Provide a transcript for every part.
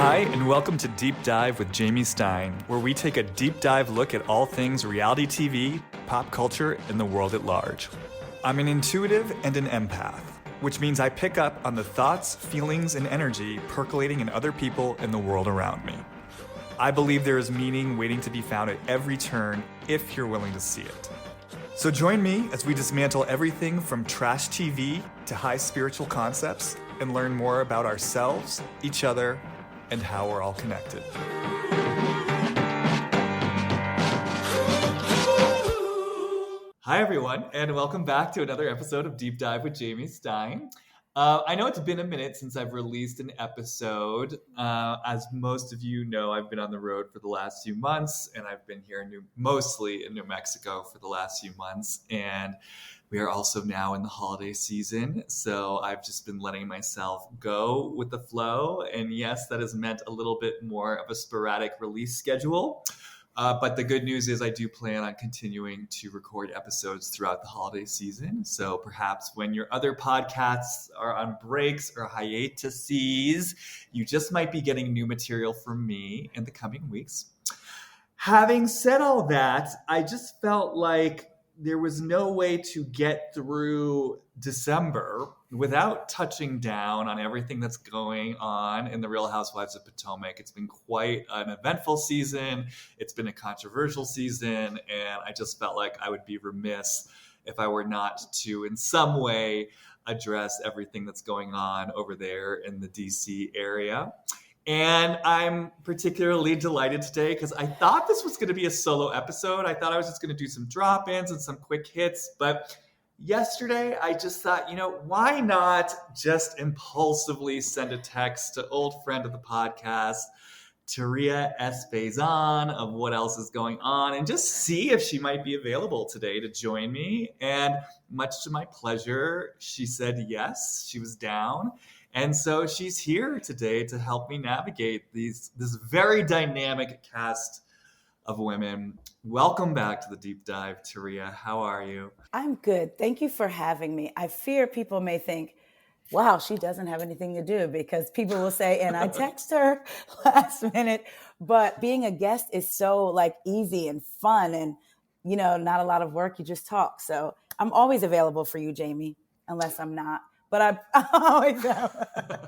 Hi, and welcome to Deep Dive with Jamie Stein, where we take a deep dive look at all things reality TV, pop culture, and the world at large. I'm an intuitive and an empath, which means I pick up on the thoughts, feelings, and energy percolating in other people and the world around me. I believe there is meaning waiting to be found at every turn if you're willing to see it. So join me as we dismantle everything from trash TV to high spiritual concepts and learn more about ourselves, each other, and how we're all connected. Hi, everyone, and welcome back to another episode of Deep Dive with Jamie Stein. I know it's been a minute since I've released an episode. As most of you know, I've been on the road for the last few months, and I've been here mostly in New Mexico for the last few months. And we are also now in the holiday season, so I've just been letting myself go with the flow. And yes, that has meant a little bit more of a sporadic release schedule. But the good news is I do plan on continuing to record episodes throughout the holiday season. So perhaps when your other podcasts are on breaks or hiatuses, you just might be getting new material from me in the coming weeks. Having said all that, I just felt like there was no way to get through December without touching down on everything that's going on in the Real Housewives of Potomac. It's been quite an eventful season. It's been a controversial season, and I just felt like I would be remiss if I were not to, in some way, address everything that's going on over there in the DC area. And I'm particularly delighted today because I thought this was going to be a solo episode. I thought I was just going to do some drop-ins and some quick hits. But yesterday, I just thought, why not just impulsively send a text to old friend of the podcast, Taria S. Faison, of What Else Is Going On, and just see if she might be available today to join me. And much to my pleasure, she said yes, she was down. And so she's here today to help me navigate this very dynamic cast of women. Welcome back to the Deep Dive, Taria. How are you? I'm good. Thank you for having me. I fear people may think, wow, she doesn't have anything to do, because people will say, and I text her last minute, but being a guest is so easy and fun and, not a lot of work. You just talk. So I'm always available for you, Jamie, unless I'm not. But I always am.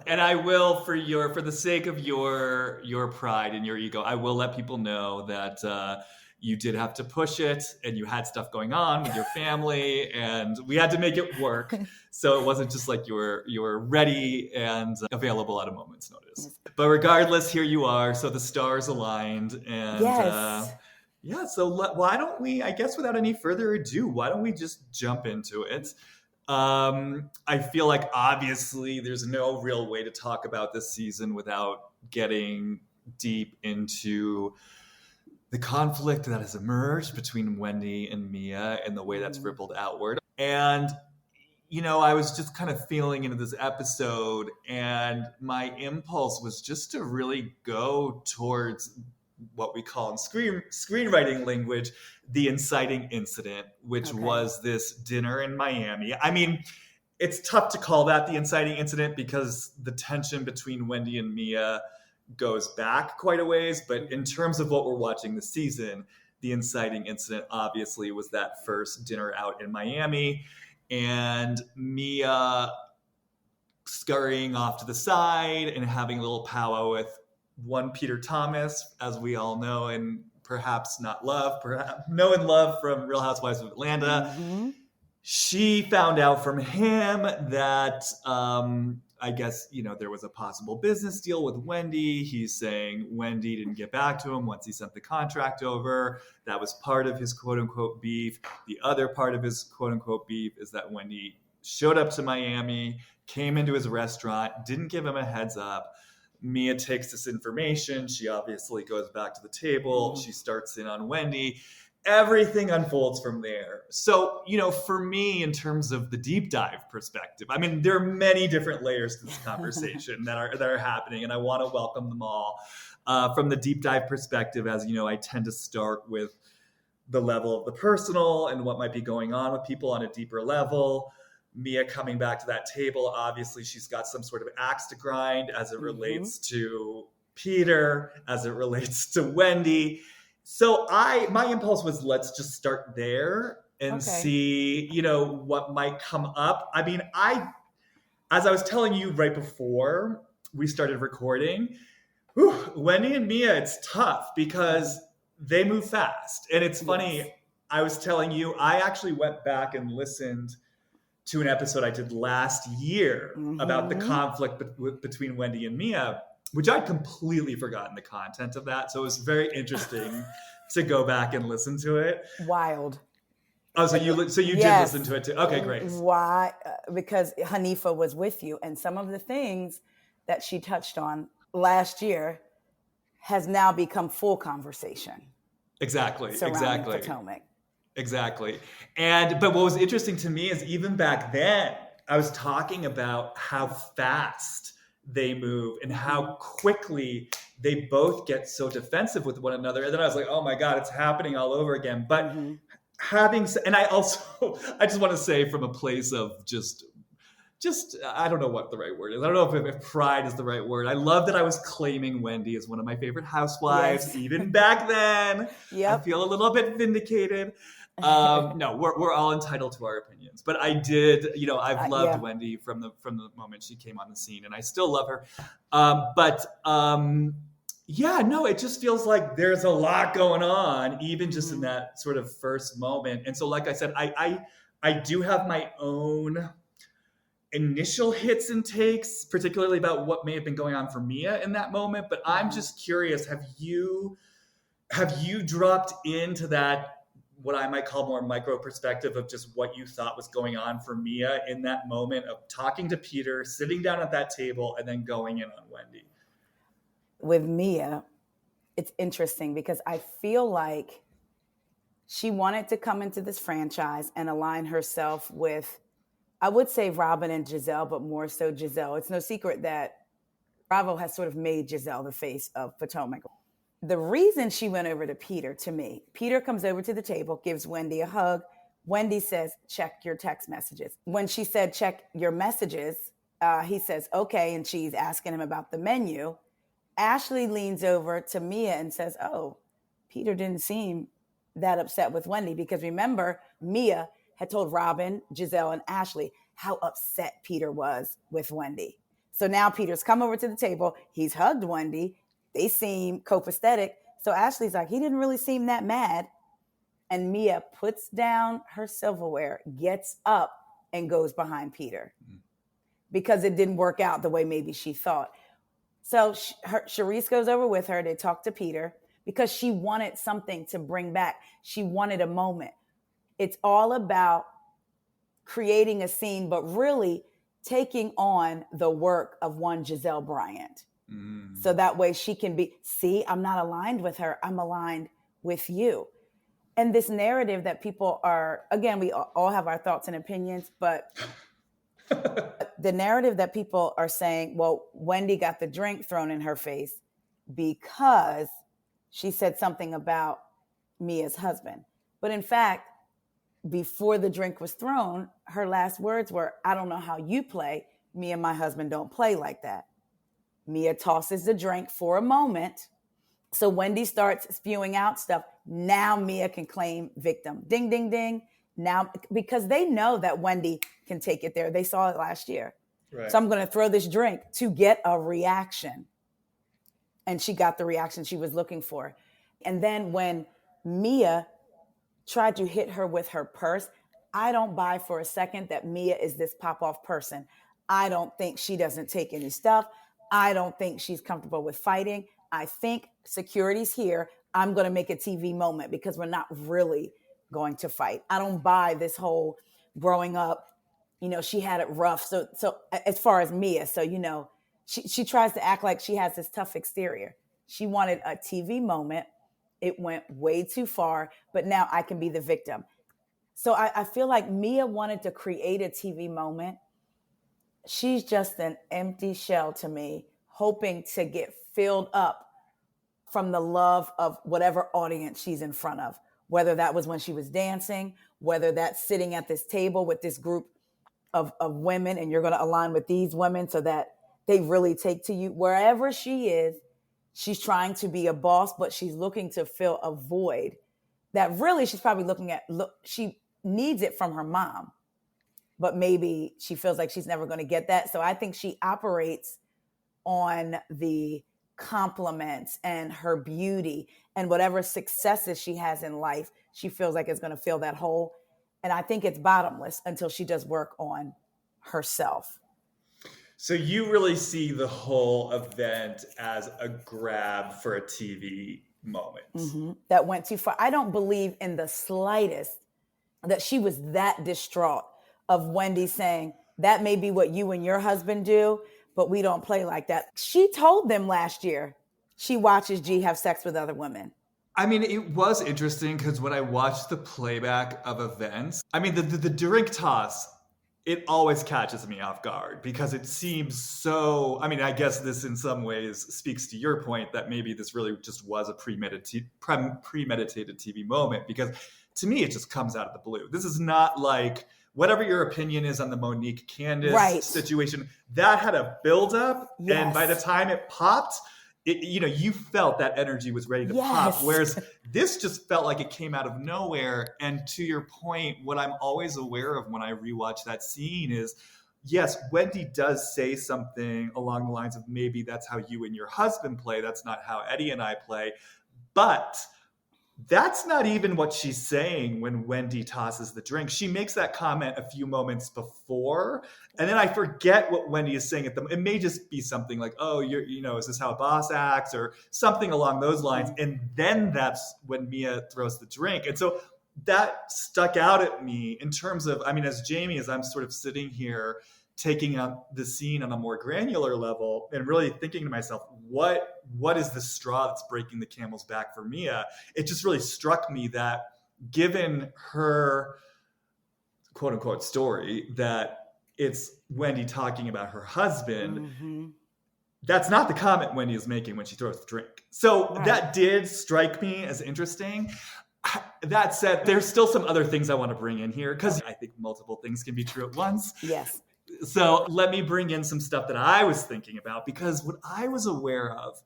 And I will, for the sake of your pride and your ego, I will let people know that you did have to push it, and you had stuff going on with your family, and we had to make it work. So it wasn't just like you were ready and available at a moment's notice. But regardless, here you are. So the stars aligned, and yes. So why don't we? I guess without any further ado, why don't we just jump into it? I feel like obviously there's no real way to talk about this season without getting deep into the conflict that has emerged between Wendy and Mia and the way that's rippled outward. And, I was just kind of feeling into this episode, and my impulse was just to really go towards what we call in screenwriting language, the inciting incident, which was this dinner in Miami. I mean, it's tough to call that the inciting incident because the tension between Wendy and Mia goes back quite a ways. But in terms of what we're watching this season, the inciting incident obviously was that first dinner out in Miami, and Mia scurrying off to the side and having a little powwow with one Peter Thomas, as we all know, and perhaps know and love from Real Housewives of Atlanta. Mm-hmm. She found out from him that I guess, there was a possible business deal with Wendy. He's saying Wendy didn't get back to him once he sent the contract over. That was part of his quote unquote beef. The other part of his quote unquote beef is that Wendy showed up to Miami, came into his restaurant, didn't give him a heads up. Mia takes this information. She obviously goes back to the table. Mm-hmm. She starts in on Wendy. Everything unfolds from there. So, for me, in terms of the deep dive perspective, I mean, there are many different layers to this conversation that are happening, and I want to welcome them all. From the deep dive perspective, as you know, I tend to start with the level of the personal and what might be going on with people on a deeper level. Mia coming back to that table, obviously she's got some sort of axe to grind as it relates to Peter as it relates to Wendy. So my impulse was, let's just start there and Okay. see, what might come up. I mean, as I was telling you right before we started recording, Wendy and Mia, it's tough because they move fast. And it's Yes. funny, I was telling you, I actually went back and listened to an episode I did last year about the Mm-hmm. conflict between Wendy and Mia, which I'd completely forgotten the content of that. So it was very interesting to go back and listen to it. Wild. Oh, so you did listen Yes. to it too? Okay, great. Why? Because Hanifa was with you, and some of the things that she touched on last year has now become full conversation Exactly, surrounding exactly. Potomac. Exactly. But what was interesting to me is even back then, I was talking about how fast they move and how quickly they both get so defensive with one another. And then I was like, oh my God, it's happening all over again. But Mm-hmm. and I also, I just want to say from a place of just I don't know what the right word is. I don't know if pride is the right word. I love that I was claiming Wendy as one of my favorite housewives, Yes. even back then. I Yep. feel a little bit vindicated. No, we're all entitled to our opinions, but I did, I've loved Yeah. Wendy from the moment she came on the scene, and I still love her. But yeah, no, it just feels like there's a lot going on, even just in Mm-hmm. that sort of first moment. And so, like I said, I do have my own initial hits and takes, particularly about what may have been going on for Mia in that moment. But I'm Mm-hmm. just curious: have you dropped into that, what I might call more micro perspective of just what you thought was going on for Mia in that moment of talking to Peter, sitting down at that table, and then going in on Wendy? With Mia, it's interesting because I feel like she wanted to come into this franchise and align herself with, I would say, Robin and Giselle, but more so Giselle. It's no secret that Bravo has sort of made Giselle the face of Potomac. The reason she went over to Peter, to me, Peter comes over to the table, gives Wendy a hug. Wendy says, check your text messages. When she said, check your messages, he says, okay. And she's asking him about the menu. Ashley leans over to Mia and says, oh, Peter didn't seem that upset with Wendy, because remember, Mia had told Robin, Giselle, and Ashley how upset Peter was with Wendy. So now Peter's come over to the table. He's hugged Wendy. They seem copacetic. So Ashley's like, he didn't really seem that mad. And Mia puts down her silverware, gets up, and goes behind Peter because it didn't work out the way maybe she thought. So Charisse goes over with her. They talk to Peter because she wanted something to bring back. She wanted a moment. It's all about creating a scene, but really taking on the work of one Giselle Bryant. So that way she can be, see, I'm not aligned with her. I'm aligned with you. And this narrative that people are, again, we all have our thoughts and opinions, but the narrative that people are saying, well, Wendy got the drink thrown in her face because she said something about Mia's husband. But in fact, before the drink was thrown, her last words were, I don't know how you play. Me and my husband don't play like that. Mia tosses the drink for a moment. So Wendy starts spewing out stuff. Now Mia can claim victim. Ding, ding, ding. Now, because they know that Wendy can take it there. They saw it last year. Right. So I'm going to throw this drink to get a reaction. And she got the reaction she was looking for. And then when Mia tried to hit her with her purse, I don't buy for a second that Mia is this pop-off person. I don't think she doesn't take any stuff. I don't think she's comfortable with fighting. I think security's here. I'm going to make a TV moment because we're not really going to fight. I don't buy this whole growing up, she had it rough. So as far as Mia, so, she tries to act like she has this tough exterior. She wanted a TV moment. It went way too far, but now I can be the victim. So I feel like Mia wanted to create a TV moment. She's just an empty shell to me, hoping to get filled up from the love of whatever audience she's in front of, whether that was when she was dancing, whether that's sitting at this table with this group of women and you're going to align with these women so that they really take to you. Wherever she is, she's trying to be a boss, but she's looking to fill a void that really she's probably looking at. She needs it from her mom, but maybe she feels like she's never going to get that. So I think she operates on the compliments and her beauty and whatever successes she has in life. She feels like it's going to fill that hole. And I think it's bottomless until she does work on herself. So you really see the whole event as a grab for a TV moment. Mm-hmm. That went too far. I don't believe in the slightest that she was that distraught of Wendy saying, that may be what you and your husband do, but we don't play like that. She told them last year she watches G have sex with other women. I mean, it was interesting because when I watched the playback of events, I mean, the drink toss, it always catches me off guard because it seems so, I mean, I guess this in some ways speaks to your point that maybe this really just was a premeditated TV moment, because to me, it just comes out of the blue. This is not like, whatever your opinion is on the Monique Candace situation, that had a buildup, and by the time it popped, you felt that energy was ready to pop. Whereas this just felt like it came out of nowhere. And to your point, what I'm always aware of when I rewatch that scene is, yes, Wendy does say something along the lines of, maybe that's how you and your husband play. That's not how Eddie and I play. But that's not even what she's saying when Wendy tosses the drink. She makes that comment a few moments before, and then I forget what Wendy is saying at them. It may just be something like, "Oh, is this how a boss acts?" or something along those lines. And then that's when Mia throws the drink. And so that stuck out at me in terms of, I mean, as Jamie, as I'm sort of sitting here taking up the scene on a more granular level and really thinking to myself, what is the straw that's breaking the camel's back for Mia? It just really struck me that given her quote unquote story, that it's Wendy talking about her husband, that's not the comment Wendy is making when she throws the drink. So that did strike me as interesting. That said, there's still some other things I want to bring in here because I think multiple things can be true at once. Yes. So let me bring in some stuff that I was thinking about, because what I was aware of,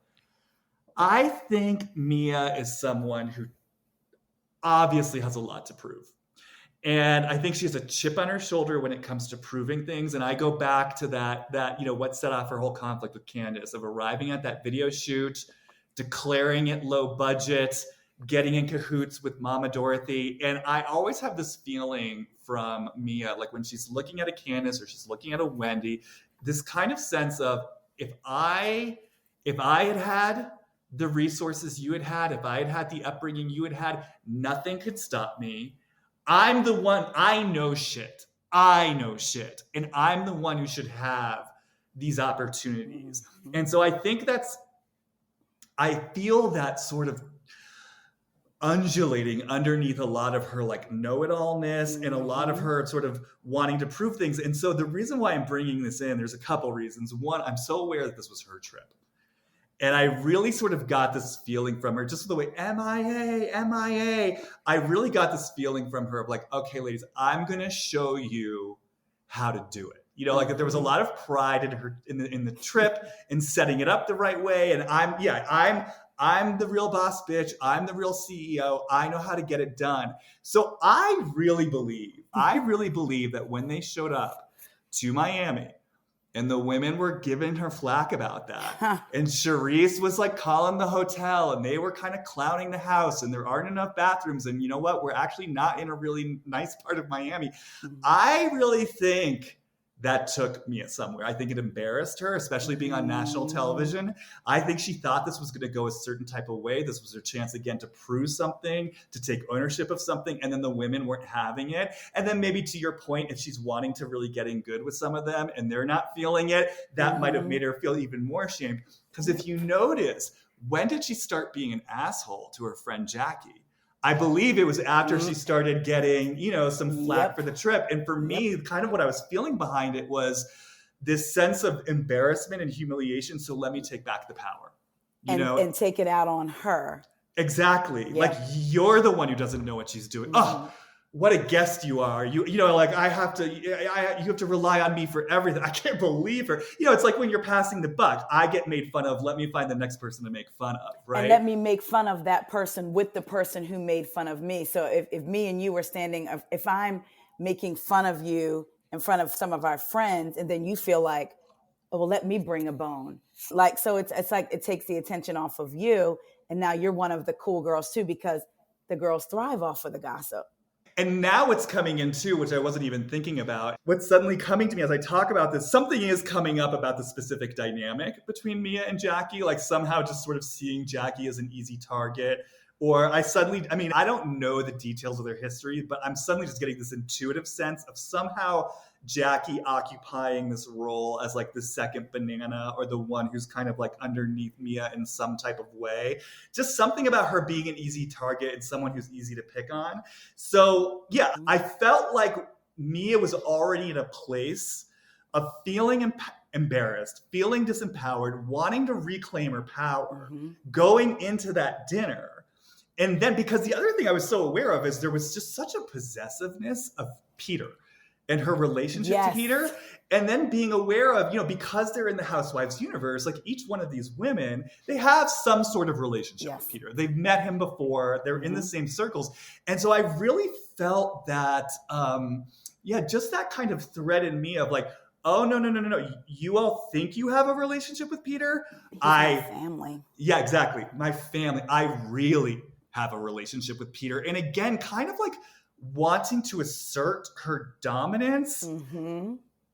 I think Mia is someone who obviously has a lot to prove. And I think she has a chip on her shoulder when it comes to proving things. And I go back to that what set off her whole conflict with Candace, of arriving at that video shoot, declaring it low budget, getting in cahoots with Mama Dorothy. And I always have this feeling from Mia, like when she's looking at a Candace or she's looking at a Wendy, this kind of sense of, if I had had the resources you had had, if I had had the upbringing you had had, nothing could stop me. I'm the one, I know shit. And I'm the one who should have these opportunities. And so I think I feel that sort of undulating underneath a lot of her like know-it-allness and a lot of her sort of wanting to prove things. And so the reason why I'm bringing this in, there's a couple reasons. One, I'm so aware that this was her trip. And I really sort of got this feeling from her, just the way MIA. I really got this feeling from her of like, okay, ladies, I'm going to show you how to do it. Like that there was a lot of pride in her in the trip and setting it up the right way. And I'm the real boss bitch. I'm the real CEO. I know how to get it done. So I really believe that when they showed up to Miami and the women were giving her flack about that, and Charisse was like calling the hotel and they were kind of clowning the house and there aren't enough bathrooms. And you know what? We're actually not in a really nice part of Miami. I really think that took Mia somewhere. I think it embarrassed her, especially being on national television. I think she thought this was going to go a certain type of way. This was her chance again to prove something, to take ownership of something, and then the women weren't having it. And then maybe to your point, if she's wanting to really get in good with some of them and they're not feeling it, that might have made her feel even more ashamed. Because if you notice, when did she start being an asshole to her friend Jackie? I believe it was after she started getting, some flack for the trip. And for me, kind of what I was feeling behind it was this sense of embarrassment and humiliation. So let me take back the power, and take it out on her. Exactly. Like, you're the one who doesn't know what she's doing. Oh, what a guest you are. You know, like you have to rely on me for everything. I can't believe her. You know, it's like when you're passing the buck. I get made fun of. Let me find the next person to make fun of, And right? let me make fun of that person with the person who made fun of me. So if me and you were standing, if I'm making fun of you in front of some of our friends, and then you feel like, oh, well, let me bring a bone. Like, so it's like it takes the attention off of you. And now you're one of the cool girls too, because the girls thrive off of the gossip. And now what's coming in too, which I wasn't even thinking about, what's suddenly coming to me as I talk about this, something is coming up about the specific dynamic between Mia and Jackie, like somehow just sort of seeing Jackie as an easy target. Or I mean, I don't know the details of their history, but I'm suddenly just getting this intuitive sense of somehow Jackie occupying this role as like the second banana or the one who's kind of like underneath Mia in some type of way. Just something about her being an easy target and someone who's easy to pick on. So, yeah, I felt like Mia was already in a place of feeling embarrassed, feeling disempowered, wanting to reclaim her power, going into that dinner. And then, because the other thing I was so aware of is there was just such a possessiveness of Peter and her relationship to Peter. And then being aware of, you know, because they're in the Housewives universe, like each one of these women, they have some sort of relationship with Peter. They've met him before. They're in the same circles. And so I really felt that, just that kind of thread in me of like, oh, no. You all think you have a relationship with Peter? My family. Yeah, exactly. My family. I really have a relationship with Peter. And again, kind of like wanting to assert her dominance.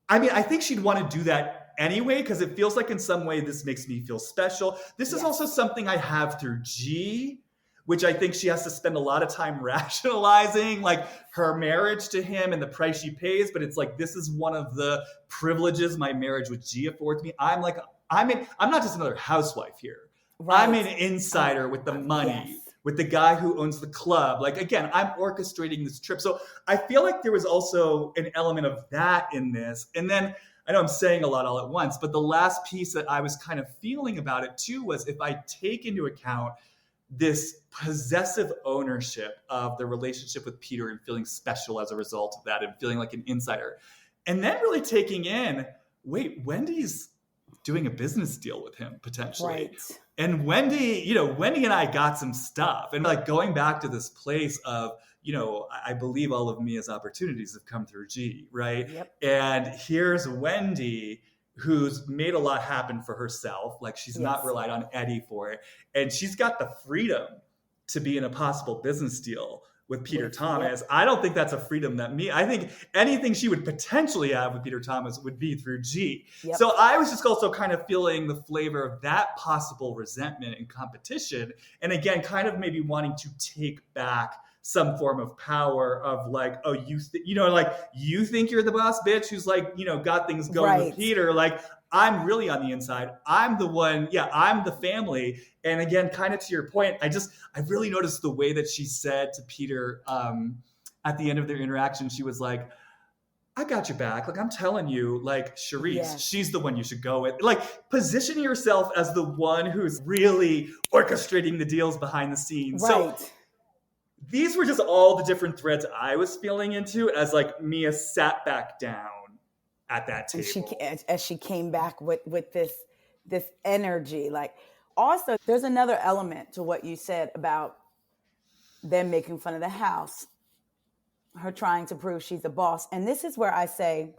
I mean, I think she'd want to do that anyway, because it feels like in some way this makes me feel special. This is also something I have through G, which I think she has to spend a lot of time rationalizing, like her marriage to him and the price she pays. But it's like, this is one of the privileges my marriage with G affords me. I'm not just another housewife here. Right. I'm an insider with the money, with the guy who owns the club. Like, again, I'm orchestrating this trip. So I feel like there was also an element of that in this. And then I know I'm saying a lot all at once, but the last piece that I was kind of feeling about it too was if I take into account this possessive ownership of the relationship with Peter and feeling special as a result of that and feeling like an insider. And then really taking in, wait, Wendy's doing a business deal with him potentially. Right. And Wendy and I got some stuff. And like going back to this place of, you know, I believe all of Mia's opportunities have come through G, right? Yep. And here's Wendy, who's made a lot happen for herself. Like she's not relied on Eddie for it. And she's got the freedom to be in a possible business deal with Peter Thomas. Yep. I don't think that's a freedom that I think anything she would potentially have with Peter Thomas would be through G. Yep. So I was just also kind of feeling the flavor of that possible resentment and competition. And again, kind of maybe wanting to take back some form of power of like, oh, you think you're the boss bitch who's like, you know, got things going with Peter. Like, I'm really on the inside. I'm the one. Yeah, I'm the family. And again, kind of to your point, I really noticed the way that she said to Peter at the end of their interaction, she was like, I got your back. Like, I'm telling you, like, Charisse, she's the one you should go with. Like, position yourself as the one who's really orchestrating the deals behind the scenes. Right. So these were just all the different threads I was feeling into as like Mia sat back down at that table. And as she came back with this energy. Like, also, there's another element to what you said about them making fun of the house, her trying to prove she's a boss. And this is where I say,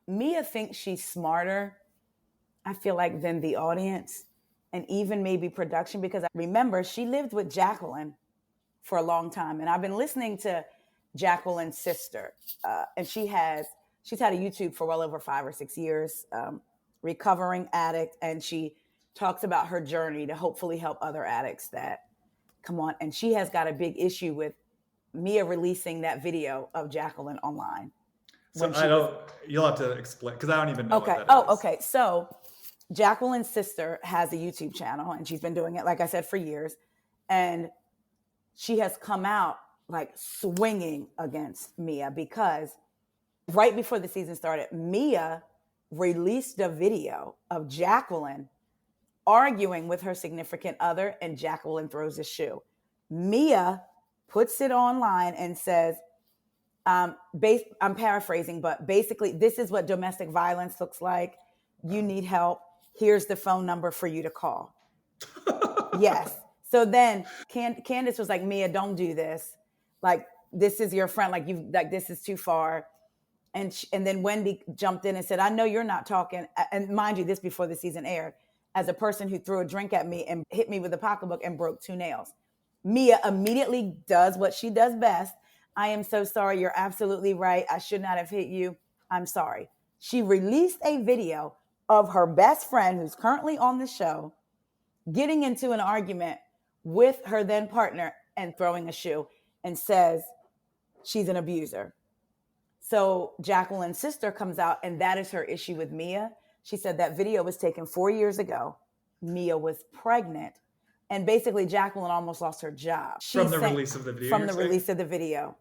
Mia thinks she's smarter, I feel like, than the audience and even maybe production, because I remember she lived with Jacqueline for a long time. And I've been listening to Jacqueline's sister, and she's had a YouTube for well over 5 or 6 years, recovering addict. And she talks about her journey to hopefully help other addicts that come on. And she has got a big issue with Mia releasing that video of Jacqueline online. So you'll have to explain, because I don't even know what that is. Okay. So Jacqueline's sister has a YouTube channel, and she's been doing it, like I said, for years. And she has come out like swinging against Mia because right before the season started, Mia released a video of Jacqueline arguing with her significant other, and Jacqueline throws a shoe. Mia puts it online and says, I'm paraphrasing, but basically, this is what domestic violence looks like. You need help. Here's the phone number for you to call. Yes. So then Candace was like, Mia, don't do this. Like, this is your friend. Like, this is too far. And then Wendy jumped in and said, I know you're not talking. And mind you, this before the season aired, as a person who threw a drink at me and hit me with a pocketbook and broke 2 nails. Mia immediately does what she does best. I am so sorry. You're absolutely right. I should not have hit you. I'm sorry. She released a video of her best friend, who's currently on the show, getting into an argument with her then partner and throwing a shoe, and says she's an abuser. So Jacqueline's sister comes out, and that is her issue with Mia. She said that video was taken 4 years ago. Mia was pregnant. And basically, Jacqueline almost lost her job. From the release of the video? From the release of the video.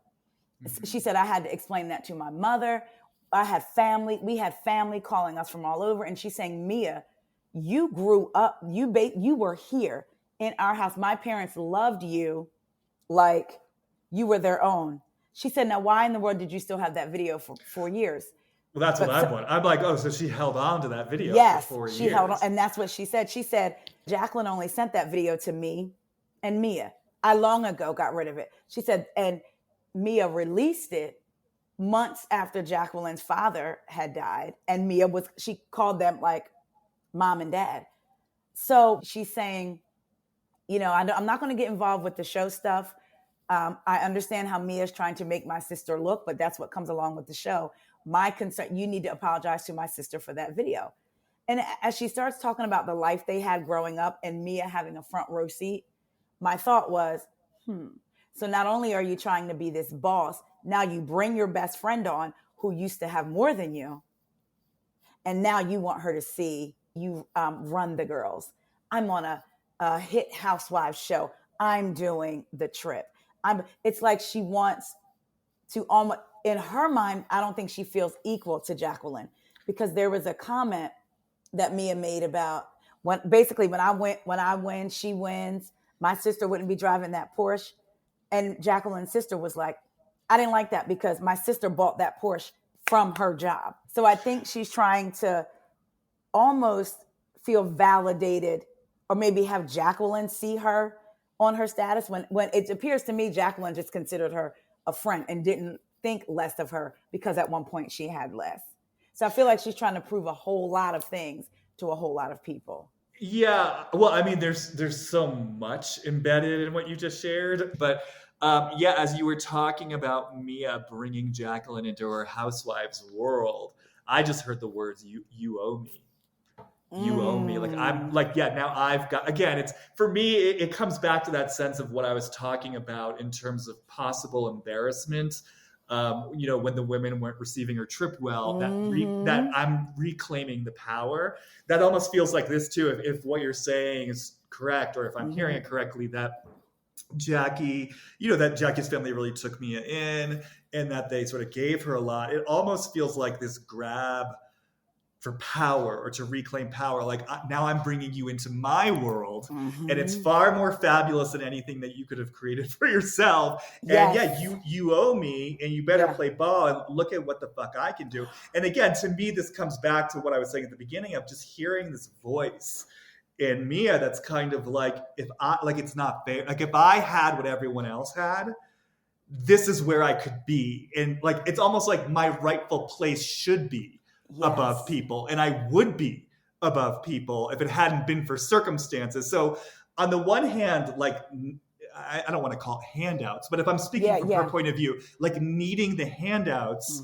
Mm-hmm. She said, I had to explain that to my mother. I had family. We had family calling us from all over. And she's saying, Mia, you grew up. You were here in our house. My parents loved you like you were their own. She said, now, why in the world did you still have that video for 4 years? Well, that's what I'm wondering. I'm like, oh, so she held on to that video for 4 years. Yes, she held on. And that's what she said. She said, Jacqueline only sent that video to me and Mia. I long ago got rid of it. She said, and Mia released it months after Jacqueline's father had died. And she called them like mom and dad. So she's saying, I'm not going to get involved with the show stuff. I understand how Mia's trying to make my sister look, but that's what comes along with the show. My concern, you need to apologize to my sister for that video. And as she starts talking about the life they had growing up and Mia having a front row seat, my thought was, so not only are you trying to be this boss, now you bring your best friend on who used to have more than you. And now you want her to see you run the girls. I'm on a hit Housewives show. I'm doing the trip. It's like she wants to almost, in her mind, I don't think she feels equal to Jacqueline, because there was a comment that Mia made about when I win, she wins. My sister wouldn't be driving that Porsche. And Jacqueline's sister was like, I didn't like that because my sister bought that Porsche from her job. So I think she's trying to almost feel validated, or maybe have Jacqueline see her on her status, when it appears to me Jacqueline just considered her a friend and didn't think less of her because at one point she had less. So I feel like she's trying to prove a whole lot of things to a whole lot of people. Yeah, well, I mean, there's so much embedded in what you just shared, but as you were talking about Mia bringing Jacqueline into her housewives world, I just heard the words "you owe me." You owe me. Like, I'm like, now I've got, again, it's for me, it comes back to that sense of what I was talking about in terms of possible embarrassment. When the women weren't receiving her trip well, that I'm reclaiming the power. That almost feels like this too. If what you're saying is correct, or if I'm hearing it correctly, that Jackie's family really took Mia in, and that they sort of gave her a lot. It almost feels like this grab for power, or to reclaim power. Like, now I'm bringing you into my world, and it's far more fabulous than anything that you could have created for yourself. Yes. And you owe me, and you better play ball, and look at what the fuck I can do. And again, to me, this comes back to what I was saying at the beginning of just hearing this voice in Mia that's kind of like, it's not fair. Like, if I had what everyone else had, this is where I could be. And like, it's almost like my rightful place should be above people, and I would be above people if it hadn't been for circumstances. So on the one hand, like, I don't want to call it handouts, but if I'm speaking from her point of view, like needing the handouts,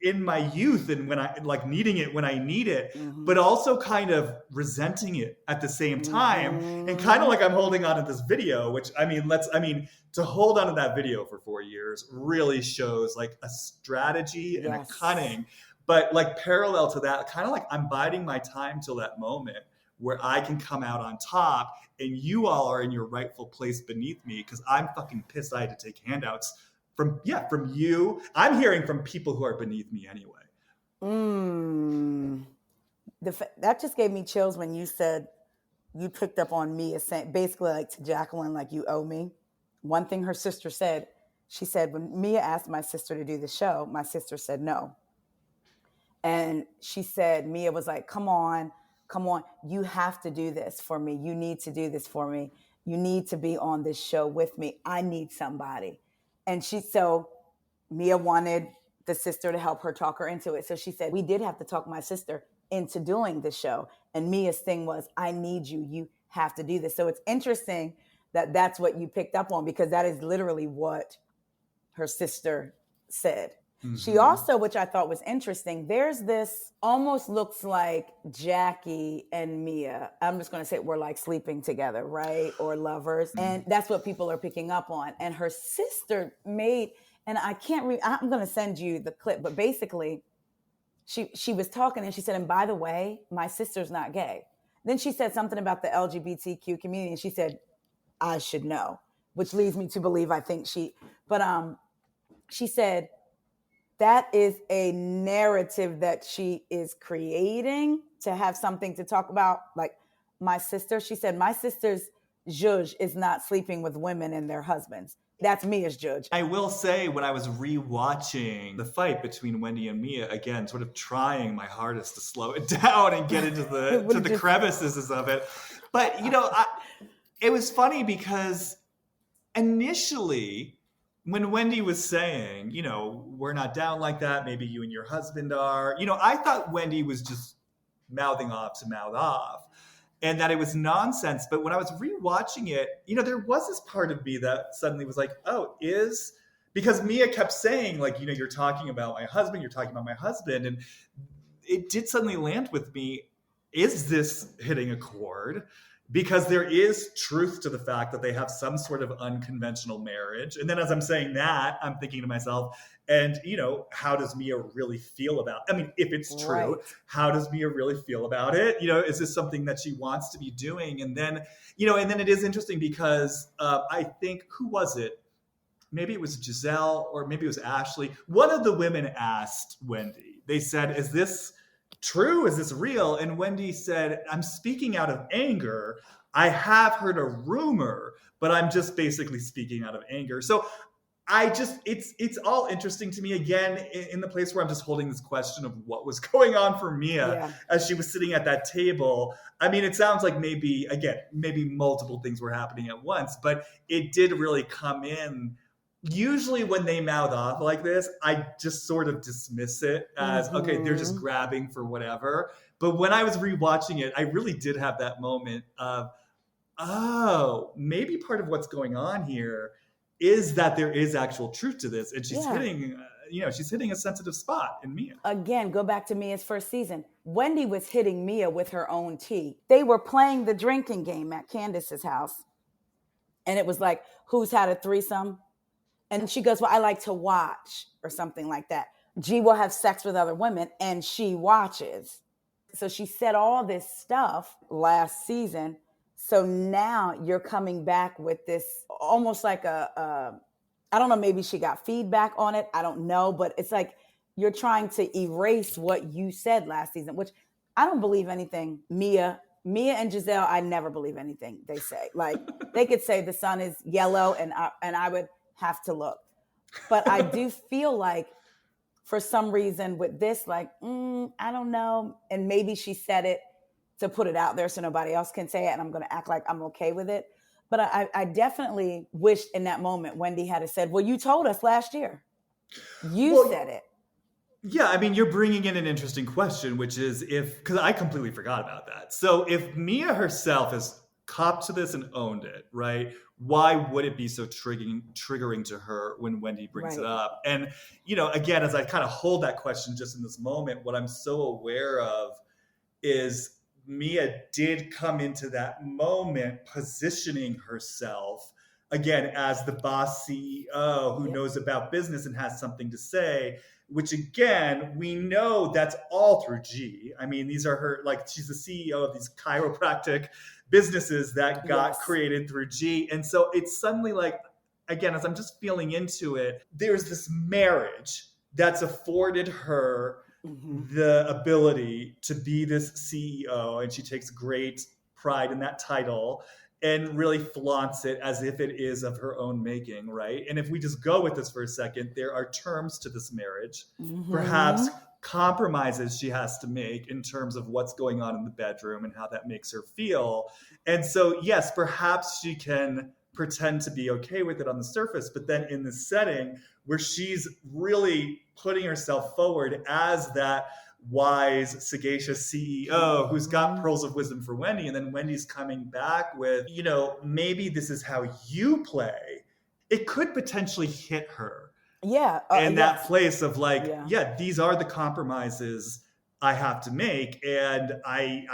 in my youth, and when I like needing it when I need it, but also kind of resenting it at the same time, and kind of like I'm holding on to this video, which to hold on to that video for 4 years really shows like a strategy and a cunning. But like parallel to that, kind of like I'm biding my time till that moment where I can come out on top, and you all are in your rightful place beneath me, because I'm fucking pissed I had to take handouts from you. I'm hearing from people who are beneath me anyway. That just gave me chills when you said you picked up on me as saying, basically like to Jacqueline, like, you owe me. One thing her sister said, She said, when Mia asked my sister to do the show, my sister said no. And she said, Mia was like, come on, come on. You have to do this for me. You need to do this for me. You need to be on this show with me. I need somebody. And so Mia wanted the sister to help her talk her into it. So she said, we did have to talk my sister into doing the show. And Mia's thing was, I need you. You have to do this. So it's interesting that that's what you picked up on, because that is literally what her sister said. Mm-hmm. She also, which I thought was interesting, there's this almost looks like Jackie and Mia. I'm just going to say we're like sleeping together, right? Or lovers. Mm-hmm. And that's what people are picking up on. And her sister made, and I can't read, I'm going to send you the clip, but basically she was talking and she said, and by the way, my sister's not gay. Then she said something about the LGBTQ community. And she said, I should know, which leads me to believe, I think she said, that is a narrative that she is creating to have something to talk about. Like my sister, she said, my sister's judge is not sleeping with women and their husbands. That's Mia's judge. I will say, when I was rewatching the fight between Wendy and Mia, again, sort of trying my hardest to slow it down and get into the crevices of it. But, it was funny because initially, when Wendy was saying, we're not down like that, maybe you and your husband are, I thought Wendy was just mouthing off to mouth off and that it was nonsense. But when I was rewatching it, there was this part of me that suddenly was like, because Mia kept saying, like, you're talking about my husband, you're talking about my husband. And it did suddenly land with me, is this hitting a chord? Because there is truth to the fact that they have some sort of unconventional marriage. And then as I'm saying that, I'm thinking to myself, and, how does Mia really feel about it? I mean, if it's true, right. How does Mia really feel about it? Is this something that she wants to be doing? And then, and then it is interesting because I think, who was it? Maybe it was Giselle or maybe it was Ashley. One of the women asked Wendy, they said, is this true? Is this real? And Wendy said, I'm speaking out of anger. I have heard a rumor, but I'm just basically speaking out of anger. So it's all interesting to me, again, in the place where I'm just holding this question of what was going on for Mia as she was sitting at that table. I mean, it sounds like maybe multiple things were happening at once, but it did really come in. Usually when they mouth off like this, I just sort of dismiss it as, okay, they're just grabbing for whatever. But when I was rewatching it, I really did have that moment of, maybe part of what's going on here is that there is actual truth to this. And she's hitting a sensitive spot in Mia. Again, go back to Mia's first season. Wendy was hitting Mia with her own tea. They were playing the drinking game at Candace's house. And it was like, who's had a threesome? And she goes, well, I like to watch, or something like that. G will have sex with other women and she watches. So she said all this stuff last season. So now you're coming back with this almost like I don't know, maybe she got feedback on it. I don't know, but it's like you're trying to erase what you said last season, which I don't believe anything. Mia and Giselle, I never believe anything they say. Like they could say the sun is yellow and I would have to look. But I do feel like for some reason with this, like, I don't know. And maybe she said it to put it out there so nobody else can say it. And I'm going to act like I'm okay with it. But I definitely wish in that moment Wendy had said, well, you told us last year. You said it. Yeah, I mean, you're bringing in an interesting question, which is because I completely forgot about that. So if Mia herself has copped to this and owned it, right? Why would it be so triggering to her when Wendy brings it up? And, again, as I kind of hold that question just in this moment, what I'm so aware of is Mia did come into that moment positioning herself, again, as the boss CEO who knows about business and has something to say, which, again, we know that's all through G. I mean, these are her, like, she's the CEO of these chiropractic businesses that got created through G. And so it's suddenly like, again, as I'm just feeling into it, there's this marriage that's afforded her the ability to be this CEO. And she takes great pride in that title. and really flaunts it as if it is of her own making, right? And if we just go with this for a second, there are terms to this marriage, perhaps compromises she has to make in terms of what's going on in the bedroom and how that makes her feel. And so, yes, perhaps she can pretend to be okay with it on the surface, but then in the setting where she's really putting herself forward as that wise, sagacious CEO who's got pearls of wisdom for Wendy, and then Wendy's coming back with, maybe this is how you play, it could potentially hit her. Yeah. In that place of like, these are the compromises I have to make. And I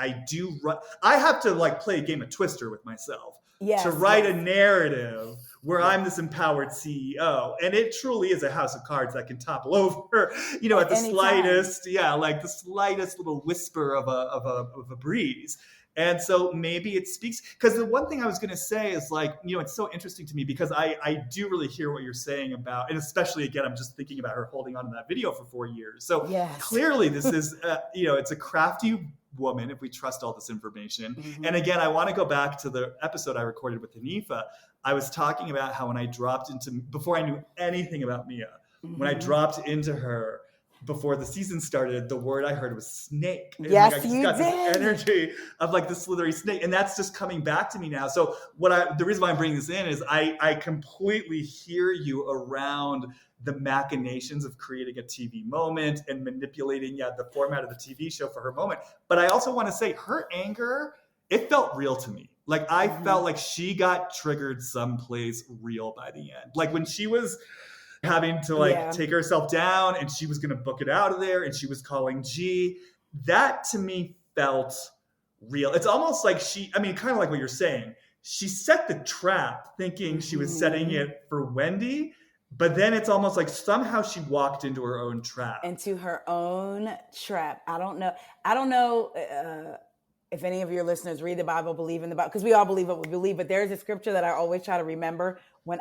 have to like play a game of Twister with myself to write a narrative where I'm this empowered CEO. And it truly is a house of cards that can topple over, at the slightest, like the slightest little whisper of a breeze. And so maybe it speaks, because the one thing I was going to say is like, it's so interesting to me because I do really hear what you're saying about, and especially again, I'm just thinking about her holding on to that video for 4 years. So clearly this is, it's a crafty woman if we trust all this information. And again, I want to go back to the episode I recorded with Hanifa. I was talking about how when I dropped into, before I knew anything about Mia, when I dropped into her, before the season started, the word I heard was snake. And yes, I just you got did. This energy of like the slithery snake. And that's just coming back to me now. So the reason why I'm bringing this in is I completely hear you around the machinations of creating a TV moment and manipulating the format of the TV show for her moment. But I also want to say her anger, it felt real to me. Like I felt like she got triggered someplace real by the end. Like when she was having to take herself down and she was going to book it out of there and she was calling G, that to me felt real. It's almost like kind of like what you're saying. She set the trap thinking she was setting it for Wendy, but then it's almost like somehow she walked into her own trap. Into her own trap. I don't know if any of your listeners read the Bible, believe in the Bible, because we all believe what we believe, but there's a scripture that I always try to remember when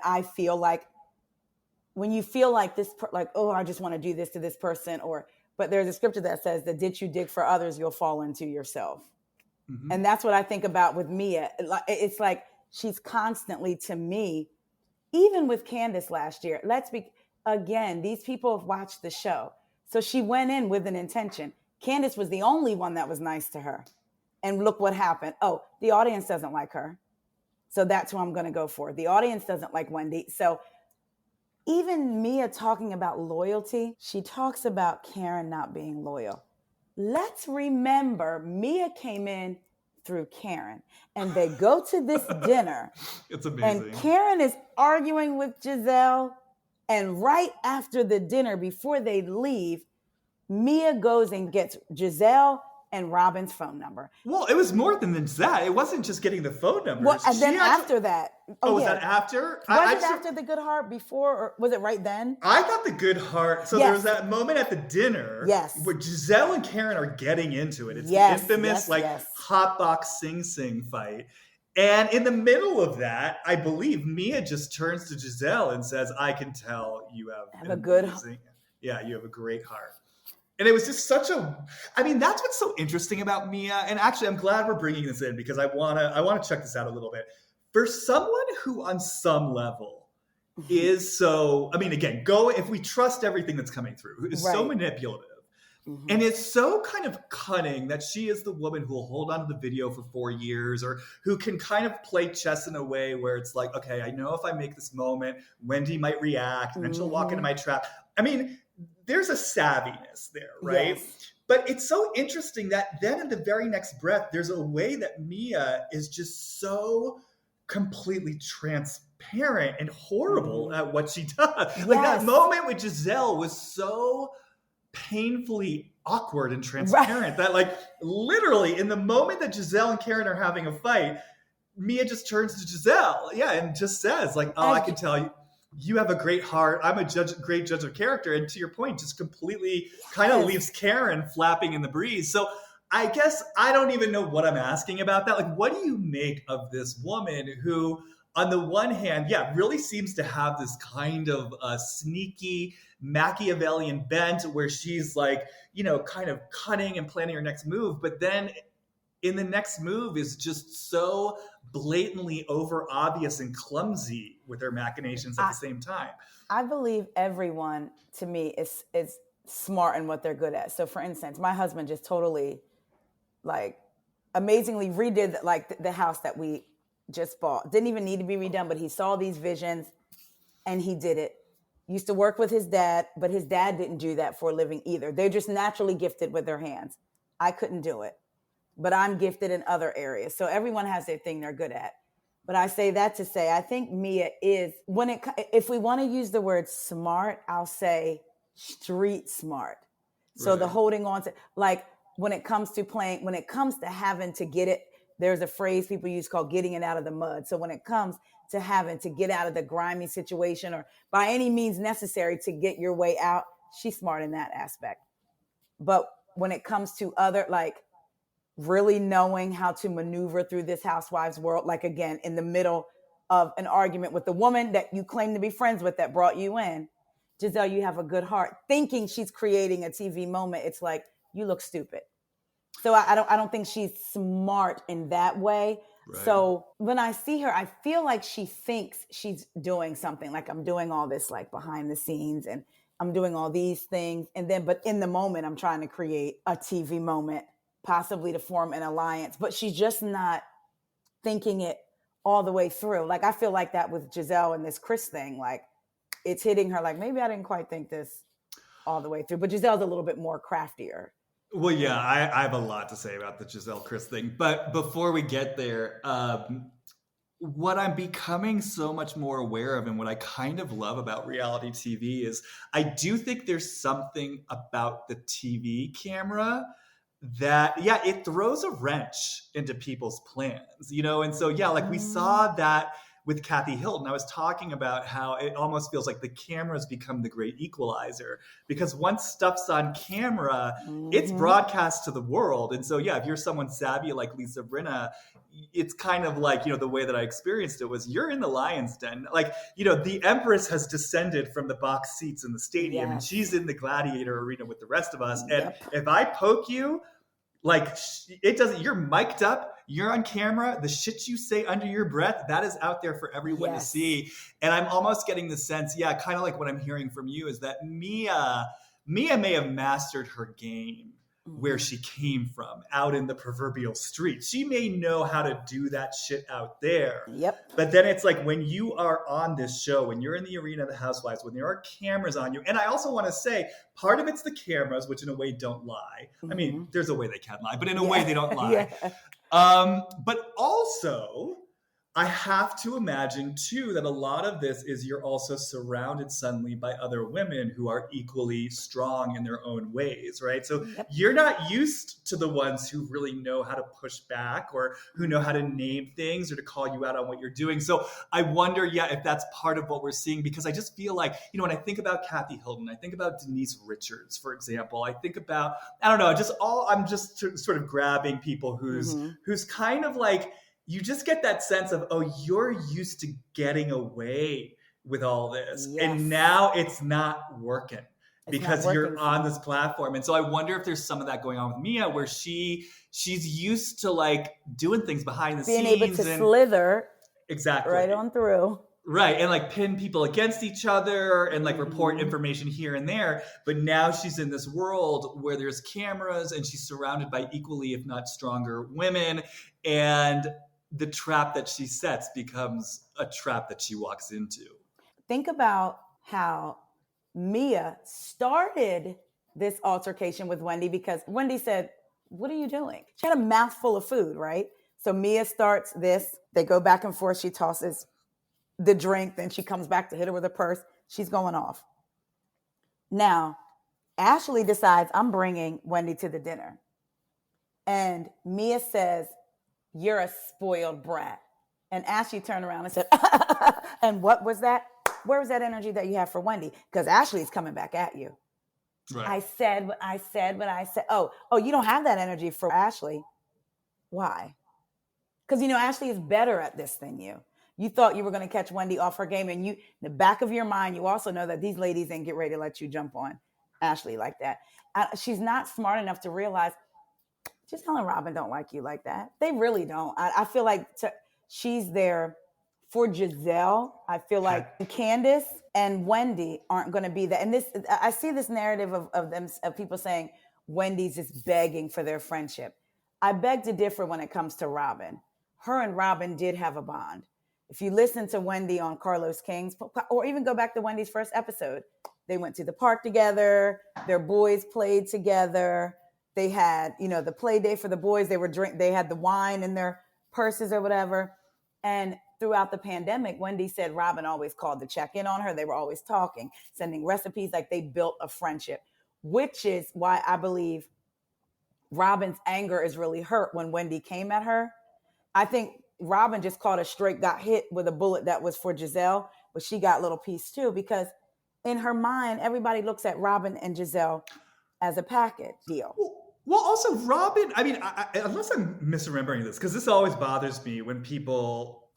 you feel like this, I just want to do this to this person, but there's a scripture that says, the ditch you dig for others, you'll fall into yourself. And that's what I think about with Mia. It's like she's constantly, to me, even with Candace last year, again, these people have watched the show. So she went in with an intention. Candace was the only one that was nice to her. And look what happened. Oh, the audience doesn't like her. So that's who I'm going to go for. The audience doesn't like Wendy. So even Mia talking about loyalty, she talks about Karen not being loyal. Let's remember, Mia came in through Karen, and they go to this dinner. It's amazing. And Karen is arguing with Giselle, and right after the dinner, before they leave, Mia goes and gets Giselle and Robin's phone number. Well, it was more than that. It wasn't just getting the phone numbers. Well, and then after that. Was that after? Was it after the good heart before, or was it right then? I got the good heart. So there was that moment at the dinner where Giselle and Karen are getting into it. It's the infamous hotbox sing fight. And in the middle of that, I believe Mia just turns to Giselle and says, I can tell you have a good heart. Yeah, you have a great heart. And it was just that's what's so interesting about Mia. And actually, I'm glad we're bringing this in because I want to check this out a little bit. For someone who on some level is so, again, if we trust everything that's coming through, who is so manipulative and it's so kind of cunning that she is the woman who will hold on to the video for 4 years, or who can kind of play chess in a way where it's like, okay, I know if I make this moment, Wendy might react and then she'll walk into my trap. There's a savviness there, right? Yes. But it's so interesting that then in the very next breath, there's a way that Mia is just so completely transparent and horrible at what she does. Yes. Like that moment with Giselle was so painfully awkward and transparent that like literally in the moment that Giselle and Karen are having a fight, Mia just turns to Giselle, and just says like, I can tell you have a great heart. I'm a great judge of character. And to your point, just completely kind of leaves Karen flapping in the breeze. So I guess I don't even know what I'm asking about that. Like, what do you make of this woman who, on the one hand, really seems to have this kind of sneaky Machiavellian bent where she's like, kind of cunning and planning her next move. But then in the next move is just so blatantly over obvious and clumsy with her machinations at the same time. I believe everyone, to me, is smart in what they're good at. So, for instance, my husband just totally, like, amazingly redid like the house that we just bought. Didn't even need to be redone, but he saw these visions and he did it. Used to work with his dad, but his dad didn't do that for a living either. They're just naturally gifted with their hands. I couldn't do it, but I'm gifted in other areas. So everyone has their thing they're good at. But I say that to say, I think Mia is, if we want to use the word smart, I'll say street smart. So the holding on to, like, when it comes to having to get it, there's a phrase people use called getting it out of the mud. So when it comes to having to get out of the grimy situation or by any means necessary to get your way out, she's smart in that aspect. But when it comes to other, like, really knowing how to maneuver through this housewives world, like, again, in the middle of an argument with the woman that you claim to be friends with that brought you in, Giselle, you have a good heart. Thinking she's creating a TV moment, it's like, you look stupid. So I don't think she's smart in that way. Right. So when I see her, I feel like she thinks she's doing something. Like, I'm doing all this, like, behind the scenes, and I'm doing all these things. And then, but in the moment, I'm trying to create a TV moment, possibly to form an alliance. But she's just not thinking it all the way through. Like, I feel like that with Giselle and this Chris thing. Like, it's hitting her like, maybe I didn't quite think this all the way through. But Giselle's a little bit more craftier. Well, yeah, I have a lot to say about the Giselle Chris thing. But before we get there, what I'm becoming so much more aware of and what I kind of love about reality TV is I do think there's something about the TV camera that, yeah, it throws a wrench into people's plans, you know? And so, yeah, like we saw that with Kathy Hilton. I was talking about how it almost feels like the cameras become the great equalizer, because once stuff's on camera, it's broadcast to the world. And so, yeah, if you're someone savvy like Lisa Rinna, it's kind of like, you know, the way that I experienced it was you're in the lion's den. Like, you know, the Empress has descended from the box seats in the stadium, and she's in the gladiator arena with the rest of us. And if I poke you, like, it doesn't, you're mic'd up, you're on camera, the shit you say under your breath, that is out there for everyone to see. And I'm almost getting the sense, yeah, kind of like what I'm hearing from you is that Mia may have mastered her game where she came from, out in the proverbial street. She may know how to do that shit out there. But then it's like, when you are on this show, when you're in the arena of the housewives, when there are cameras on you, and I also want to say, part of it's the cameras, which in a way don't lie. I mean, there's a way they can lie, but in a way they don't lie. But also, I have to imagine, too, that a lot of this is you're also surrounded suddenly by other women who are equally strong in their own ways, right? So you're not used to the ones who really know how to push back or who know how to name things or to call you out on what you're doing. So I wonder, if that's part of what we're seeing, because I just feel like, you know, when I think about Kathy Hilton, I think about Denise Richards, for example. I think about, I don't know, I'm just sort of grabbing people who's kind of like, you just get that sense of, oh, you're used to getting away with all this. And now it's not working because you're on this platform. And so I wonder if there's some of that going on with Mia, where she's used to, like, doing things behind the scenes. Being able to slither right on through. Right. And, like, pin people against each other and, like, report information here and there. But now she's in this world where there's cameras and she's surrounded by equally, if not stronger, women. And the trap that she sets becomes a trap that she walks into. Think about how Mia started this altercation with Wendy, because Wendy said, "What are you doing?" She had a mouthful of food, right? So Mia starts this. They go back and forth. She tosses the drink. Then she comes back to hit her with a purse. She's going off. Now, Ashley decides, I'm bringing Wendy to the dinner. And Mia says, "You're a spoiled brat." And Ashley turned around and said, "And what was that? Where was that energy that you have for Wendy? Because Ashley's coming back at you." Right. I said what I said. Oh, you don't have that energy for Ashley. Why? Because, you know, Ashley is better at this than you. You thought you were going to catch Wendy off her game. And you, in the back of your mind, you also know that these ladies ain't get ready to let you jump on Ashley like that. She's not smart enough to realize Giselle and Robin don't like you like that. They really don't. I feel like she's there for Giselle. I feel like Candace and Wendy aren't going to be that. And this, I see this narrative of people saying Wendy's just begging for their friendship. I beg to differ when it comes to Robin. Her and Robin did have a bond. If you listen to Wendy on Carlos King's, or even go back to Wendy's first episode, they went to the park together. Their boys played together. They had, the play day for the boys. They had the wine in their purses or whatever. And throughout the pandemic, Wendy said Robin always called to check in on her. They were always talking, sending recipes, like they built a friendship, which is why I believe Robin's anger is really hurt when Wendy came at her. I think Robin just got hit with a bullet that was for Giselle, but she got a little piece too, because in her mind, everybody looks at Robin and Giselle as a package deal. Well, also Robin, I mean, unless I'm misremembering this, because this always bothers me when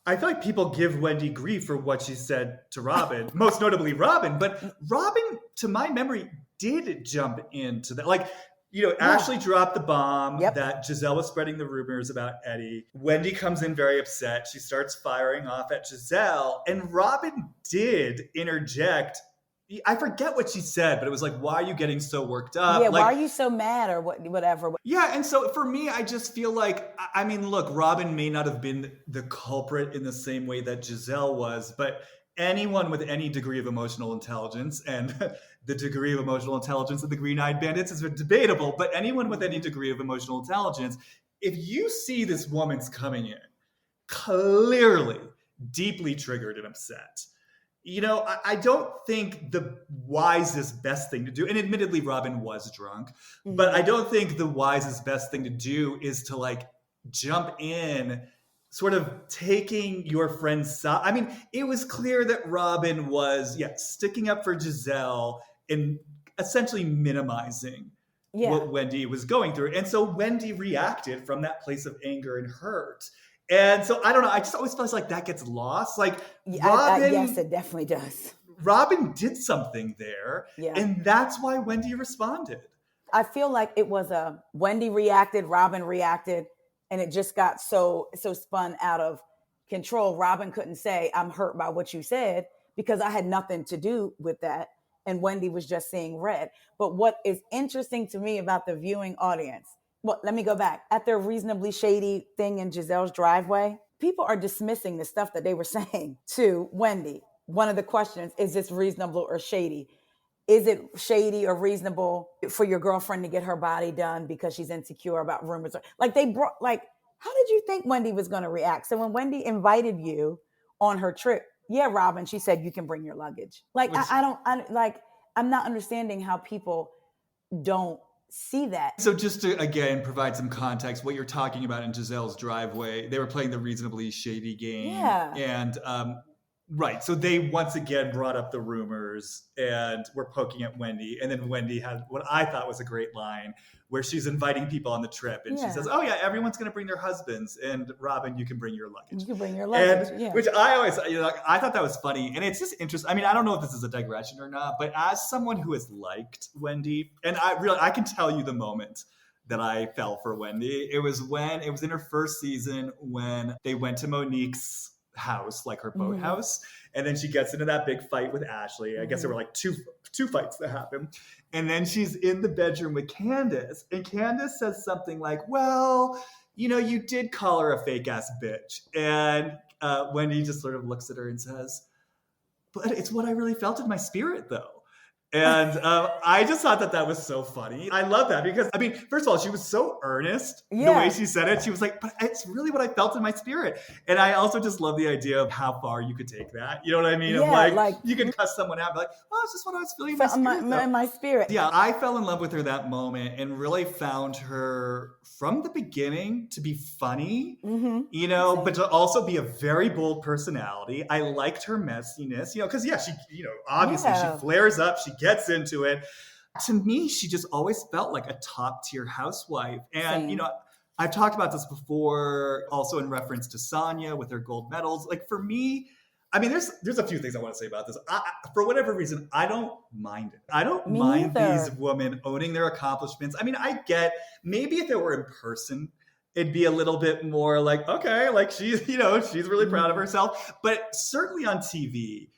I feel like people give Wendy grief for what she said to Robin, most notably Robin, but Robin, to my memory, did jump into that. Like, Ashley dropped the bomb that Giselle was spreading the rumors about Eddie. Wendy comes in very upset. She starts firing off at Giselle, and Robin did interject. I forget what she said, but it was like, why are you getting so worked up? Yeah, why are you so mad or whatever? Yeah, and so for me, I just feel like, I mean, look, Robin may not have been the culprit in the same way that Giselle was, but anyone with any degree of emotional intelligence, and the degree of emotional intelligence of the Green-Eyed Bandits is debatable, but anyone with any degree of emotional intelligence, if you see this woman's coming in, clearly deeply triggered and upset, I don't think the wisest, best thing to do, and admittedly, Robin was drunk, but I don't think the wisest, best thing to do is to like jump in, sort of taking your friend's side. I mean, it was clear that Robin was, sticking up for Giselle and essentially minimizing what Wendy was going through. And so Wendy reacted from that place of anger and hurt. And so I don't know. I just always feel like that gets lost. Like Robin, yes, it definitely does. Robin did something there, and that's why Wendy responded. I feel like it was Wendy reacted, Robin reacted, and it just got so spun out of control. Robin couldn't say, "I'm hurt by what you said," because I had nothing to do with that, and Wendy was just seeing red. But what is interesting to me about the viewing audience. Well, let me go back. At their reasonably shady thing in Giselle's driveway, people are dismissing the stuff that they were saying to Wendy. One of the questions, is this reasonable or shady? Is it shady or reasonable for your girlfriend to get her body done because she's insecure about rumors? How did you think Wendy was going to react? So when Wendy invited you on her trip, Robin, she said, you can bring your luggage. I'm not understanding how people don't see that. So just to, again, provide some context, what you're talking about in Giselle's driveway, they were playing the reasonably shady game. Yeah. And, right. So they once again brought up the rumors and were poking at Wendy. And then Wendy had what I thought was a great line where she's inviting people on the trip. And she says, everyone's going to bring their husbands. And Robin, you can bring your luggage. You can bring your luggage. Which I always, I thought that was funny. And it's just interesting. I mean, I don't know if this is a digression or not, but as someone who has liked Wendy, and I can tell you the moment that I fell for Wendy. It was in her first season when they went to Monique's house, like her boathouse, and then she gets into that big fight with Ashley. I guess there were like two fights that happened, and then she's in the bedroom with Candace, and Candace says something like, well, you did call her a fake ass bitch, and Wendy just sort of looks at her and says, but it's what I really felt in my spirit though. And I just thought that was so funny. I love that because, I mean, first of all, she was so earnest the way she said it. She was like, but it's really what I felt in my spirit. And I also just love the idea of how far you could take that. You know what I mean? Yeah, like you can cuss someone out and be like, oh, it's just what I was feeling in my spirit. Yeah, I fell in love with her that moment and really found her from the beginning to be funny, but to also be a very bold personality. I liked her messiness, because she, obviously she flares up, she gets into it. To me, she just always felt like a top tier housewife. And, I've talked about this before, also in reference to Sonia with her gold medals. Like for me, I mean, there's a few things I want to say about this. For whatever reason, I don't mind it. I don't Me mind these neither. women owning their accomplishments. I mean, I get maybe if it were in person, it'd be a little bit more like, okay, like she's, she's really proud of Mhm. herself. But certainly on TV,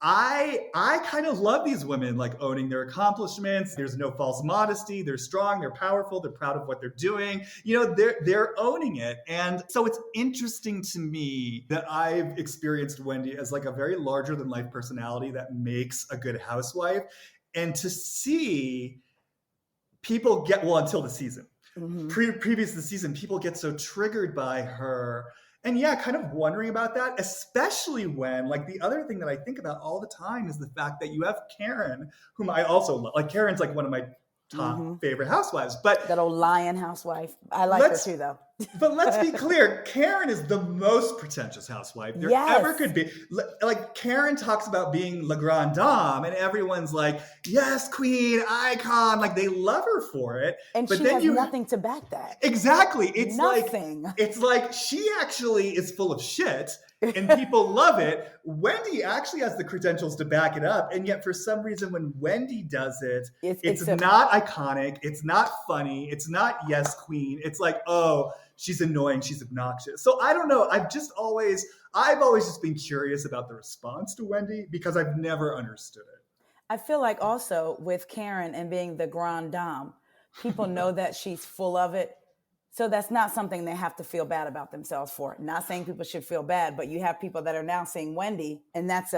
I kind of love these women like owning their accomplishments. There's no false modesty. They're strong, they're powerful, they're proud of what they're doing. They're owning it. And so it's interesting to me that I've experienced Wendy as like a very larger than life personality that makes a good housewife. And to see people get, well, until the season. Mhm. Previous to the season, people get so triggered by her. And yeah, kind of wondering about that, especially when, like, the other thing that I think about all the time is the fact that you have Karen, whom I also love. Like, Karen's like one of my top Mhm. favorite housewives. But That old lion housewife. I like her let's too, though. let's be clear, Karen is the most pretentious housewife there ever Yes. could be. Like, Karen talks about being La Grande Dame, and everyone's like, yes, queen, icon. Like, they love her for it. And But she then has nothing to back that. exactly. Nothing. It's like she actually is full of shit and people love it. Wendy actually has the credentials to back it up. And yet for some reason, when Wendy does it, it's not iconic. It's not funny. It's not yes, queen. It's like, oh, she's annoying. She's obnoxious. So I don't know. I've always just been curious about the response to Wendy because I've never understood it. I feel like also with Karen and being the grande dame, people know that she's full of it. So that's not something they have to feel bad about themselves for. Not saying people should feel bad, but you have people that are now seeing Wendy, and that's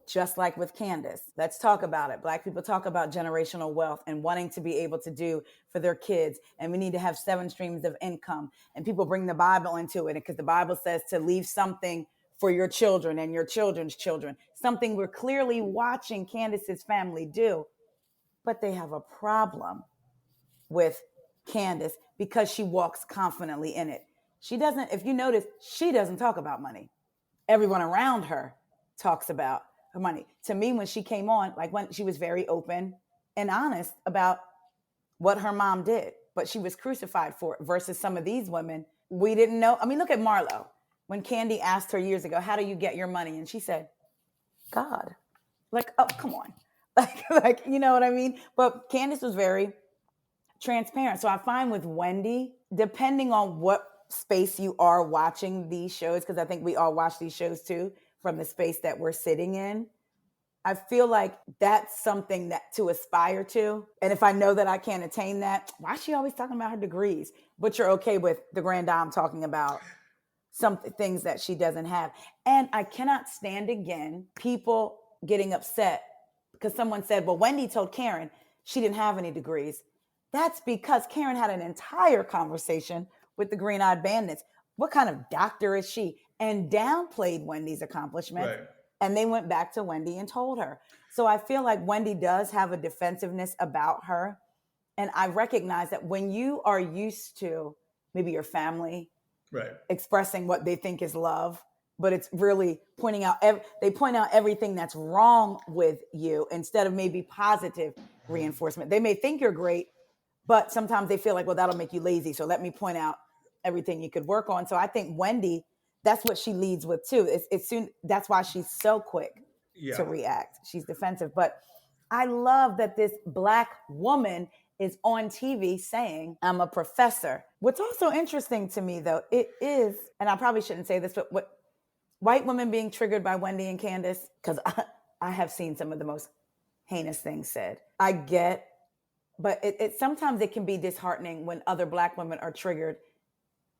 just like with Candace. Let's talk about it. Black people talk about generational wealth and wanting to be able to do for their kids. And we need to have 7 streams of income. And people bring the Bible into it because the Bible says to leave something for your children and your children's children. Something we're clearly watching Candace's family do. But they have a problem with Candace because she walks confidently in it. She doesn't, if you notice, she doesn't talk about money. Everyone around her talks about her money. To me, when she came on, like when she was very open and honest about what her mom did, but she was crucified for it versus some of these women. We didn't know. I mean, look at Marlo. When Candy asked her years ago, how do you get your money? And she said, God. Like, oh, come on. Like, you know what I mean? But Candace was very transparent. So I find with Wendy, depending on what space you are watching these shows, because I think we all watch these shows too, from the space that we're sitting in, I feel like that's something that to aspire to. And if I know that I can't attain that, why is she always talking about her degrees? But you're okay with the grand dame talking about some things that she doesn't have. And I cannot stand again people getting upset because someone said, well, Wendy told Karen she didn't have any degrees. That's because Karen had an entire conversation with the Green Eyed Bandits. What kind of doctor is she? And downplayed Wendy's accomplishments. Right. And they went back to Wendy and told her. So I feel like Wendy does have a defensiveness about her. And I recognize that when you are used to maybe your family Right. expressing what they think is love, but it's really pointing out, they point out everything that's wrong with you instead of maybe positive reinforcement. They may think you're great, but sometimes they feel like, well, that'll make you lazy. So let me point out everything you could work on. So I think Wendy, that's what she leads with too. It's soon. That's why she's so quick to react. She's defensive. But I love that this Black woman is on TV saying, I'm a professor. What's also interesting to me though, it is, and I probably shouldn't say this, but what white women being triggered by Wendy and Candace, because I have seen some of the most heinous things said. I get, but it sometimes it can be disheartening when other Black women are triggered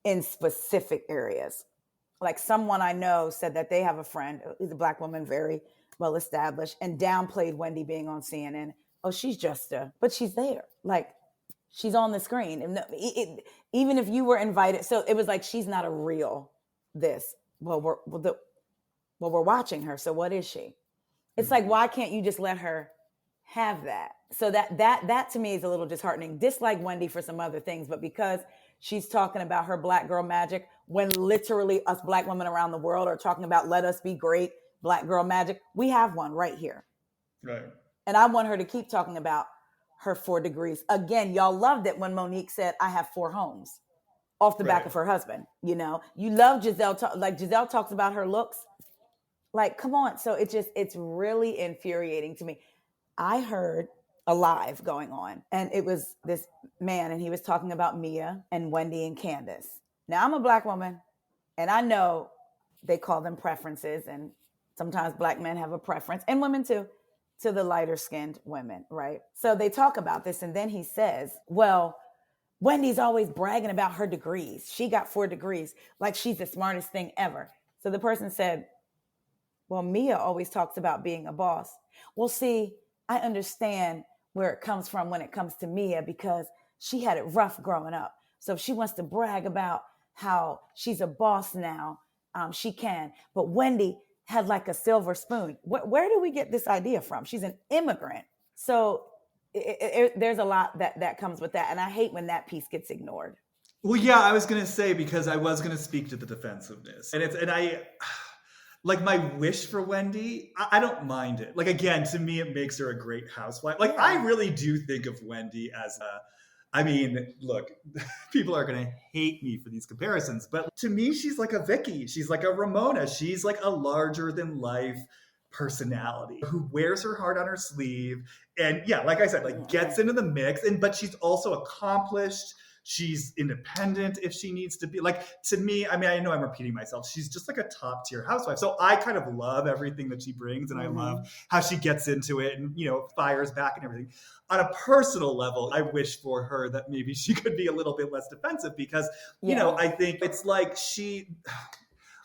in specific areas. Like someone I know said that they have a friend, who's a Black woman, very well established, and downplayed Wendy being on CNN. Oh, she's just but she's there. Like she's on the screen. And even if you were invited, so it was like, she's not a real this. Well, we're watching her. So what is she? It's like, why can't you just let her have that? So that to me is a little disheartening. Dislike Wendy for some other things, but because she's talking about her Black girl magic, when literally us Black women around the world are talking about let us be great, Black girl magic, we have one right here. Right. And I want her to keep talking about her 4 degrees. Again, y'all loved it when Monique said, I have 4 homes off the back of her husband. You know, you love Giselle. Like Giselle talks about her looks. Like, come on. So it's really infuriating to me. I heard a live going on, and it was this man, and he was talking about Mia and Wendy and Candace. Now, I'm a Black woman, and I know they call them preferences, and sometimes Black men have a preference, and women too, to the lighter skinned women, right? So they talk about this, and then he says, well, Wendy's always bragging about her degrees. She got 4 degrees, like she's the smartest thing ever. So the person said, well, Mia always talks about being a boss. Well, see, I understand where it comes from when it comes to Mia because she had it rough growing up. So if she wants to brag about how she's a boss now, she can. But Wendy had like a silver spoon. Where do we get this idea from? She's an immigrant. So there's a lot that comes with that. And I hate when that piece gets ignored. Well, yeah, I was going to say, because I was going to speak to the defensiveness. And I, like, my wish for Wendy, I don't mind it. Like, again, to me, it makes her a great housewife. Like, I really do think of Wendy as I mean, look, people are going to hate me for these comparisons, but to me, she's like a Vicky. She's like a Ramona. She's like a larger than life personality who wears her heart on her sleeve. And yeah, like I said, like gets into the mix, but she's also accomplished. She's independent if she needs to be. Like, to me, I mean, I know I'm repeating myself. She's just like a top tier housewife. So I kind of love everything that she brings, and I love how she gets into it and, fires back and everything. On a personal level, I wish for her that maybe she could be a little bit less defensive because, I think it's like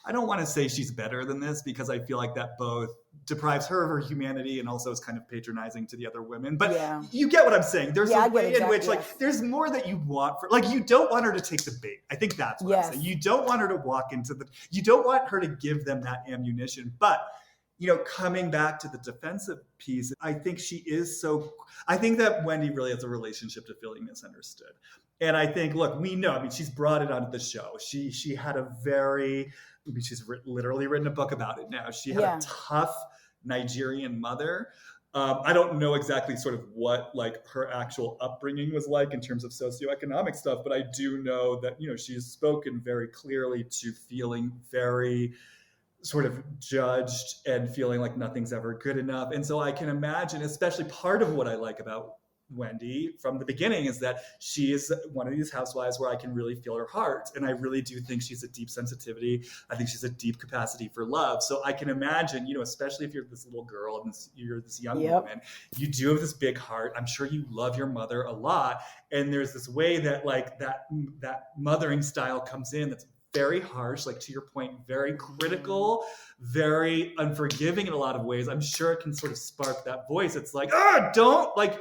I don't want to say she's better than this because I feel like that both deprives her of her humanity and also is kind of patronizing to the other women. But you get what I'm saying. There's a way in which, like, there's more that you want for, like, you don't want her to take the bait. I think that's what I'm saying. You don't want her to walk into you don't want her to give them that ammunition. But, coming back to the defensive piece, I think I think that Wendy really has a relationship to feeling misunderstood. And I think, look, we know, I mean, she's brought it onto the show. She had a very, she's literally written a book about it now. She had a tough Nigerian mother. I don't know exactly sort of what like her actual upbringing was like in terms of socioeconomic stuff, but I do know that, she's spoken very clearly to feeling very sort of judged and feeling like nothing's ever good enough. And so I can imagine, especially part of what I like about Wendy from the beginning is that she is one of these housewives where I can really feel her heart. And I really do think she's a deep sensitivity. I think she's a deep capacity for love. So I can imagine, especially if you're this little girl and you're this young woman, you do have this big heart. I'm sure you love your mother a lot. And there's this way that like that mothering style comes in that's very harsh, like to your point, very critical, very unforgiving in a lot of ways. I'm sure it can sort of spark that voice. It's like, don't like,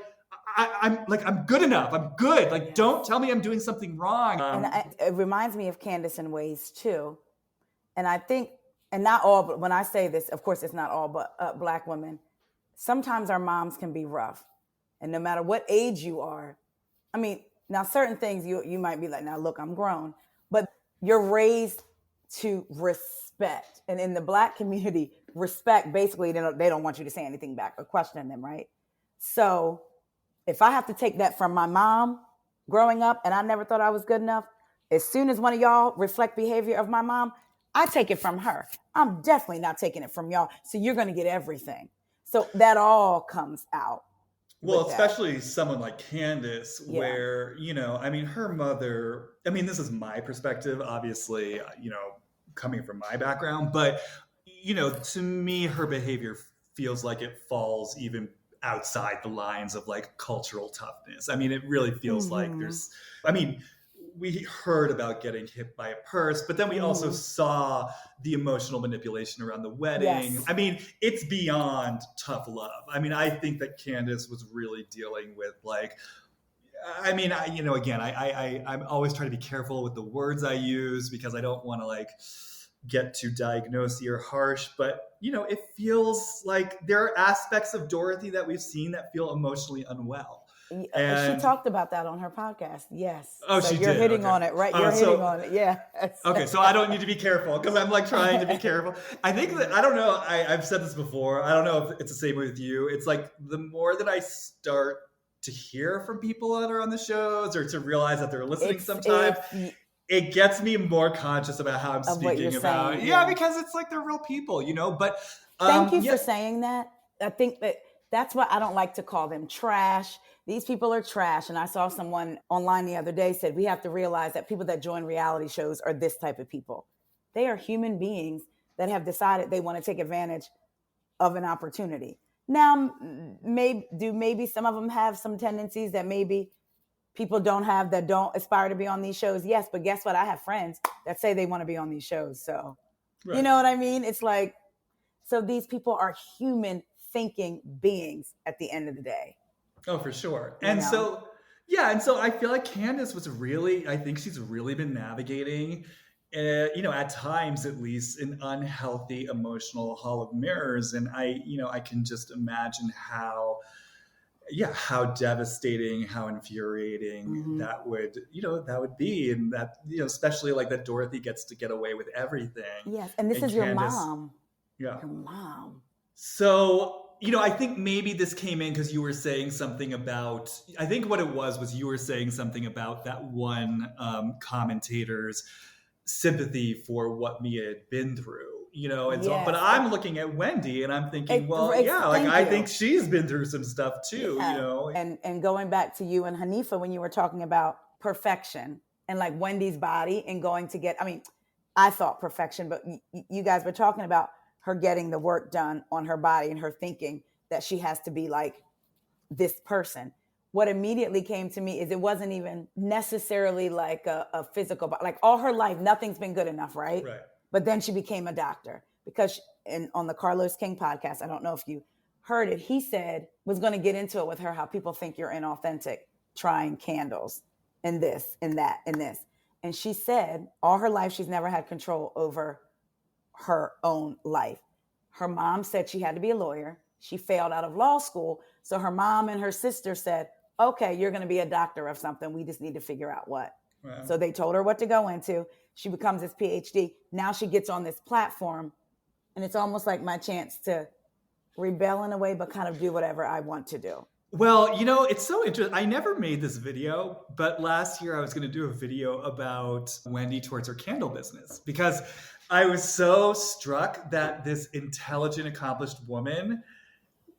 I'm good enough. I'm good. Like, don't tell me I'm doing something wrong. It reminds me of Candace in ways too. And I think, and not all, but when I say this, of course, it's not all, but Black women, sometimes our moms can be rough. And no matter what age you are, I mean, now certain things you might be like, now look, I'm grown, but you're raised to respect. And in the Black community, respect, basically, they don't want you to say anything back or question them, right? So if I have to take that from my mom growing up and I never thought I was good enough, as soon as one of y'all reflect behavior of my mom, I take it from her. I'm definitely not taking it from y'all. So you're going to get everything. So that all comes out. Well, especially someone like Candace, where, I mean, her mother, I mean, this is my perspective, obviously, coming from my background, but, to me, her behavior feels like it falls even outside the lines of like cultural toughness. I mean, it really feels like we heard about getting hit by a purse, but then we also saw the emotional manipulation around the wedding. Yes. I mean, it's beyond tough love. I mean, I think that Candace was really dealing with like, I mean, I'm always trying to be careful with the words I use because I don't want to like get too diagnosey or harsh, but it feels like there are aspects of Dorothy that we've seen that feel emotionally unwell. And she talked about that on her podcast. Yes. Oh, so you're hitting on it, right? You're hitting on it. Yeah. Okay. So I don't need to be careful because I'm like trying to be careful. I think that, I don't know. I've said this before. I don't know if it's the same with you. It's like the more that I start to hear from people that are on the shows or to realize that they're listening sometimes, it gets me more conscious about how I'm of what you're speaking about. saying. Yeah, Yeah. because it's like they're real people, But Thank you yeah, for saying that. I think that's why I don't like to call them trash. These people are trash. And I saw someone online the other day said we have to realize that people that join reality shows are this type of people. They are human beings that have decided they want to take advantage of an opportunity. Now, maybe some of them have some tendencies that maybe people don't have, that don't aspire to be on these shows. Yes, but guess what? I have friends that say they want to be on these shows. So, you right. know what I mean? It's like, so these people are human thinking beings at the end of the day, Oh, for sure. you And know? so, yeah, and so I feel like Candace I think she's really been navigating, at times at least, an unhealthy emotional hall of mirrors. And I can just imagine how devastating, how infuriating Mm-hmm. that would be. And that, especially like that Dorothy gets to get away with everything. Yes. And this And is your Candace, mom. yeah. Your mom. So, I think maybe this came in because you were saying something about, I think what it was you were saying something about that one commentator's sympathy for what Mia had been through, and so, but Yes. I'm looking at Wendy and I'm thinking, well, yeah, like Thank I think you. she's been through some stuff too, Yeah. And going back to you and Hanifa, when you were talking about perfection and like Wendy's body and going to get, I mean, I thought perfection, but you guys were talking about her getting the work done on her body and her thinking that she has to be like this person. What immediately came to me is it wasn't even necessarily like a physical, but like all her life, nothing's been good enough, right? Right. But then she became a doctor because on the Carlos King podcast, I don't know if you heard it, he said, was going to get into it with her, how people think you're inauthentic trying candles and this and that and this. And she said all her life, she's never had control over her own life. Her mom said she had to be a lawyer. She failed out of law school. So her mom and her sister said, okay, you're going to be a doctor of something. We just need to figure out what. Wow. So they told her what to go into. She becomes this PhD. Now she gets on this platform, and it's almost like my chance to rebel in a way, but kind of do whatever I want to do. Well, it's so interesting. I never made this video, but last year I was going to do a video about Wendy towards her candle business because I was so struck that this intelligent, accomplished woman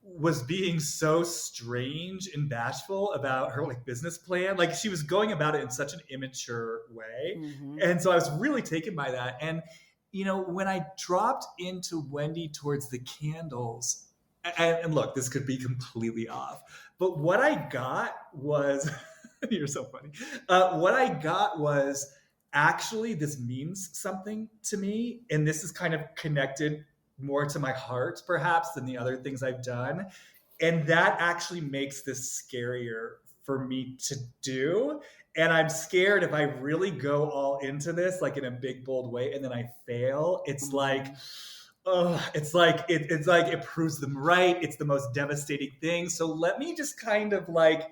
was being so strange and bashful about her like business plan. Like she was going about it in such an immature way. Mm-hmm. And so I was really taken by that. And, when I dropped into Wendy towards the candles, and look, this could be completely off, but what I got was, you're so funny. What I got was actually this means something to me. And this is kind of connected more to my heart, perhaps, than the other things I've done. And that actually makes this scarier for me to do. And I'm scared if I really go all into this, like in a big, bold way, and then I fail, it's Mm-hmm. like, oh, it's like it proves them right. It's the most devastating thing. So let me just kind of like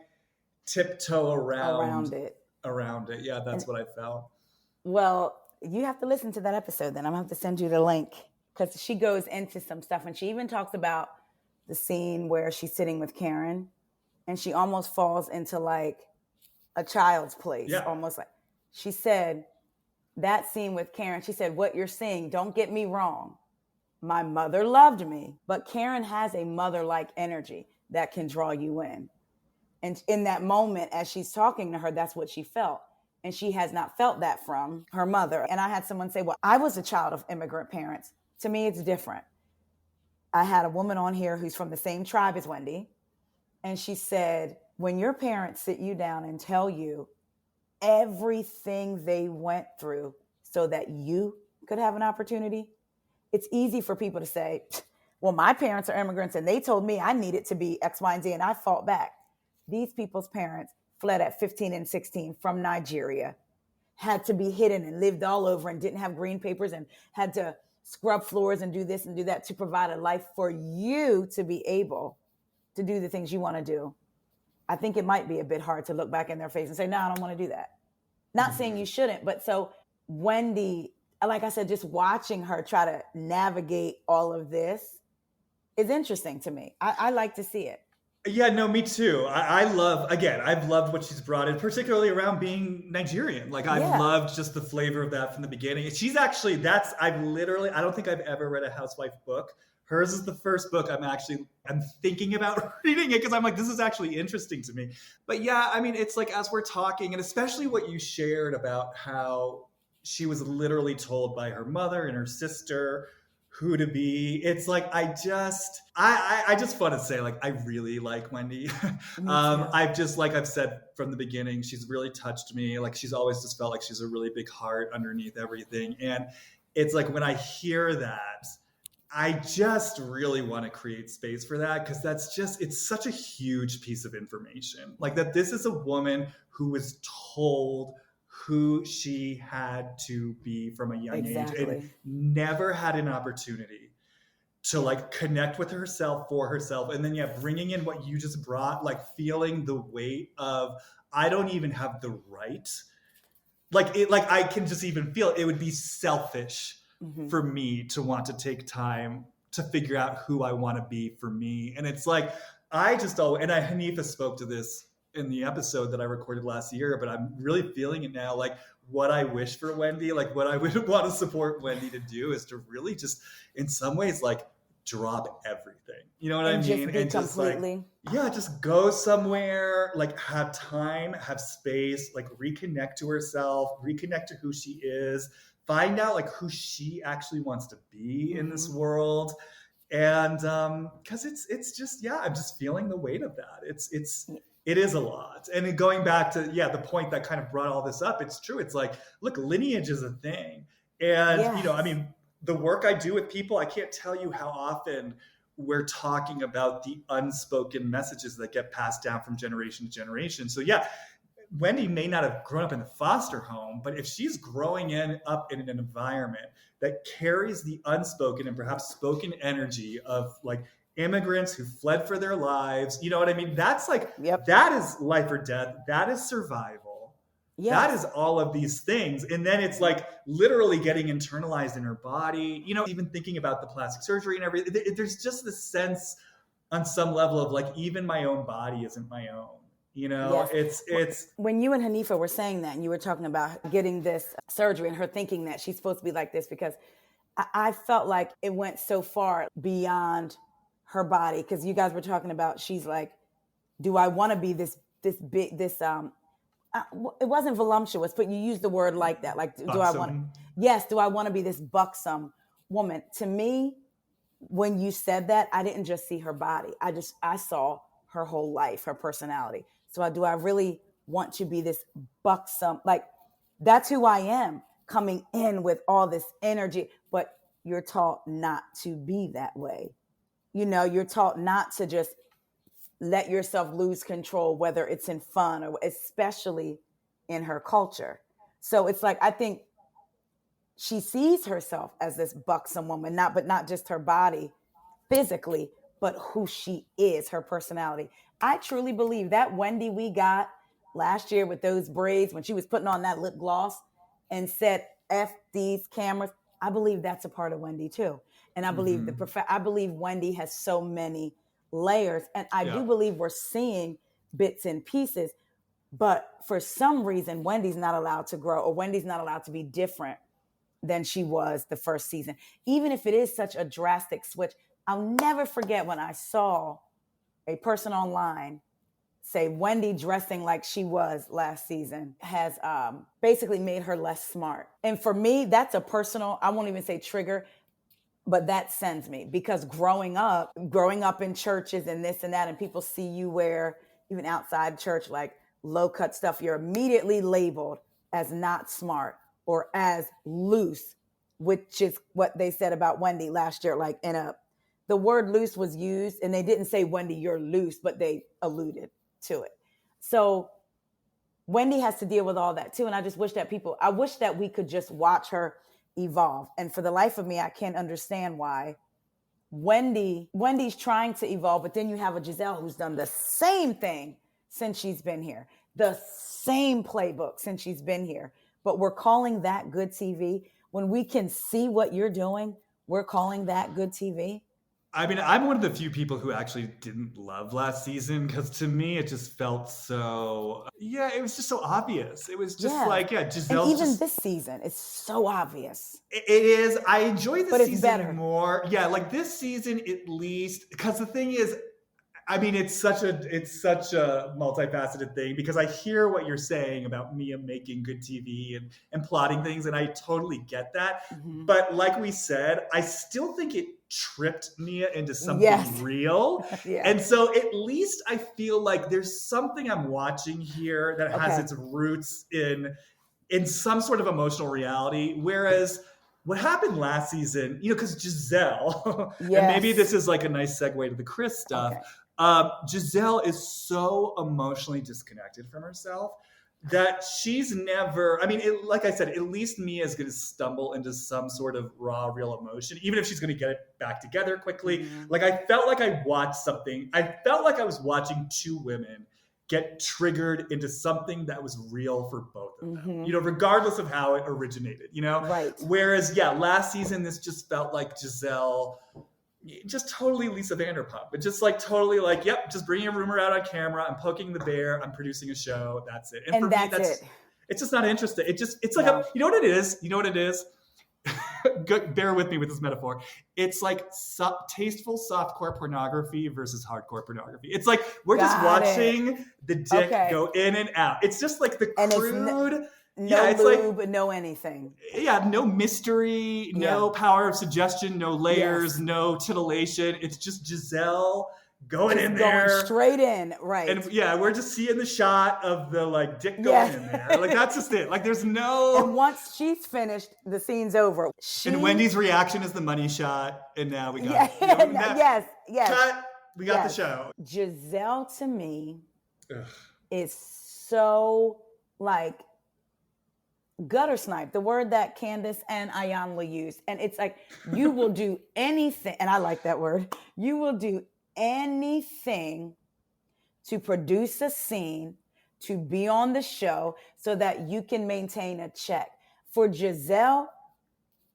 tiptoe around it. Yeah, that's what I felt. Well, you have to listen to that episode then. I'm going to have to send you the link because she goes into some stuff, and she even talks about the scene where she's sitting with Karen and she almost falls into like a child's place. Yeah. Almost like she said that scene with Karen, she said, what you're seeing, don't get me wrong. My mother loved me, but Karen has a mother-like energy that can draw you in. And in that moment, as she's talking to her, that's what she felt. And she has not felt that from her mother. And I had someone say, well, I was a child of immigrant parents. To me, it's different. I had a woman on here who's from the same tribe as Wendy. And she said, when your parents sit you down and tell you everything they went through so that you could have an opportunity, it's easy for people to say, well, my parents are immigrants and they told me I needed to be X, Y, and Z, and I fought back. These people's parents fled at 15 and 16 from Nigeria, had to be hidden and lived all over and didn't have green papers and had to scrub floors and do this and do that to provide a life for you to be able to do the things you want to do. I think it might be a bit hard to look back in their face and say, no, I don't want to do that. Not saying you shouldn't, but so Wendy, like I said, just watching her try to navigate all of this is interesting to me. I like to see it. Yeah, no, me too. I love, again, I've loved what she's brought in, particularly around being Nigerian. Like, I've Yeah, loved just the flavor of that from the beginning. She's actually, I've literally, I don't think I've ever read a housewife book. Hers is the first book I'm thinking about reading it because I'm like, this is actually interesting to me. But yeah, I mean, it's like, as we're talking, and especially what you shared about how she was literally told by her mother and her sister who to be. It's like I just want to say, like, I really like Wendy. me too. I've just, like I've said from the beginning, she's really touched me. Like, she's always just felt like she's a really big heart underneath everything. And it's like when I hear that, I just really want to create space for that because it's such a huge piece of information. Like, that this is a woman who was told who she had to be from a young age and Exactly. never had an opportunity to, like, connect with herself for herself. And then, yeah, bringing in what you just brought, like, feeling the weight of, I don't even have the right, like I can just even feel it would be selfish Hmm. for me to want to take time to figure out who I want to be for me. And it's like, Hanifa spoke to this in the episode that I recorded last year, but I'm really feeling it now. Like, what I wish for Wendy, like what I would want to support Wendy to do is to really just, in some ways, like, drop everything. You know what I And mean? just be And just, like, completely. yeah, just go somewhere, like, have time, have space, like, reconnect to herself, reconnect to who she is, find out, like, who she actually wants to be in this Hmm. world. And because it's just, yeah, I'm just feeling the weight of that. It is a lot. And going back to, yeah, the point that kind of brought all this up, it's true. It's like, look, lineage is a thing. And, I Yes. mean, the work I do with people, I can't tell you how often we're talking about the unspoken messages that get passed down from generation to generation. So yeah, Wendy may not have grown up in the foster home, but if she's up in an environment that carries the unspoken and perhaps spoken energy of, like, immigrants who fled for their lives, you know what I mean? That's like, Yep. that is life or death. That is survival. That is Yes. all of these things. And then it's like literally getting internalized in her body, even thinking about the plastic surgery and everything. There's just this sense on some level of, like, even my own body isn't my own. Yes. It's When you and Hanifa were saying that, and you were talking about getting this surgery and her thinking that she's supposed to be like this, because I felt like it went so far beyond her body. Because you guys were talking about, she's like, do I want to be this big, it wasn't voluptuous, but you used the word like that. Like, do I want, buxom. yes, do I want to be this buxom woman? To me, when you said that, I didn't just see her body. I saw her whole life, her personality. So do I really want to be this buxom? Like, that's who I am, coming in with all this energy, but you're taught not to be that way. You're taught not to just let yourself lose control, whether it's in fun or especially in her culture. So it's like, I think she sees herself as this buxom woman, not just her body physically, but who she is, her personality. I truly believe that Wendy we got last year with those braids when she was putting on that lip gloss and said F these cameras. I believe that's a part of Wendy too. And I believe Mm-hmm. I believe Wendy has so many layers. And I Yeah. do believe we're seeing bits and pieces, but for some reason, Wendy's not allowed to grow, or Wendy's not allowed to be different than she was the first season. Even if it is such a drastic switch, I'll never forget when I saw a person online say Wendy dressing like she was last season has basically made her less smart. And for me, that's a personal, I won't even say trigger, but that sends me, because growing up in churches and this and that, and people see you wear, even outside church, like low cut stuff, you're immediately labeled as not smart or as loose, which is what they said about Wendy last year. Like, the word loose was used, and they didn't say, Wendy, you're loose, but they alluded to it. So Wendy has to deal with all that too. And I wish that we could just watch her evolve. And for the life of me, I can't understand why Wendy's trying to evolve, but then you have a Giselle who's done the same thing since she's been here, the same playbook since she's been here. But we're calling that good TV when we can see what you're doing. We're calling that good TV. I mean, I'm one of the few people who actually didn't love last season because to me it just felt so, yeah, it was just so obvious. It was just Yeah. like, yeah, And Giselle's even just, this season, it's so obvious, it is. I enjoy but this it's season better. more. Yeah, like this season at least, because the thing is, I mean, it's such a multifaceted thing because I hear what you're saying about Mia making good TV and plotting things, and I totally get that. Hmm. But like we said, I still think it tripped Mia into something Yes. real. Yeah. And so at least I feel like there's something I'm watching here that has Okay. its roots in some sort of emotional reality. Whereas what happened last season, because Giselle, and maybe this Yes. is like a nice segue to the Chris stuff. Okay. Giselle is so emotionally disconnected from herself that she's never, I mean, like I said, at least Mia is going to stumble into some sort of raw, real emotion, even if she's going to get it back together quickly. Hmm. Like, I felt like I watched something, I felt like I was watching two women get triggered into something that was real for both of them, Hmm. regardless of how it originated. Right. Whereas, yeah, last season, this just felt like Giselle, just totally Lisa Vanderpump, but just like totally like, yep, just bringing a rumor out on camera. I'm poking the bear. I'm producing a show. That's it. And for And me, that's it. it's just not interesting. It's like No. you know what it is? You know what it is? Bear with me with this metaphor. It's like tasteful softcore pornography versus hardcore pornography. It's like we're just Got it. watching the dick Okay. go in and out. It's just like the And crude. no Yeah, it's like, lube, no anything. yeah, no mystery, Yeah. no power of suggestion, no layers, Yes. no titillation. It's just Giselle going Just in going there. straight in. Right. And yeah, we're just seeing the shot of the like dick going Yes. in there. Like that's just it. Like there's And no. once she's finished, the scene's over. And Wendy's reaction is the money shot, and now we got Yeah. Yes. Yes. cut. We got the Yes. show. Giselle to me Ugh. is so like gutter snipe, the word that Candace and Ayanla used. And it's like, you will do anything. And I like that word. You will do anything to produce a scene, to be on the show so that you can maintain a check. For Giselle,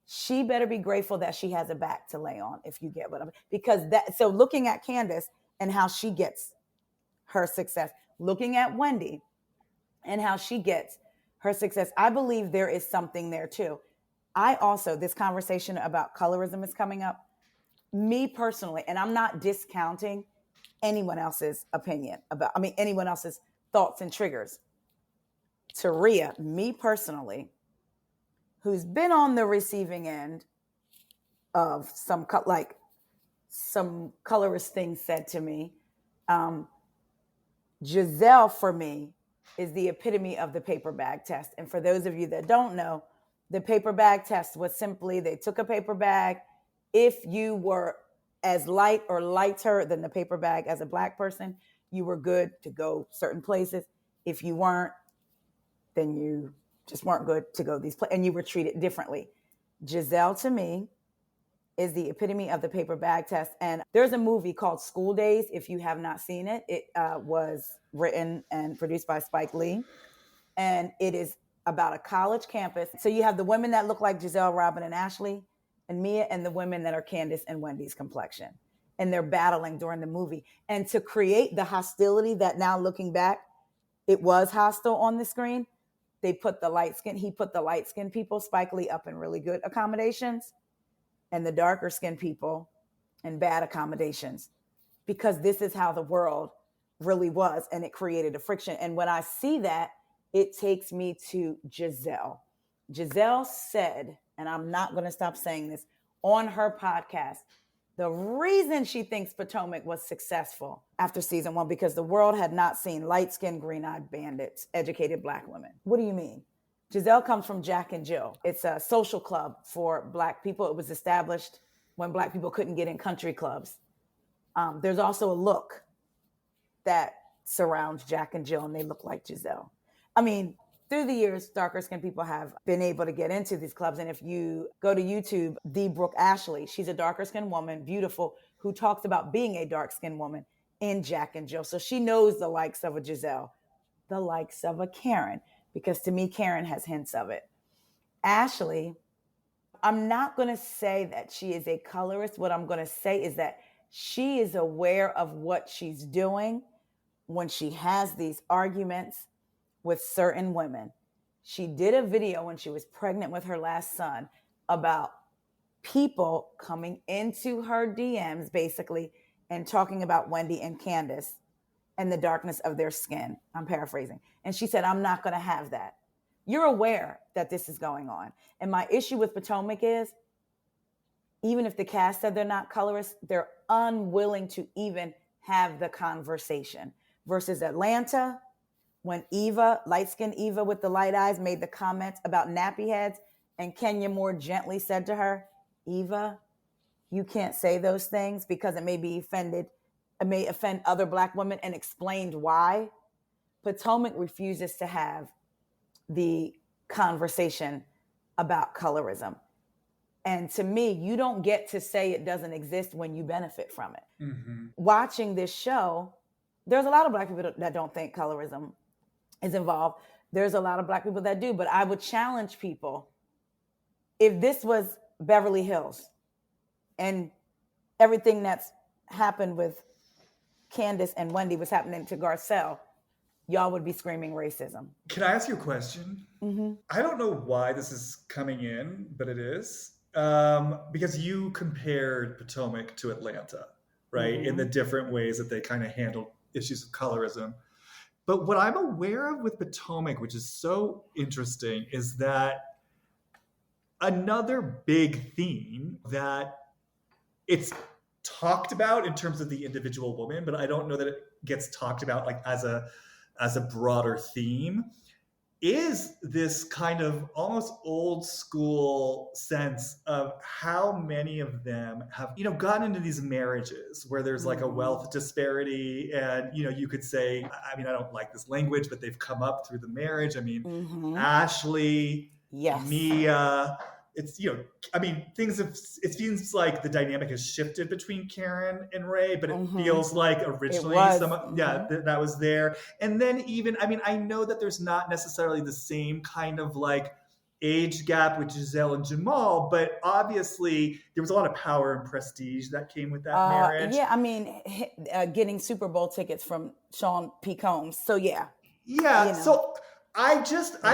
she better be grateful that she has a back to lay on, if you get what I mean. Because that, so looking at Candace and how she gets her success, looking at Wendy and how she gets her success, I believe there is something there too. I also, this conversation about colorism is coming up. Me personally, and I'm not discounting anyone else's opinion about, anyone else's thoughts and triggers. Taria, me personally, who's been on the receiving end of some colorist things said to me, Giselle for me is the epitome of the paper bag test. And for those of you that don't know, the paper bag test was simply they took a paper bag. If you were as light or lighter than the paper bag as a Black person, you were good to go certain places. If you weren't, then you just weren't good to go these places, and you were treated differently. Giselle, to me, is the epitome of the paper bag test. And there's a movie called School Days. If you have not seen it, it was written and produced by Spike Lee. And it is about a college campus. So you have the women that look like Giselle, Robin, and Ashley, and Mia, and the women that are Candace and Wendy's complexion. And they're battling during the movie. And to create the hostility that now looking back, it was hostile on the screen, he put the light skinned people, Spike Lee, up in really good accommodations, and the darker skinned people in bad accommodations, because this is how the world really was, and it created a friction. And when I see that, it takes me to Giselle. Giselle said, and I'm not going to stop saying this, on her podcast, the reason she thinks Potomac was successful after season 1, because the world had not seen light-skinned, green-eyed bandits, educated Black women. What do you mean? Giselle comes from Jack and Jill. It's a social club for Black people. It was established when Black people couldn't get in country clubs. There's also a look that surrounds Jack and Jill, and they look like Giselle. Through the years, darker skinned people have been able to get into these clubs. And if you go to YouTube, the Brooke Ashley, she's a darker skinned woman, beautiful, who talks about being a dark skinned woman in Jack and Jill. So she knows the likes of a Giselle, the likes of a Karen, because to me, Karen has hints of it. Ashley, I'm not going to say that she is a colorist. What I'm going to say is that she is aware of what she's doing when she has these arguments with certain women. She did a video when she was pregnant with her last son about people coming into her DMs basically and talking about Wendy and Candace and the darkness of their skin. I'm paraphrasing. And she said, I'm not going to have that. You're aware that this is going on. And my issue with Potomac is, even if the cast said they're not colorists, they're unwilling to even have the conversation. Versus Atlanta, when Eva, light-skinned Eva with the light eyes, made the comments about nappy heads, and Kenya more gently said to her, Eva, you can't say those things because it may offend other Black women, and explained why. Potomac refuses to have the conversation about colorism. And to me, you don't get to say it doesn't exist when you benefit from it. Mm-hmm. Watching this show, there's a lot of Black people that don't think colorism is involved. There's a lot of Black people that do, but I would challenge people, if this was Beverly Hills and everything that's happened with Candace and Wendy was happening to Garcelle, y'all would be screaming racism. Can I ask you a question? Mm-hmm. I don't know why this is coming in, but it is. Because you compared Potomac to Atlanta, right? Mm-hmm. In the different ways that they kind of handle issues of colorism. But what I'm aware of with Potomac, which is so interesting, is that another big theme that it's talked about in terms of the individual woman, but I don't know that it gets talked about like as a broader theme, is this kind of almost old school sense of how many of them have, gotten into these marriages where there's like a wealth disparity. And, you could say, I don't like this language, but they've come up through the marriage. Ashley, yes, Mia, it's, it seems like the dynamic has shifted between Karen and Ray, but it feels like originally that was there. And then even, I know that there's not necessarily the same kind of like age gap with Giselle and Jamal, but obviously there was a lot of power and prestige that came with that marriage. Yeah, getting Super Bowl tickets from Sean P. Combs. So yeah. So I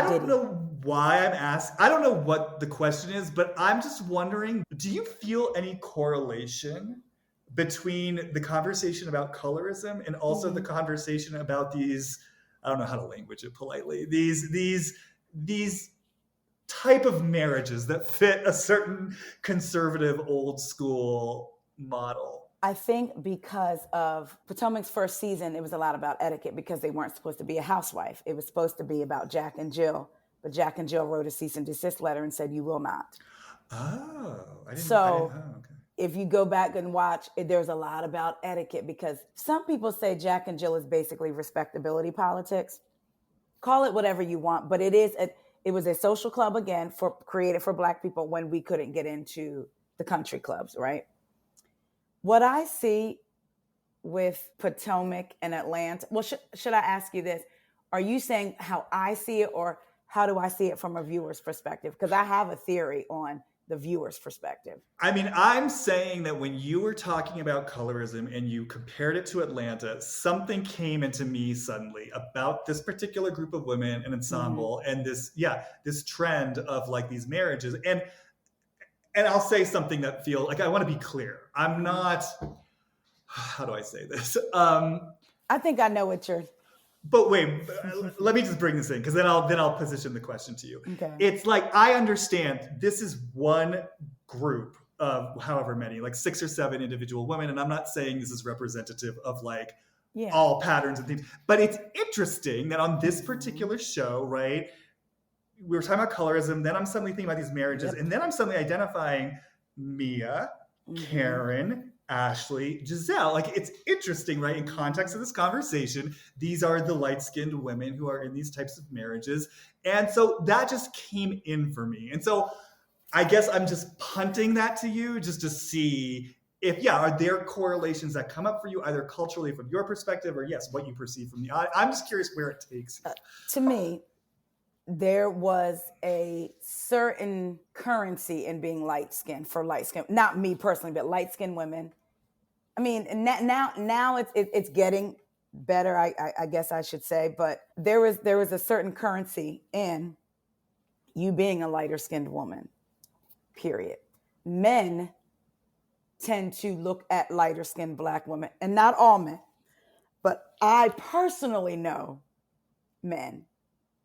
don't know why I'm asked. I don't know what the question is, but I'm just wondering, do you feel any correlation between the conversation about colorism and also the conversation about these, I don't know how to language it politely, these type of marriages that fit a certain conservative old school model? I think because of Potomac's first season, it was a lot about etiquette because they weren't supposed to be a housewife. It was supposed to be about Jack and Jill, but Jack and Jill wrote a cease and desist letter and said, you will not. Oh, I didn't know. Okay. If you go back and watch, there's a lot about etiquette because some people say Jack and Jill is basically respectability politics. Call it whatever you want, but it was a social club, again, created for Black people when we couldn't get into the country clubs, right? What I see with Potomac and Atlanta, well, should I ask you this? Are you saying how I see it, or how do I see it from a viewer's perspective? Because I have a theory on the viewer's perspective. I'm saying that when you were talking about colorism and you compared it to Atlanta, something came into me suddenly about this particular group of women, an ensemble, and this trend of like these marriages. And I'll say something that feels like, I want to be clear. I'm not, how do I say this? I think I know what you're. But wait, let me just bring this in, because then I'll position the question to you. Okay. It's like, I understand this is one group of however many, like 6 or 7 individual women, and I'm not saying this is representative of like all patterns and things, but it's interesting that on this particular show, right, we were talking about colorism, then I'm suddenly thinking about these marriages, and then I'm suddenly identifying Mia, Karen, Ashley, Giselle. Like, it's interesting, right? In context of this conversation, these are the light-skinned women who are in these types of marriages. And so that just came in for me. And so I guess I'm just punting that to you just to see if, are there correlations that come up for you, either culturally from your perspective, or what you perceive from the audience? I'm just curious where it takes you. To me, there was a certain currency in being light-skinned for light-skinned, not me personally, but light-skinned women I mean, now it's getting better. I guess I should say, but there was a certain currency in you being a lighter skinned woman. Period. Men tend to look at lighter skinned black women, and not all men, but I personally know men,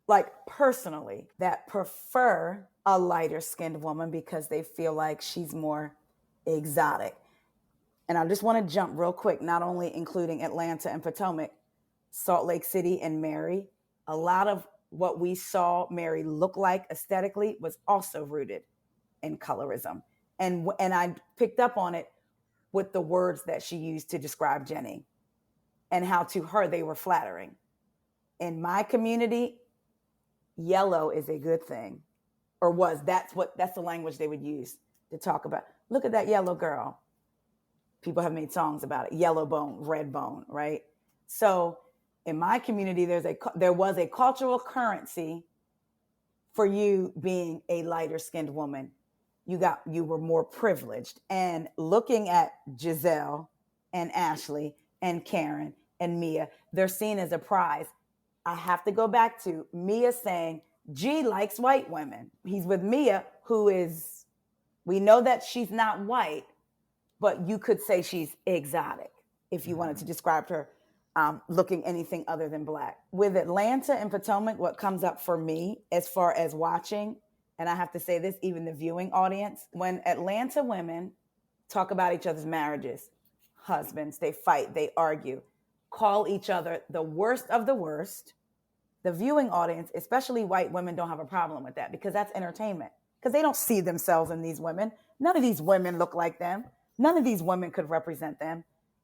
like personally, that prefer a lighter skinned woman because they feel like she's more exotic. And I just want to jump real quick, not only including Atlanta and Potomac, Salt Lake City and Mary. A lot of what we saw Mary look like aesthetically was also rooted in colorism. And I picked up on it with the words that she used to describe Jenny and how to her they were flattering. In my community, yellow is a good thing, or was. That's the language they would use to talk about. Look at that yellow girl. People have made songs about it. Yellow bone, red bone, right? So in my community, there was a cultural currency for you being a lighter skinned woman. You were more privileged. And looking at Giselle and Ashley and Karen and Mia, they're seen as a prize. I have to go back to Mia saying, G likes white women. He's with Mia, we know that she's not white, but you could say she's exotic if you wanted to describe her looking anything other than black. With Atlanta and Potomac, what comes up for me as far as watching, and I have to say this, even the viewing audience, when Atlanta women talk about each other's marriages, husbands, they fight, they argue, call each other the worst of the worst, the viewing audience, especially white women, don't have a problem with that because that's entertainment. Because they don't see themselves in these women. None of these women look like them. None of these women could represent them.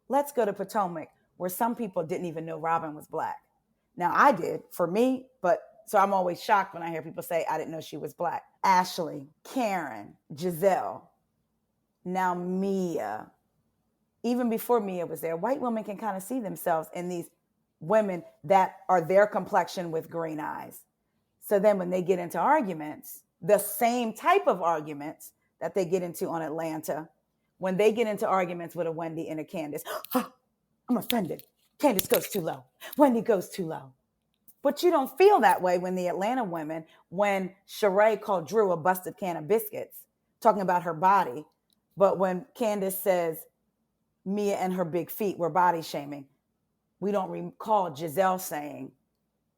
Let's go to Potomac, where some people didn't even know Robin was black. Now, I did, for me, so I'm always shocked when I hear people say, I didn't know she was black. Ashley, Karen, Giselle, now Mia. Even before Mia was there, white women can kind of see themselves in these women that are their complexion with green eyes. So then when they get into arguments, the same type of arguments that they get into on Atlanta, when they get into arguments with a Wendy and a Candace, I'm offended. Candace goes too low. Wendy goes too low. But you don't feel that way when the Atlanta women, when Sheree called Drew a busted can of biscuits, talking about her body. But when Candace says Mia and her big feet were body shaming, we don't recall Giselle saying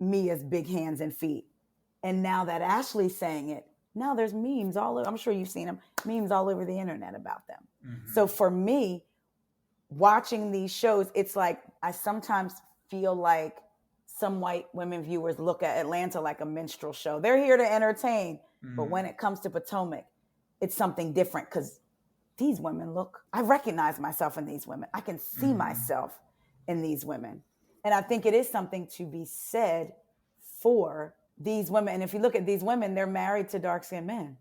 Mia's big hands and feet. And now that Ashley's saying it, now there's memes all over. I'm sure you've seen them, memes all over the internet about them. Mm-hmm. So for me, watching these shows, it's like I sometimes feel like some white women viewers look at Atlanta like a minstrel show. They're here to entertain. Mm-hmm. But when it comes to Potomac, it's something different because these women I recognize myself in these women. I can see myself in these women. And I think it is something to be said for these women. And if you look at these women, they're married to dark-skinned men.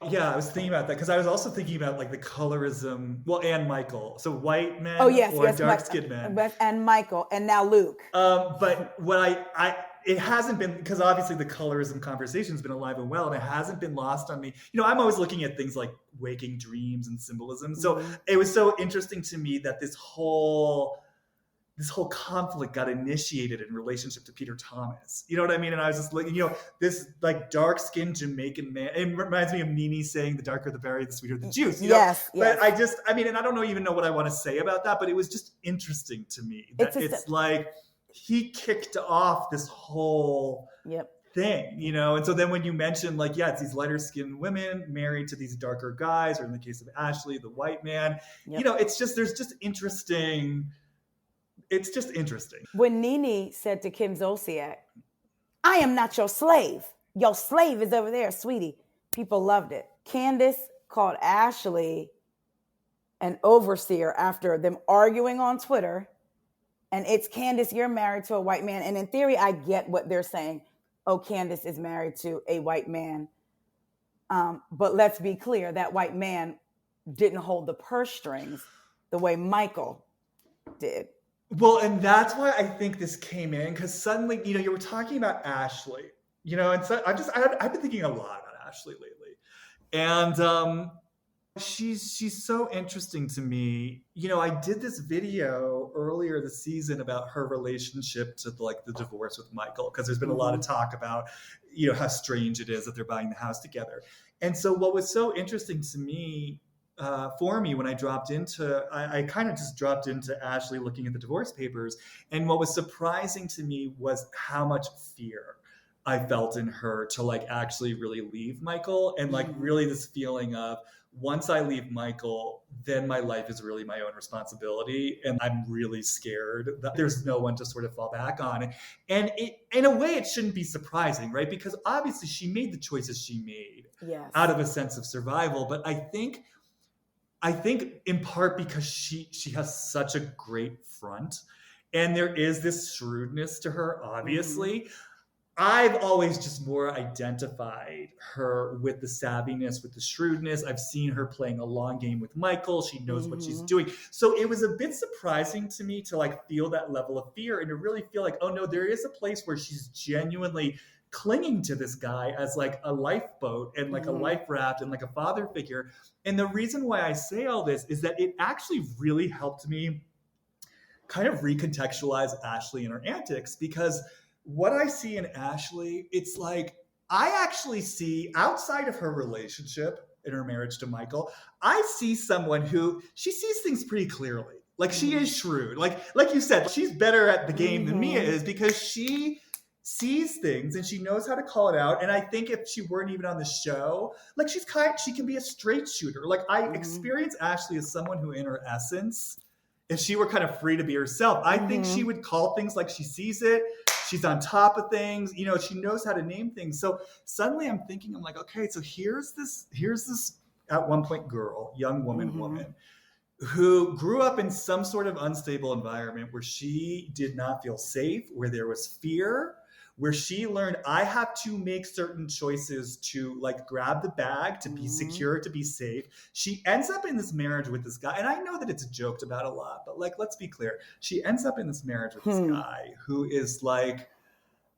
Yeah, I was thinking about that because I was also thinking about like the colorism. Well, and Michael. So white men dark-skinned men. And Michael, and now Luke. But what it hasn't been, because obviously the colorism conversation's been alive and well, and it hasn't been lost on me. You know, I'm always looking at things like waking dreams and symbolism. So it was so interesting to me that this whole conflict got initiated in relationship to Peter Thomas. You know what I mean? And I was just like, this like dark-skinned Jamaican man, it reminds me of Nene saying, the darker the berry, the sweeter the juice. Yes. But and I don't even know what I want to say about that, but it was just interesting to me that it's like he kicked off this whole thing, And so then when you mention it's these lighter skinned women married to these darker guys, or in the case of Ashley, the white man, it's just interesting. When Nene said to Kim Zolciak, I am not your slave. Your slave is over there, sweetie. People loved it. Candace called Ashley an overseer after them arguing on Twitter. And it's Candace, you're married to a white man. And in theory, I get what they're saying. Oh, Candace is married to a white man. But let's be clear, that white man didn't hold the purse strings the way Michael did. Well, and that's why I think this came in, because suddenly, you were talking about Ashley, and so I've been thinking a lot about Ashley lately. And She's so interesting to me. I did this video earlier this season about her relationship to like the divorce with Michael, because there's been a lot of Mm-hmm. talk about how strange it is that they're buying the house together. And so what was so interesting to me, for me, when I kind of just dropped into Ashley looking at the divorce papers, and what was surprising to me was how much fear I felt in her to like actually really leave Michael, and like Mm-hmm. really this feeling of, once I leave Michael, then my life is really my own responsibility. And I'm really scared that there's no one to sort of fall back on. And in a way, it shouldn't be surprising, right? Because obviously she made the choices she made out Yes. of a sense of survival. But I think in part because she has such a great front, and there is this shrewdness to her, Mm-hmm. obviously. I've always just more identified her with the savviness, with the shrewdness. I've seen her playing a long game with Michael. She knows what she's Mm-hmm. doing. So it was a bit surprising to me to like feel that level of fear, and to really feel like, oh no, there is a place where she's genuinely clinging to this guy as like a lifeboat and like a Mm-hmm. life raft and like a father figure. And the reason why I say all this is that it actually really helped me kind of recontextualize Ashley and her antics, because what I see in Ashley, it's like I actually see, outside of her relationship and her marriage to Michael, I see someone who she sees things pretty clearly. Like she Mm-hmm. is shrewd. Like you said, she's better at the game than Mia Mm-hmm. is, because she sees things and she knows how to call it out. And I think if she weren't even on the show, like she can be a straight shooter. Like I Mm-hmm. experience Ashley as someone who in her essence, if she were kind of free to be herself, I think she Mm-hmm. would call things like she sees it. She's on top of things. She knows how to name things. So suddenly I'm thinking, I'm like, okay, so here's this at one point girl, young Mm-hmm. woman, who grew up in some sort of unstable environment where she did not feel safe, where there was fear, where she learned, I have to make certain choices to like grab the bag, to be Mm-hmm. secure, to be safe. She ends up in this marriage with this guy. And I know that it's joked about a lot, but like, let's be clear. She ends up in this marriage with this Hmm. guy who is like,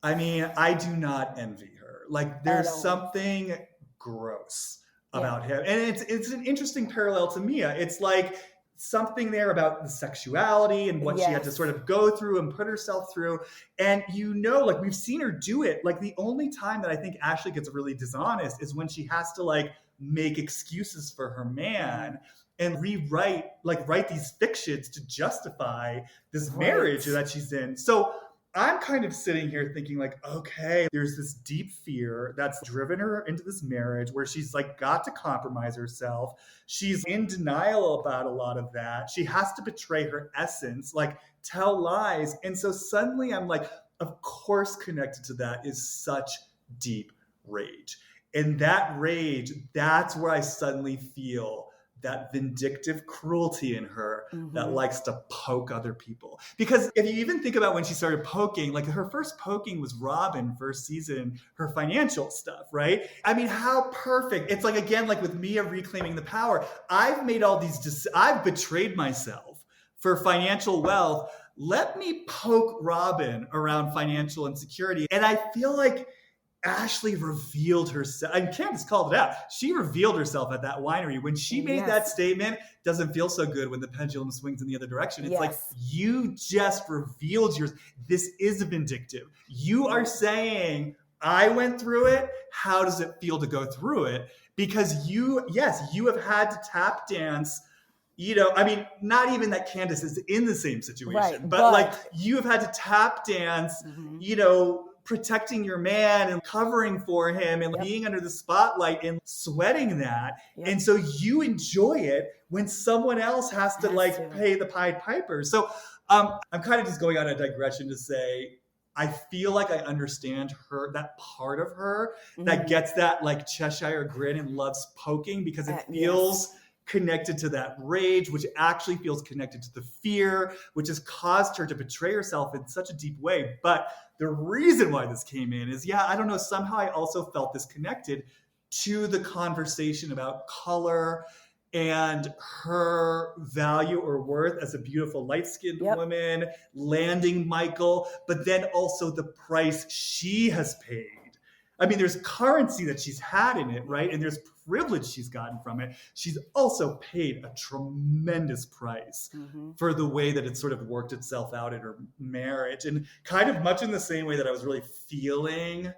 I mean, I do not envy her. Like, At there's all. something gross Yeah. about him, and it's an interesting parallel to Mia. It's like something there about the sexuality and what she had to Yes. sort of go through and put herself through. And like we've seen her do it. Like the only time that I think Ashley gets really dishonest is when she has to like make excuses for her Mm-hmm. man and write these fictions to justify this Right. marriage that she's in. So I'm kind of sitting here thinking like, okay, there's this deep fear that's driven her into this marriage where she's like got to compromise herself. She's in denial about a lot of that. She has to betray her essence, like tell lies. And so suddenly I'm like, of course, connected to that is such deep rage. And that rage, that's where I suddenly feel that vindictive cruelty in her that Mm-hmm. likes to poke other people. Because if you even think about when she started poking, like her first poking was Robin first season, her financial stuff, right? I mean, how perfect. It's like, again, like with Mia reclaiming the power, I've betrayed myself for financial wealth. Let me poke Robin around financial insecurity. And I feel like Ashley revealed herself, and Candace called it out. She revealed herself at that winery. When she made that Yes. statement, doesn't feel so good when the pendulum swings in the other direction. It's like, Yes. you just revealed this is vindictive. You are Yep. saying, I went through it. How does it feel to go through it? Because you have had to tap dance. I mean, not even that Candace is in the same Right. situation, but like But you have had to tap dance, mm-hmm. protecting your man and covering for him and Yep. being under the spotlight and sweating that. Yep. And so you enjoy it when someone else has to Has like to. pay the Pied Piper. So I'm kind of just going on a digression to say, I feel like I understand her, that part of her that Mm-hmm. gets that like Cheshire grin and loves poking, because it Yes. feels connected to that rage, which actually feels connected to the fear, which has caused her to betray herself in such a deep way. But the reason why this came in is, I don't know, somehow I also felt this connected to the conversation about color and her value or worth as a beautiful light-skinned Yep. woman, landing Michael, but then also the price she has paid I mean, there's currency that she's had in it, right? And there's privilege she's gotten from it. She's also paid a tremendous price for the way that it sort of worked itself out in her marriage. And kind of much in the same way that I was really feeling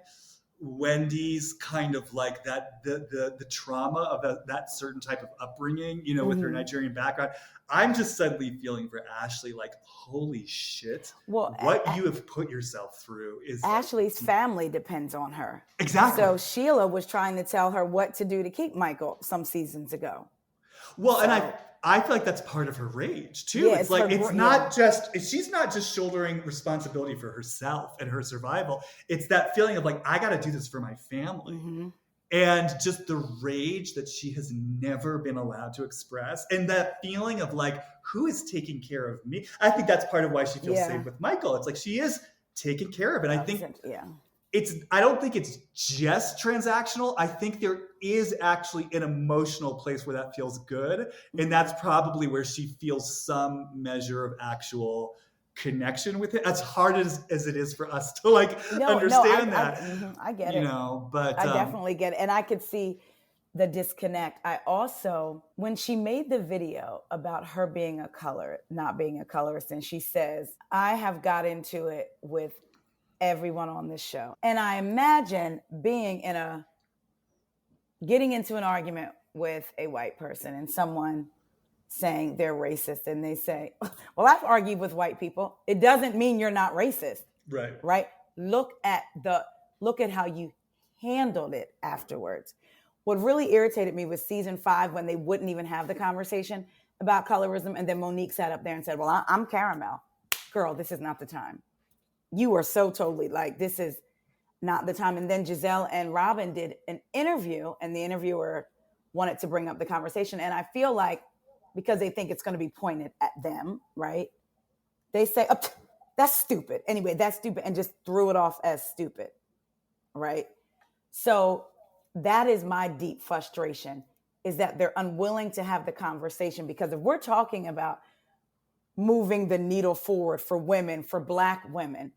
Wendy's kind of like that the trauma of that certain type of upbringing, you know, with her Nigerian background. I'm just suddenly feeling for Ashley like, holy shit, Well, what you have put yourself through is Ashley's family depends on her. Exactly. So Sheila was trying to tell her what to do to keep Michael some seasons ago. Well, and I feel like that's part of her rage too. Yeah, it's like she's not just shouldering responsibility for herself and her survival. It's that feeling of like, I got to do this for my family. And just the rage that she has never been allowed to express. And that feeling of like, who is taking care of me? I think that's part of why she feels safe with Michael. It's like she is taken care of. And I think I don't think it's just transactional. I think there is actually an emotional place where that feels good. And that's probably where she feels some measure of actual connection with it, as hard as it is for us to understand that. I get it. You know, but I definitely get it. And I could see the disconnect. I also, when she made the video about her being not being a colorist, and she says, I have got into it with everyone on this show. And I imagine getting into an argument with a white person and someone saying they're racist, and they say, well, I've argued with white people. It doesn't mean you're not racist. Right? Look at how you handled it afterwards. What really irritated me was season 5 when they wouldn't even have the conversation about colorism. And then Monique sat up there and said, well, I'm caramel. Girl, this is not the time. You are so totally like, this is not the time. And then Giselle and Robin did an interview, and the interviewer wanted to bring up the conversation. And I feel like, because they think it's going to be pointed at them, right? They say, oh, that's stupid. Anyway, that's stupid, and just threw it off as stupid, right? So that is my deep frustration, is that they're unwilling to have the conversation. Because if we're talking about moving the needle forward for women, for Black women,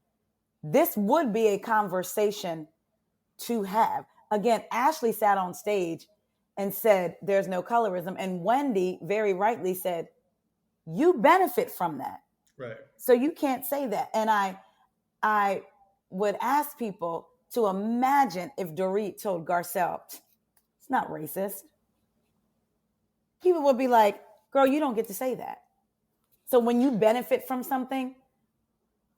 this would be a conversation to have. Again, Ashley sat on stage and said, there's no colorism. And Wendy very rightly said, you benefit from that. Right. So you can't say that. And I would ask people to imagine if Dorit told Garcelle, it's not racist. People would be like, girl, you don't get to say that. So when you benefit from something,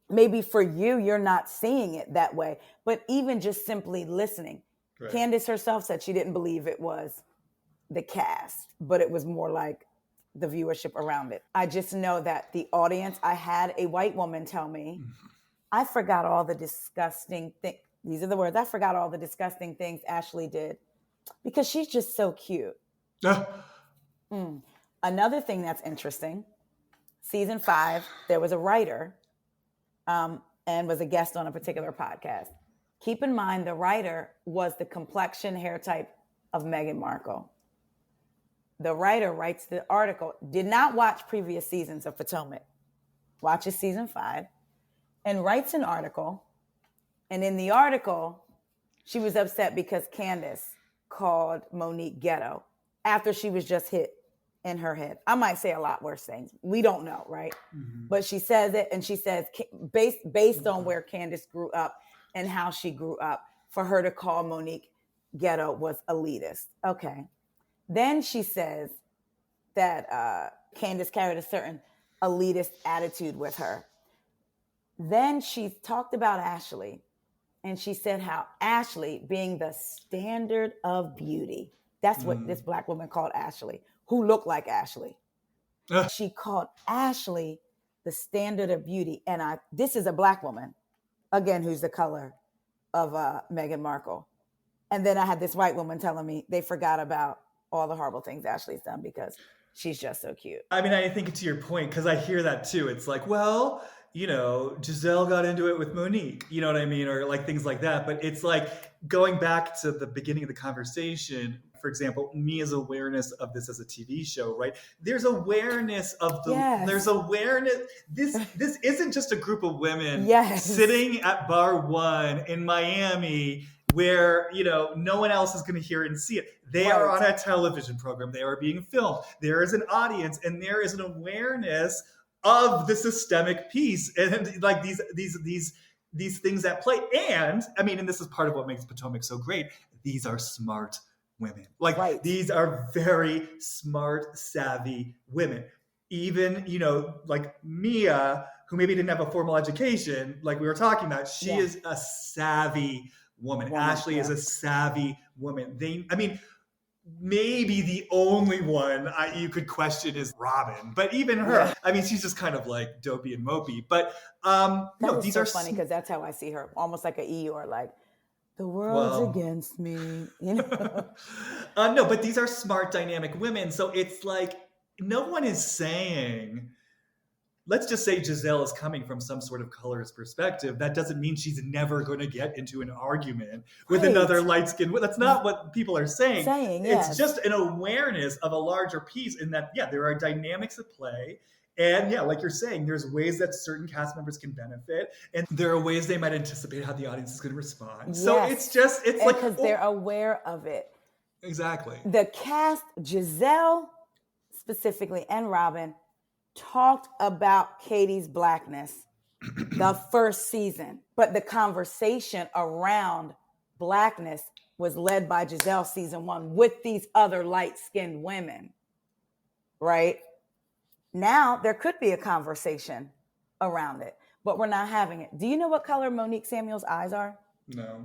maybe for you, you're not seeing it that way. But even just simply listening. Right. Candace herself said she didn't believe it was the cast, but it was more like the viewership around it. I just know that the audience, I had a white woman tell me, I forgot all the disgusting things. These are the words. I forgot all the disgusting things Ashley did because she's just so cute. Another thing that's interesting, season 5, there was a writer and was a guest on a particular podcast. Keep in mind, the writer was the complexion, hair type of Meghan Markle. The writer writes the article, did not watch previous seasons of Potomac, watches season 5, and writes an article. And in the article, she was upset because Candace called Monique ghetto after she was just hit in her head. I might say a lot worse things. We don't know, right? But she says it, and she says, based on where Candace grew up and how she grew up, for her to call Monique ghetto was elitist. Okay. Then she says that Candace carried a certain elitist attitude with her. Then she talked about Ashley, and she said how Ashley, being the standard of beauty, that's what this Black woman called Ashley, who looked like Ashley. She called Ashley the standard of beauty. And this is a Black woman, again, who's the color of Meghan Markle. And then I had this white woman telling me they forgot about all the horrible things Ashley's done because she's just so cute. I mean, I think to your point, because I hear that too. It's like, well, you know, Giselle got into it with Monique, you know what I mean? Or like things like that. But it's like going back to the beginning of the conversation, for example, Mia's awareness of this as a TV show, right? There's awareness of there's awareness. This isn't just a group of women sitting at bar 1 in Miami where, no one else is going to hear and see it. They are on a television program. They are being filmed. There is an audience, and there is an awareness of the systemic piece and like these things at play. And I mean, and this is part of what makes Potomac so great. These are smart women. Like these are very smart, savvy women. Even, like Mia, who maybe didn't have a formal education, like we were talking about, she is a savvy woman. Ashley is a savvy woman. Maybe the only one you could question is Robin, but even her, I mean, she's just kind of like dopey and mopey. But these so are funny because that's how I see her, almost like an Eeyore, like the world's against me. No, but these are smart, dynamic women. So it's like no one is saying. Let's just say Giselle is coming from some sort of colorist perspective. That doesn't mean she's never going to get into an argument with another light-skinned. That's not what people are saying. It's just an awareness of a larger piece in that, there are dynamics at play. And like you're saying, there's ways that certain cast members can benefit. And there are ways they might anticipate how the audience is going to respond. Yes. So it's like... Because they're aware of it. Exactly. The cast, Giselle specifically, and Robin, talked about Katie's blackness the first season, but the conversation around blackness was led by Giselle season 1 with these other light-skinned women, right? Now there could be a conversation around it, but we're not having it. Do you know what color Monique Samuel's eyes are? No.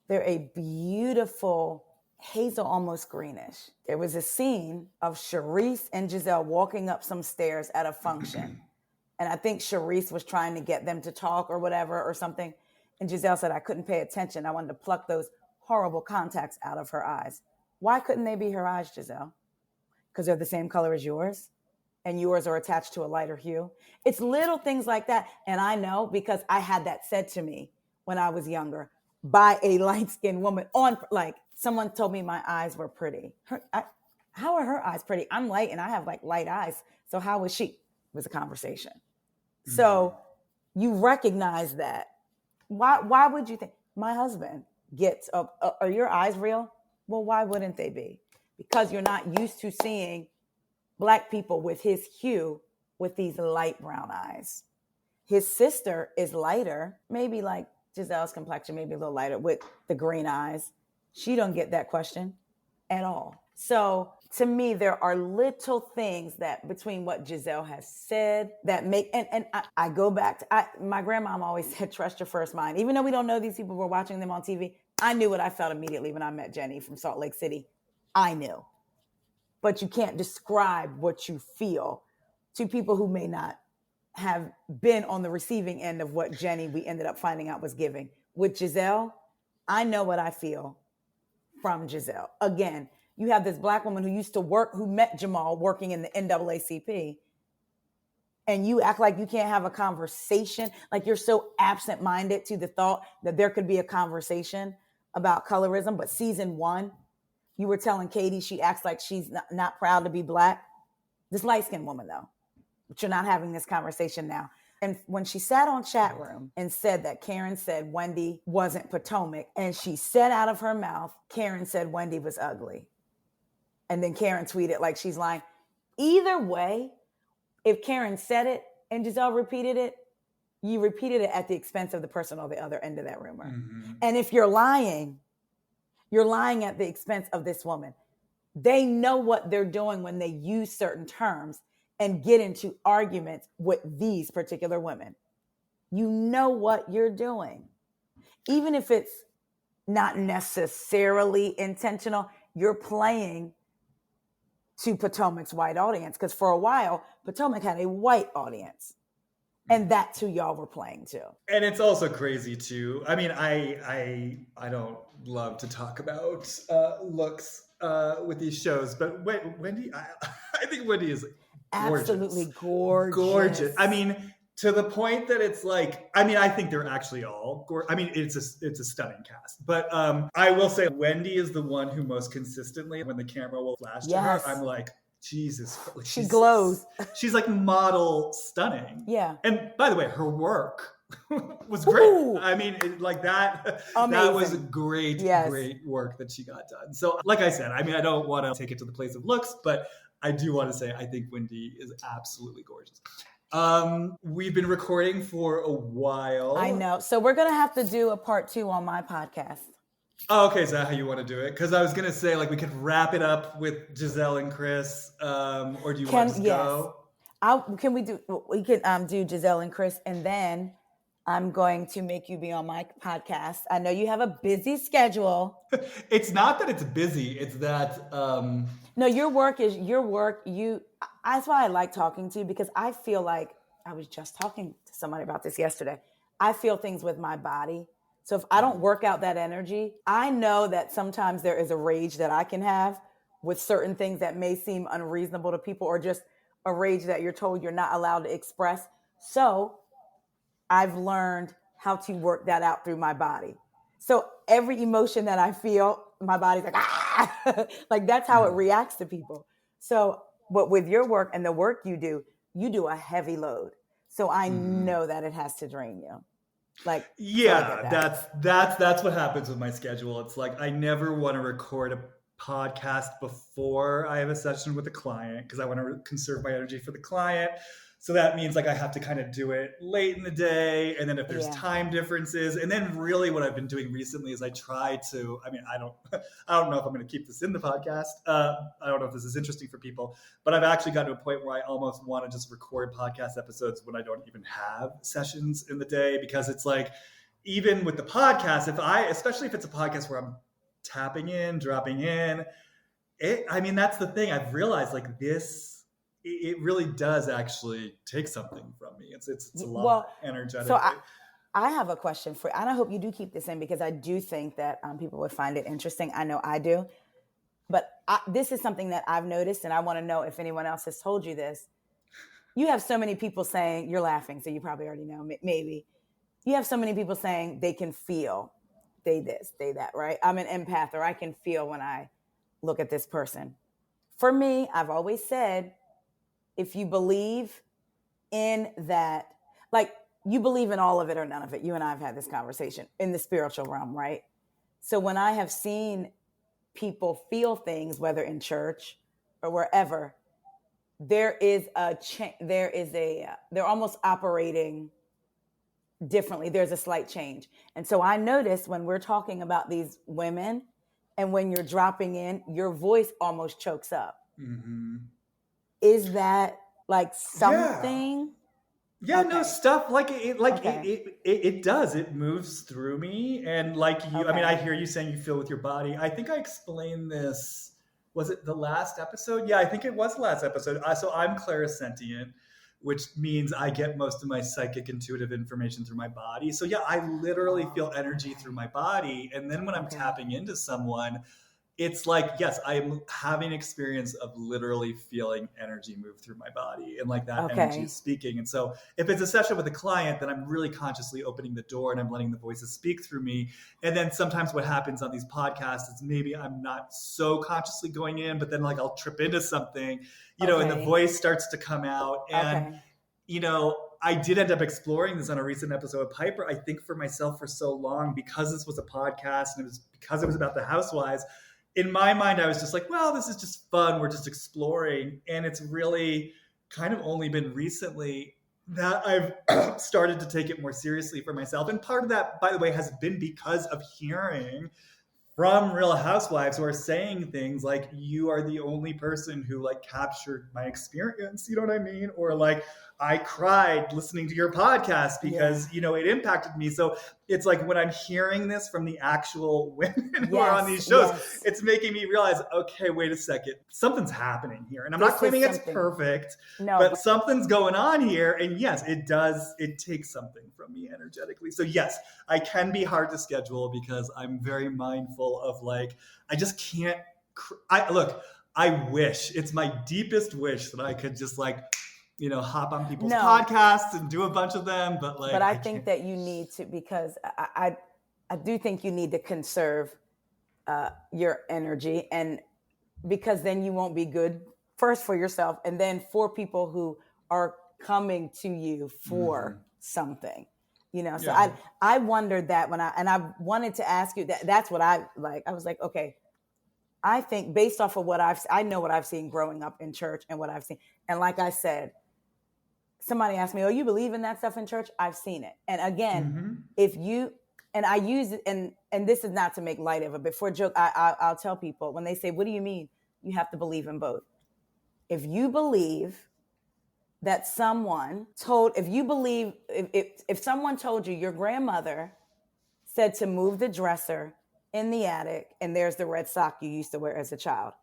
They're a beautiful hazel, almost greenish. There was a scene of Charisse and Giselle walking up some stairs at a function. And I think Charisse was trying to get them to talk or whatever or something. And Giselle said, I couldn't pay attention. I wanted to pluck those horrible contacts out of her eyes. Why couldn't they be her eyes, Giselle? Because they're the same color as yours and yours are attached to a lighter hue. It's little things like that. And I know because I had that said to me when I was younger by a light-skinned woman someone told me my eyes were pretty. How are her eyes pretty? I'm light and I have like light eyes. So how was she? It was a conversation. Mm-hmm. So you recognize that. Why would you think my husband gets up? Are your eyes real? Well, why wouldn't they be? Because you're not used to seeing Black people with his hue with these light brown eyes. His sister is lighter, maybe like Giselle's complexion, maybe a little lighter with the green eyes. She don't get that question at all. So to me, there are little things that between what Giselle has said that make, and I go back to, my grandmom always said, trust your first mind. Even though we don't know these people, we're watching them on TV. I knew what I felt immediately when I met Jenny from Salt Lake City. I knew. But you can't describe what you feel to people who may not have been on the receiving end of what Jenny, we ended up finding out, was giving. With Giselle, I know what I feel from Giselle. Again, you have this Black woman who used to work, who met Jamal working in the NAACP, and you act like you can't have a conversation, like you're so absent-minded to the thought that there could be a conversation about colorism. But season 1, you were telling Katie she acts like she's not proud to be Black. This light-skinned woman, though. But you're not having this conversation now. And when she sat on chat room and said that Karen said Wendy wasn't Potomac, and she said out of her mouth, Karen said Wendy was ugly. And then Karen tweeted like she's lying. Either way, if Karen said it and Giselle repeated it, you repeated it at the expense of the person on the other end of that rumor. Mm-hmm. And if you're lying at the expense of this woman. They know what they're doing when they use certain terms and get into arguments with these particular women. You know what you're doing. Even if it's not necessarily intentional, you're playing to Potomac's white audience. Because for a while, Potomac had a white audience. And that's who y'all were playing to. And it's also crazy too. I mean, I don't love to talk about looks with these shows, but Wendy, I think Wendy is gorgeous. Absolutely gorgeous. Gorgeous. I mean, to the point that it's like, I mean, I think they're actually all gorgeous. I mean, it's a stunning cast. But I will say Wendy is the one who most consistently, when the camera will flash to her, I'm like, Jesus. She glows. She's like model stunning. Yeah. And by the way, her work was great. Ooh, I mean, like that was amazing. great, Yes. great work that she got done. So, like I said, I mean, I don't want to take it to the place of looks, but I do want to say I think Wendy is absolutely gorgeous. We've been recording for a I while. know. So we're going to have to do a part 2 on my podcast. Oh, okay, is that how you want to do it? Because I was gonna say like we could wrap it up with Giselle and Chris, or do you want to just Yes. go? We can do Giselle and Chris, and then I'm going to make you be on my podcast. I know you have a busy schedule. It's not that it's busy; it's that No, your work is your work. That's why I like talking to you, because I feel like I was just talking to somebody about this yesterday. I feel things with my body. So if I don't work out that energy, I know that sometimes there is a rage that I can have with certain things that may seem unreasonable to people, or just a rage that you're told you're not allowed to express. So I've learned how to work that out through my body. So every emotion that I feel, my body's like, ah, like that's how it reacts to people. So, but with your work and the work you do a heavy load. So I know that it has to drain you. Like, so I get yeah, that. that's what happens with my schedule. It's like I never want to record a podcast before I have a session with a client because I want to conserve my energy for the client. So that means like I have to kind of do it late in the day, and then if there's Yeah. time differences, and then really what I've been doing recently is I try to. I mean, I don't know if I'm going to keep this in the podcast. I don't know if this is interesting for people, but I've actually gotten to a point where I almost want to just record podcast episodes when I don't even have sessions in the day, because it's like even with the podcast, especially if it's a podcast where I'm tapping in, dropping in, I mean, that's the thing. I've realized like this, it really does actually take something from me. It's a lot Well, energetically. so I have a question for you, and I hope you do keep this in, because I do think that people would find it interesting. I know I do. But this is something that I've noticed, and I want to know if anyone else has told you this. You have so many people saying, you're laughing, so you probably already know, maybe. You have so many people saying they can feel, they this, they that, right? I'm an empath, or I can feel when I look at this person. For me, I've always said, if you believe in that, like you believe in all of it or none of it. You and I have had this conversation in the spiritual realm, right? So when I have seen people feel things, whether in church or wherever, there is a they're almost operating differently. There's a slight change. And so I notice when we're talking about these women, and when you're dropping in, your voice almost chokes up. Mm-hmm. Is that like Yeah. something? Yeah, no Okay. stuff like Okay. it does. It moves through me, and like you, I mean, I Okay. hear you saying you feel with your body. I think I explained this. Was it the last episode? Yeah, I think it was the last episode. So I'm clarisentient, which means I get most of my psychic intuitive information through my body. So yeah, I literally Oh, feel energy through okay. my body, and then when I'm Okay. tapping into someone, it's like, yes, I'm having experience of literally feeling energy move through my body, and like that energy is Okay. speaking. And so if it's a session with a client, then I'm really consciously opening the door and I'm letting the voices speak through me. And then sometimes what happens on these podcasts is maybe I'm not so consciously going in, but then like I'll trip into something, and the Okay. voice starts to come out. And Okay. I did end up exploring this on a recent episode of Piper. I think for myself for so long, because this was a podcast and because it was about the housewives, in my mind, I was just like, well, this is just fun. We're just exploring. And it's really kind of only been recently that I've started to take it more seriously for myself. And part of that, by the way, has been because of hearing from Real Housewives who are saying things like, you are the only person who like captured my experience. You know what I mean? Or like, I cried listening to your podcast Yeah. because, it impacted me. So it's like when I'm hearing this from the actual women who are on Yes. these shows, Yes. it's making me realize, okay, wait a second, something's happening here. And I'm not This is claiming it's something. perfect, No, but but something's going on here. And yes, it takes something from me energetically. So yes, I can be hard to schedule because I'm very mindful of like, I just can't, I wish, it's my deepest wish that I could just like, hop on people's no, podcasts and do a bunch of them, but like, but I I think can't. that you need to, because I do think you need to conserve your energy, and because then you won't be good first for yourself, and then for people who are coming to you for Mhm. something. So Yeah. I wondered that I wanted to ask you that's what I like. I was like, okay, I think based off of I know what I've seen growing up in church and what I've seen. And like I said, somebody asked me, oh, you believe in that stuff in church? I've seen it. And again, Mm-hmm. if you, and I use it, and this is not to make light of it, but for a joke, I'll tell people when they say, what do you mean? You have to believe in both. If you believe that if someone told you your grandmother said to move the dresser in the attic and there's the red sock you used to wear as a child,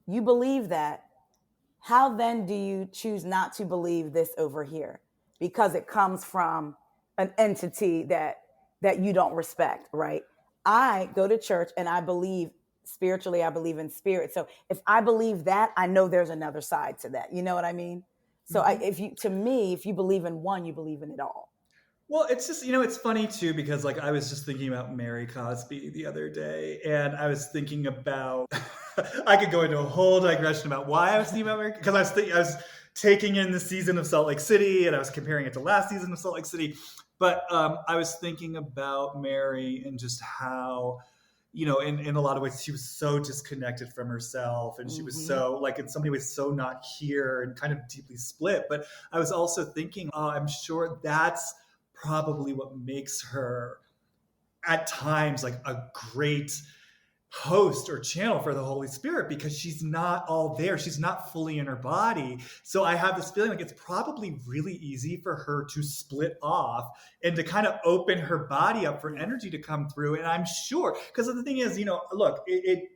you believe that, how then do you choose not to believe this over here? Because it comes from an entity that you don't respect, right? I go to church and I believe spiritually, I believe in spirit. So if I believe that, I know there's another side to that. You know what I mean? So Mm-hmm. if you believe in one, you believe in it all. Well, it's just, it's funny too, because like I was just thinking about Mary Cosby the other day, and I was thinking about, I could go into a whole digression about why I was thinking about Mary, because I was taking in the season of Salt Lake City and I was comparing it to last season of Salt Lake City. But I was thinking about Mary and just how, in a lot of ways, she was so disconnected from herself, and she was Mm-hmm. so, like, in so many ways, so not here and kind of deeply split. But I was also thinking, I'm sure that's probably what makes her at times like a great host or channel for the Holy Spirit, because she's not all there. She's not fully in her body. So I have this feeling like it's probably really easy for her to split off and to kind of open her body up for energy to come through. And I'm sure, because the thing is, look,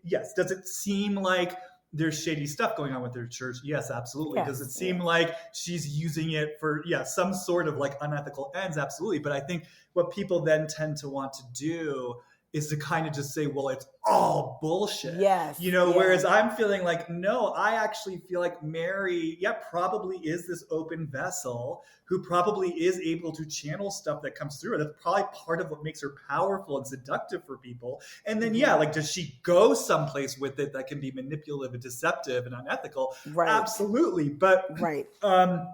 yes, does it seem like there's shady stuff going on with their church? Yes, absolutely. Does it Yes, seem yes. like she's using it for, some sort of like unethical ends? Absolutely. But I think what people then tend to want to do is to kind of just say, well, it's all bullshit. Yes, yeah. Whereas I'm feeling like, no, I actually feel like Mary, probably is this open vessel who probably is able to channel stuff that comes through her. That's probably part of what makes her powerful and seductive for people. And then, Mm-hmm. like, does she go someplace with it that can be manipulative and deceptive and unethical? Right, Absolutely. But, right. I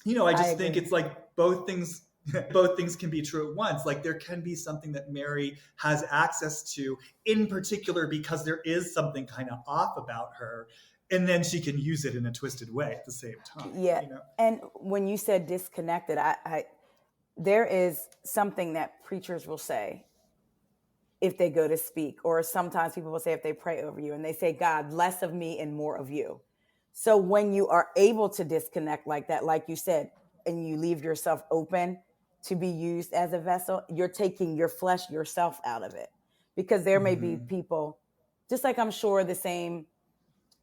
I just think agree. it's like both things can be true at once. Like, there can be something that Mary has access to in particular because there is something kind of off about her, and then she can use it in a twisted way at the same time, Yeah. And when you said disconnected, I there is something that preachers will say if they go to speak, or sometimes people will say if they pray over you and they say, God, less of me and more of you. So when you are able to disconnect like that, like you said, and you leave yourself open to be used as a vessel, you're taking your flesh, yourself out of it. Because there may be Mm-hmm. people, just like I'm sure the same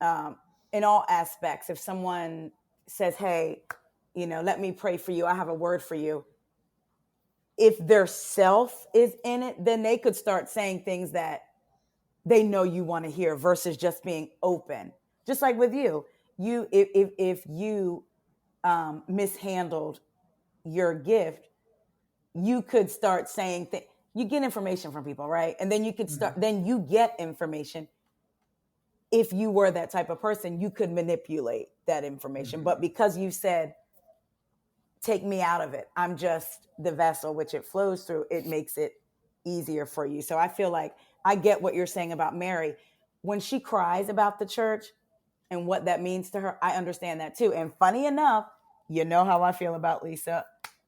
um, in all aspects. If someone says, hey, let me pray for you, I have a word for you, if their self is in it, then they could start saying things that they know you want to hear versus just being open. Just like with you, if you mishandled your gift, you could start saying things. You get information from people, right? And then you could start. Mm-hmm. Then you get information. If you were that type of person, you could manipulate that information. Mm-hmm. But because you said, take me out of it, I'm just the vessel which it flows through, it makes it easier for you. So I feel like I get what you're saying about Mary. When she cries about the church and what that means to her, I understand that too. And funny enough, you know how I feel about Lisa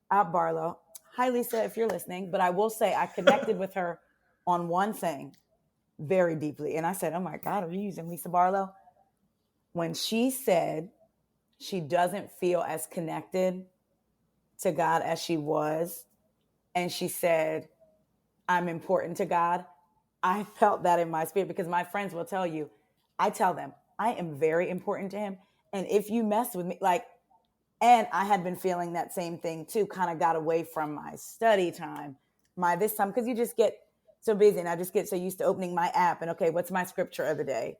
Barlow. Hi, Lisa, if you're listening. But I will say I connected with her on one thing very deeply. And I said, oh my God, are you using Lisa Barlow? When she said she doesn't feel as connected to God as she was, and she said, I'm important to God, I felt that in my spirit, because my friends will tell you, I tell them, I am very important to him. And if you mess with me, like, and I had been feeling that same thing too, kind of got away from my study time, my this time, because you just get so busy. And I just get so used to opening my app and, okay, what's my scripture of the day?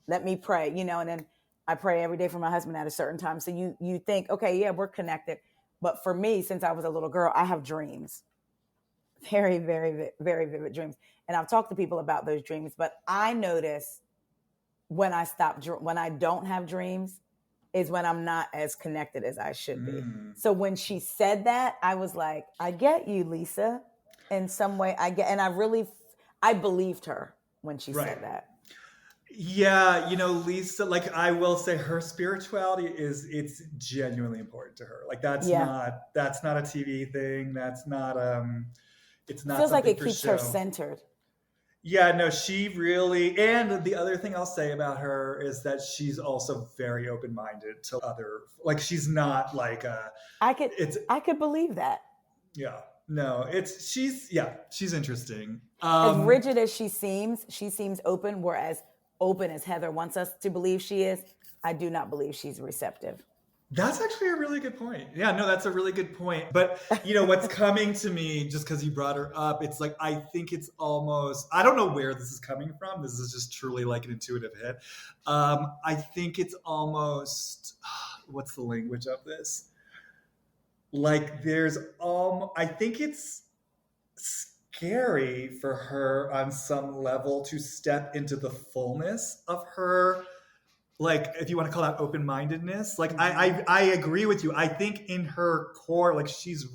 Let me pray, and then I pray every day for my husband at a certain time. So you think, okay, yeah, we're connected. But for me, since I was a little girl, I have dreams, very, very, very vivid dreams. And I've talked to people about those dreams, but I notice when I don't have dreams, is when I'm not as connected as I should be. Mm, So when she said that, I was like, I get you, Lisa. In some way, and I believed her when she right. said that. Yeah, Lisa, like I will say her spirituality it's genuinely important to her. Like Yeah. that's not a TV thing. It's It not feels like something it for keeps her show. centered. Yeah, no, she really, and the other thing I'll say about her is that she's also very open-minded to other, like she's not like I could it's, I could believe that. yeah, no, she's interesting. As rigid as she seems open, whereas open as Heather wants us to believe she is, I do not believe she's receptive. That's actually a really good point. Yeah, no, that's a really good point. But what's coming to me just because you brought her up, it's like I think it's almost I don't know where this is coming from. This is just truly like an intuitive hit. I think it's almost what's the language of this? Like I think it's scary for her on some level to step into the fullness of her, like if you want to call that open-mindedness. Like I agree with you. I think in her core, like she's,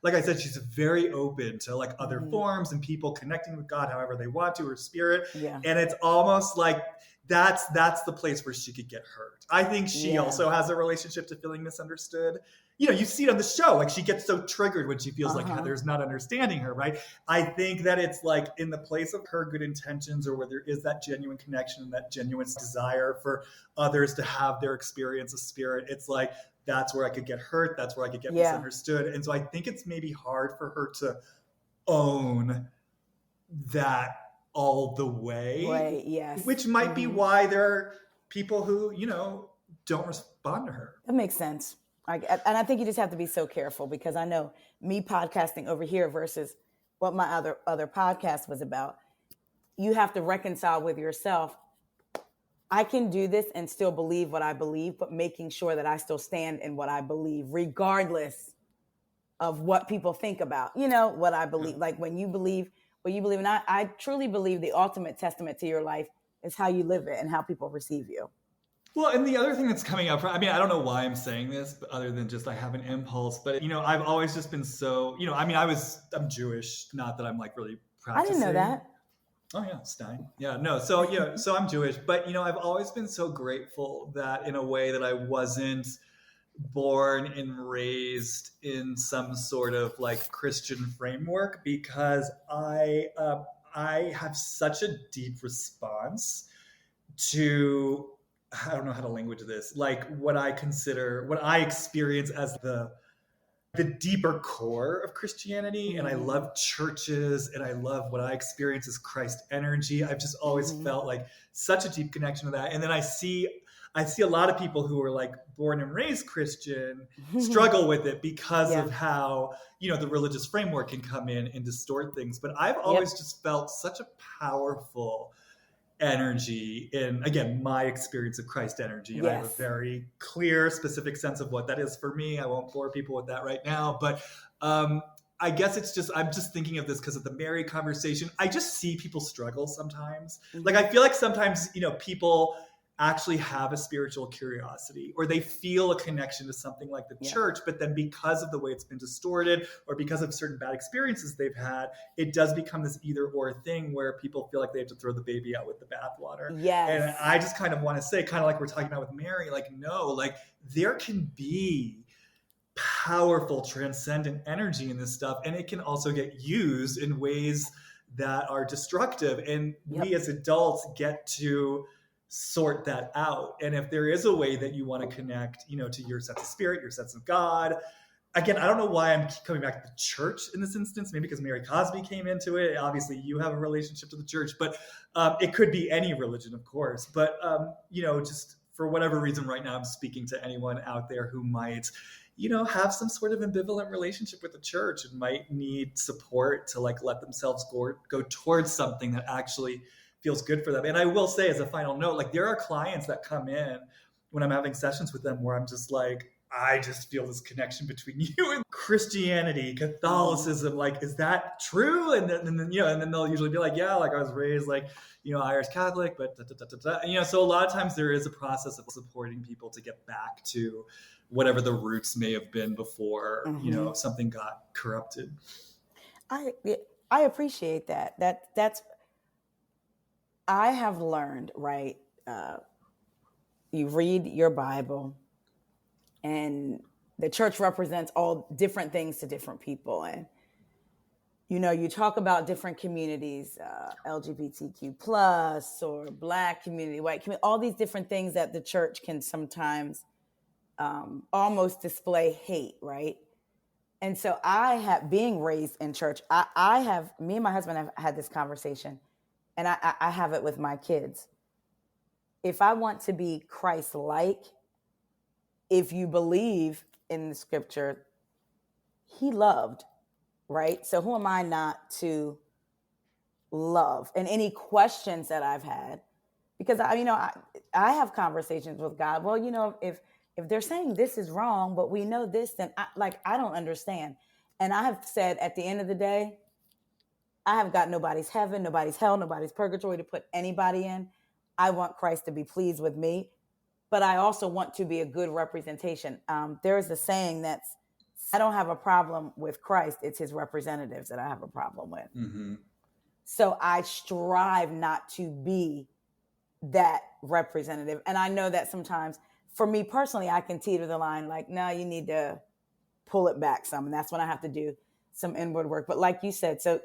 like I said, she's very open to like other forms and people connecting with God however they want to, her spirit. Yeah. And it's almost like that's the place where she could get hurt. I think she also has a relationship to feeling misunderstood. You see it on the show, like she gets so triggered when she feels like Heather's not understanding her, right? I think that it's like in the place of her good intentions, or where there is that genuine connection and that genuine desire for others to have their experience of spirit. It's like, that's where I could get hurt. That's where I could get misunderstood. And so I think it's maybe hard for her to own that all the way. Right, yes. Which might be why there are people who, don't respond to her. That makes sense. And I think you just have to be so careful, because I know me podcasting over here versus what my other podcast was about. You have to reconcile with yourself. I can do this and still believe what I believe, but making sure that I still stand in what I believe, regardless of what people think about, what I believe. Yeah. Like when you believe what you believe, and I truly believe the ultimate testament to your life is how you live it and how people receive you. Well, and the other thing that's coming up, I mean, I don't know why I'm saying this, but other than just I have an impulse, but I've always just been so, I'm Jewish, not that I'm like really practicing. I didn't know that. Oh yeah, Stein. Yeah, no. So so I'm Jewish, but I've always been so grateful that in a way that I wasn't born and raised in some sort of like Christian framework, because I have such a deep response to, I don't know how to language this, like what I experience as the deeper core of Christianity. And I love churches, and I love what I experience as Christ energy. I've just always felt like such a deep connection to that. And then I see a lot of people who are like born and raised Christian struggle with it because of how, the religious framework can come in and distort things. But I've always just felt such a powerful energy in, again, my experience of Christ energy. And I have a very clear, specific sense of what that is for me. I won't bore people with that right now, but I guess I'm just thinking of this because of the Mary conversation. I just see people struggle sometimes. Like, I feel like sometimes, people actually have a spiritual curiosity, or they feel a connection to something like the church, but then because of the way it's been distorted, or because of certain bad experiences they've had, it does become this either or thing where people feel like they have to throw the baby out with the bathwater. Yes. And I just kind of want to say, kind of like we're talking about with Mary, like, no, like there can be powerful transcendent energy in this stuff, and it can also get used in ways that are destructive, and we as adults get to sort that out. And if there is a way that you want to connect, to your sense of spirit, your sense of God, again, I don't know why I'm coming back to the church in this instance, maybe because Mary Cosby came into it. Obviously you have a relationship to the church, but it could be any religion, of course. But, just for whatever reason right now, I'm speaking to anyone out there who might, have some sort of ambivalent relationship with the church and might need support to like let themselves go towards something that actually feels good for them. And I will say, as a final note, like there are clients that come in when I'm having sessions with them where I'm just like, I just feel this connection between you and Christianity, Catholicism, like, is that true? And then, and then they'll usually be like, yeah, like I was raised like, Irish Catholic, but so a lot of times there is a process of supporting people to get back to whatever the roots may have been before, something got corrupted. I appreciate that. That's I have learned, right? You read your Bible, and the church represents all different things to different people, and you talk about different communities, LGBTQ plus or Black community, white community, all these different things that the church can sometimes almost display hate, right? And so being raised in church, me and my husband have had this conversation, and I have it with my kids. If I want to be Christ-like, if you believe in the scripture, he loved, right? So who am I not to love? And any questions that I've had, because I have conversations with God. Well, if they're saying this is wrong, but we know this, then I don't understand. And I have said at the end of the day, I have got nobody's heaven, nobody's hell, nobody's purgatory to put anybody in. I want Christ to be pleased with me, but I also want to be a good representation. There's a saying I don't have a problem with Christ. It's his representatives that I have a problem with. Mm-hmm. So I strive not to be that representative. And I know that sometimes, for me personally, I can teeter the line like, no, you need to pull it back some. And that's when I have to do some inward work. But like you said, so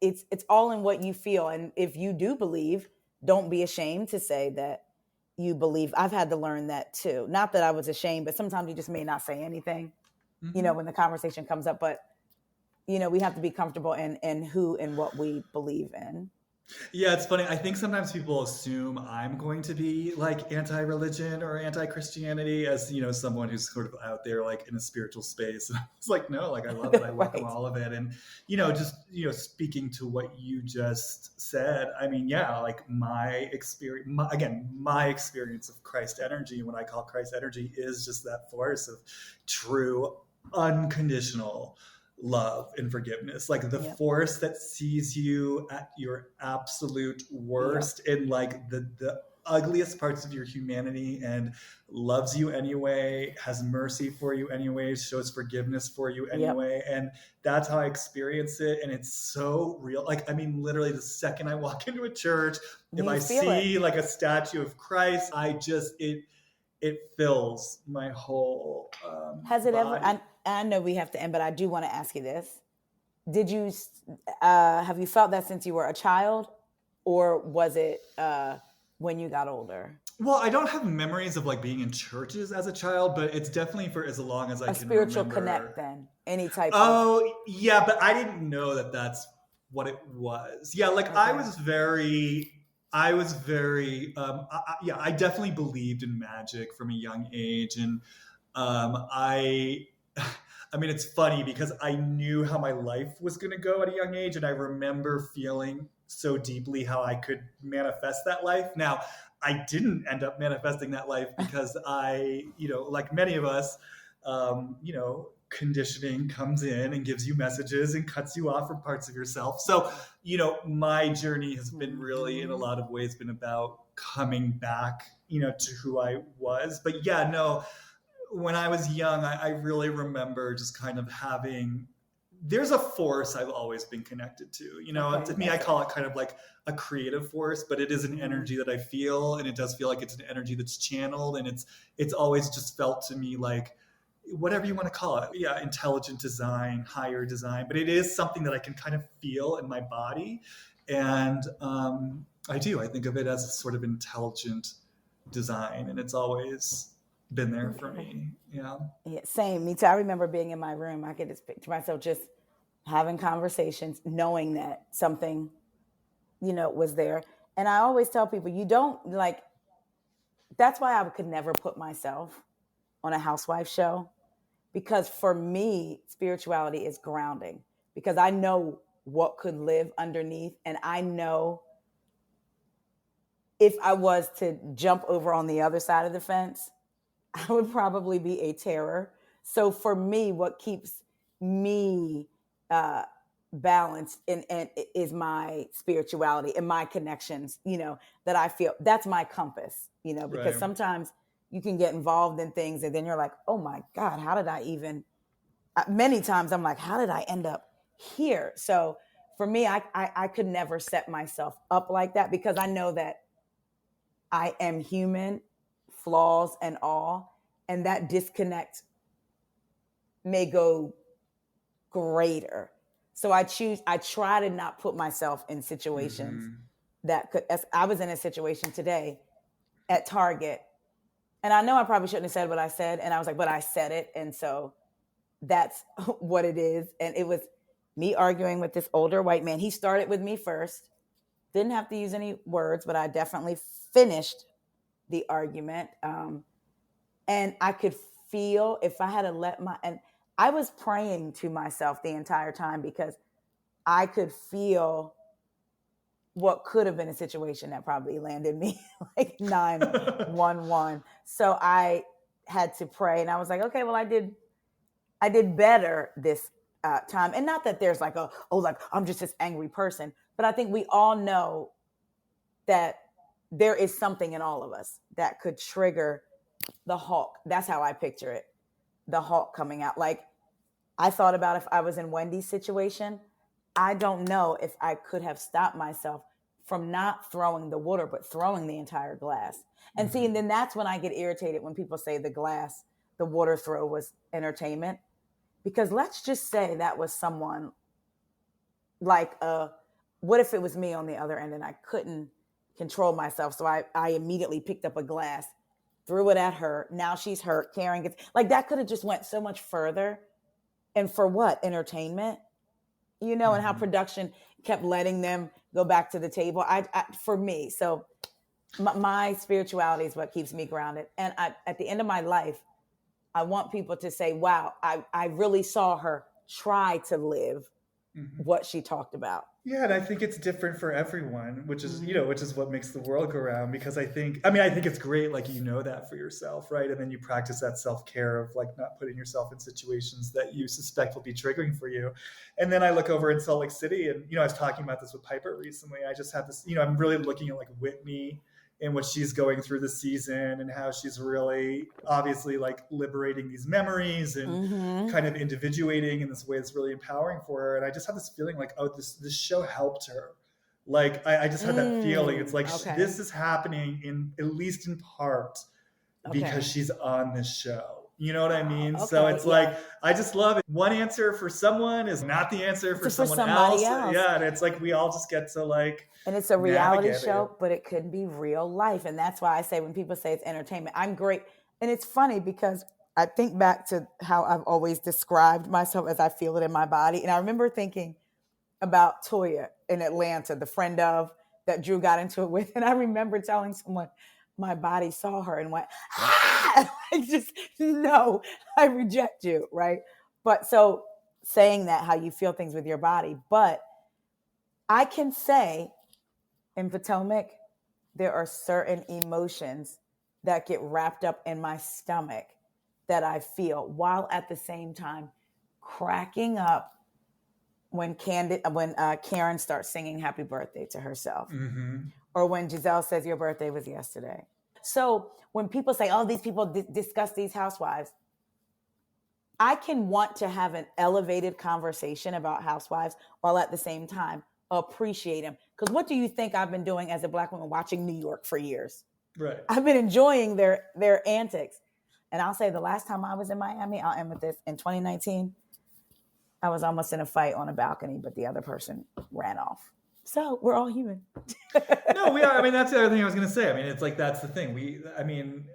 it's all in what you feel. And if you do believe, don't be ashamed to say that you believe. I've had to learn that too. Not that I was ashamed, but sometimes you just may not say anything, when the conversation comes up. But, we have to be comfortable in who and what we believe in. Yeah, it's funny. I think sometimes people assume I'm going to be like anti-religion or anti-Christianity as, someone who's sort of out there like in a spiritual space. And I was like, no, I love it. I welcome all of it. And, speaking to what you just said, I mean, yeah, like my experience, my experience of Christ energy, what I call Christ energy, is just that force of true, unconditional love and forgiveness, like the force that sees you at your absolute worst in like the ugliest parts of your humanity and loves you anyway, has mercy for you anyway, shows forgiveness for you anyway. And that's how I experience it. And it's so real. Like, I mean, literally the second I walk into a church, if I see like a statue of Christ, it fills my whole Has it body. ever, I know we have to end, but I do want to ask you this. Did you, have you felt that since you were a child, or was it when you got older? Well, I don't have memories of like being in churches as a child, but it's definitely for as long as I can remember. A spiritual connect then, any type of. Oh, yeah, but I didn't know that that's what it was. Yeah, like okay. I was very, I definitely believed in magic from a young age. And I mean, it's funny because I knew how my life was going to go at a young age. And I remember feeling so deeply how I could manifest that life. Now, I didn't end up manifesting that life because like many of us, conditioning comes in and gives you messages and cuts you off from parts of yourself. So, my journey has been really, in a lot of ways, been about coming back, to who I was. But yeah, no, when I was young, I really remember just kind of there's a force I've always been connected to. To me, I call it kind of like a creative force, but it is an energy that I feel, and it does feel like it's an energy that's channeled, and it's always just felt to me like, whatever you want to call it. Yeah, intelligent design, higher design, but it is something that I can kind of feel in my body. And I think of it as a sort of intelligent design, and it's always been there for me. Yeah, same. Me too. I remember being in my room. I could just picture myself just having conversations, knowing that something, was there. And I always tell people, you don't like, that's why I could never put myself on a housewife show, because for me, spirituality is grounding, because I know what could live underneath. And I know if I was to jump over on the other side of the fence, I would probably be a terror. So for me, what keeps me uh, balanced and is my spirituality and my connections, that I feel that's my compass, because Right. sometimes you can get involved in things and then you're like, oh my God, how did I even, many times I'm like, how did I end up here? So for me, I could never set myself up like that because I know that I am human, flaws and all, and that disconnect may go greater. So I try to not put myself in situations Mm-hmm. that could, as I was in a situation today at Target, and I know I probably shouldn't have said what I said, and I was like, but I said it. And so that's what it is. And it was me arguing with this older white man. He started with me first, didn't have to use any words, but I definitely finished the argument. And I could feel if I had to and I was praying to myself the entire time because I could feel what could have been a situation that probably landed me like 911. So I had to pray and I was like, okay, well, I did better this time. And not that there's like like I'm just this angry person, but I think we all know that there is something in all of us that could trigger the Hulk. That's how I picture it. The Hulk coming out. Like I thought about if I was in Wendy's situation, I don't know if I could have stopped myself from not throwing the water, but throwing the entire glass. And see, and then that's when I get irritated when people say the water throw was entertainment. Because let's just say that was someone like, what if it was me on the other end and I couldn't control myself? So I immediately picked up a glass, threw it at her. Now she's hurt. Karen gets, like that could have just went so much further. And for what? Entertainment, and how production kept letting them go back to the table. For me, so my spirituality is what keeps me grounded. And at the end of my life, I want people to say, wow, I really saw her try to live what she talked about. Yeah, and I think it's different for everyone, which is, which is what makes the world go round. Because I think it's great, like, that for yourself, right? And then you practice that self-care of like not putting yourself in situations that you suspect will be triggering for you. And then I look over in Salt Lake City and, I was talking about this with Piper recently. I just have this, I'm really looking at like Whitney and what she's going through this season and how she's really obviously like liberating these memories and kind of individuating in this way that's really empowering for her. And I just have this feeling like, oh, this show helped her. Like I just had that feeling. It's like this is happening in at least in part because she's on this show. You know what I mean? Okay, so it's like, I just love it. One answer for someone is not the answer for someone else. Yeah, and it's like we all just get to like. And it's a reality show, but it could be real life. And that's why I say when people say it's entertainment, I'm great. And it's funny because I think back to how I've always described myself as I feel it in my body. And I remember thinking about Toya in Atlanta, the friend of that Drew got into it with. And I remember telling someone, my body saw her and went, ah, no, I reject you, right? But so saying that, how you feel things with your body. But I can say in Potomac, there are certain emotions that get wrapped up in my stomach that I feel while at the same time cracking up when Karen starts singing happy birthday to herself. Or when Giselle says your birthday was yesterday. So when people say, oh, these people discuss these housewives, I can want to have an elevated conversation about housewives while at the same time appreciate them. Because what do you think I've been doing as a Black woman watching New York for years? Right. I've been enjoying their antics. And I'll say the last time I was in Miami, I'll end with this, in 2019, I was almost in a fight on a balcony, but the other person ran off. So we're all human. No, we are. I mean, that's the other thing I was going to say. I mean, it's like, that's the thing.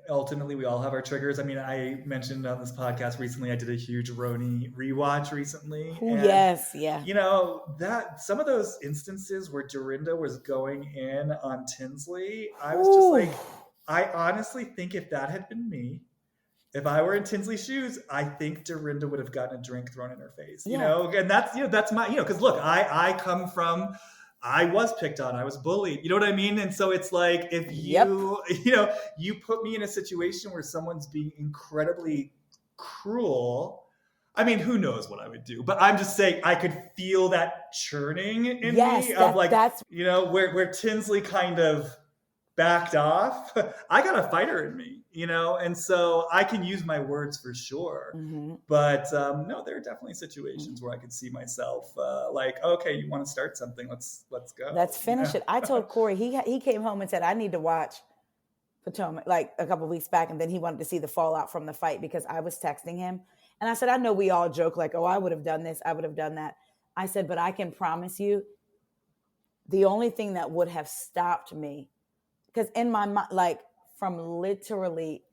Ultimately we all have our triggers. I mean, I mentioned on this podcast recently, I did a huge Roni rewatch recently. Ooh, yes. Yeah. That some of those instances where Dorinda was going in on Tinsley, I was just like, I honestly think if that had been me, if I were in Tinsley's shoes, I think Dorinda would have gotten a drink thrown in her face, and that's my, because look, I was picked on, I was bullied, you know what I mean? And so it's like, if you put me in a situation where someone's being incredibly cruel. I mean, who knows what I would do? But I'm just saying, I could feel that churning in Yes, me of like, that's where Tinsley kind of backed off. I got a fighter in me, and so I can use my words for sure. mm-hmm. But no, there are definitely situations where I could see myself like, okay, you want to start something? Let's go. Let's finish it. I told Corey, he came home and said, I need to watch Potomac like a couple of weeks back, and then he wanted to see the fallout from the fight because I was texting him. And I said, I know we all joke like, oh, I would have done this, I would have done that. I said, but I can promise you, the only thing that would have stopped me, because in my mind, like from literally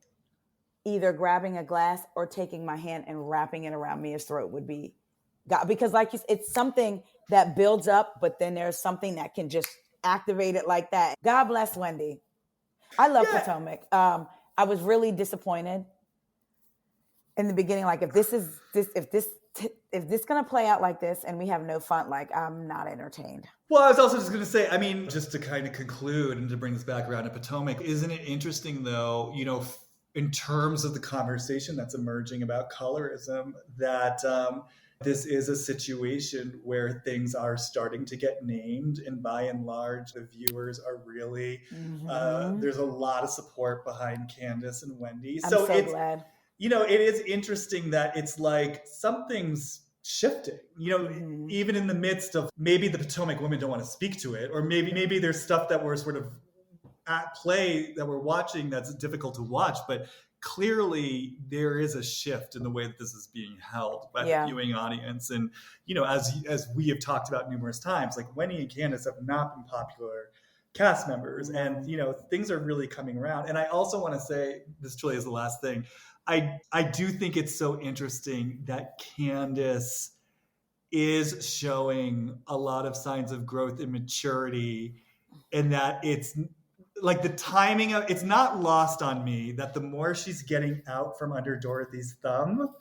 either grabbing a glass or taking my hand and wrapping it around Mia's throat would be God. Because like it's something that builds up, but then there's something that can just activate it like that. God bless Wendy. I love Potomac. I was really disappointed in the beginning. Like if this gonna play out like this and we have no fun, like I'm not entertained. Well, I was also just gonna say, I mean, just to kind of conclude and to bring this back around to Potomac, isn't it interesting though, in terms of the conversation that's emerging about colorism, that this is a situation where things are starting to get named, and by and large, the viewers are really, there's a lot of support behind Candace and Wendy. I'm so glad. It is interesting that it's like something's shifting, even in the midst of maybe the Potomac women don't want to speak to it, or maybe there's stuff that we're sort of at play that we're watching that's difficult to watch, but clearly there is a shift in the way that this is being held by the viewing audience. And, as we have talked about numerous times, like Wendy and Candace have not been popular cast members, and, things are really coming around. And I also want to say, this truly is the last thing, I do think it's so interesting that Candace is showing a lot of signs of growth and maturity, and that it's like the timing of it's not lost on me that the more she's getting out from under Dorothy's thumb,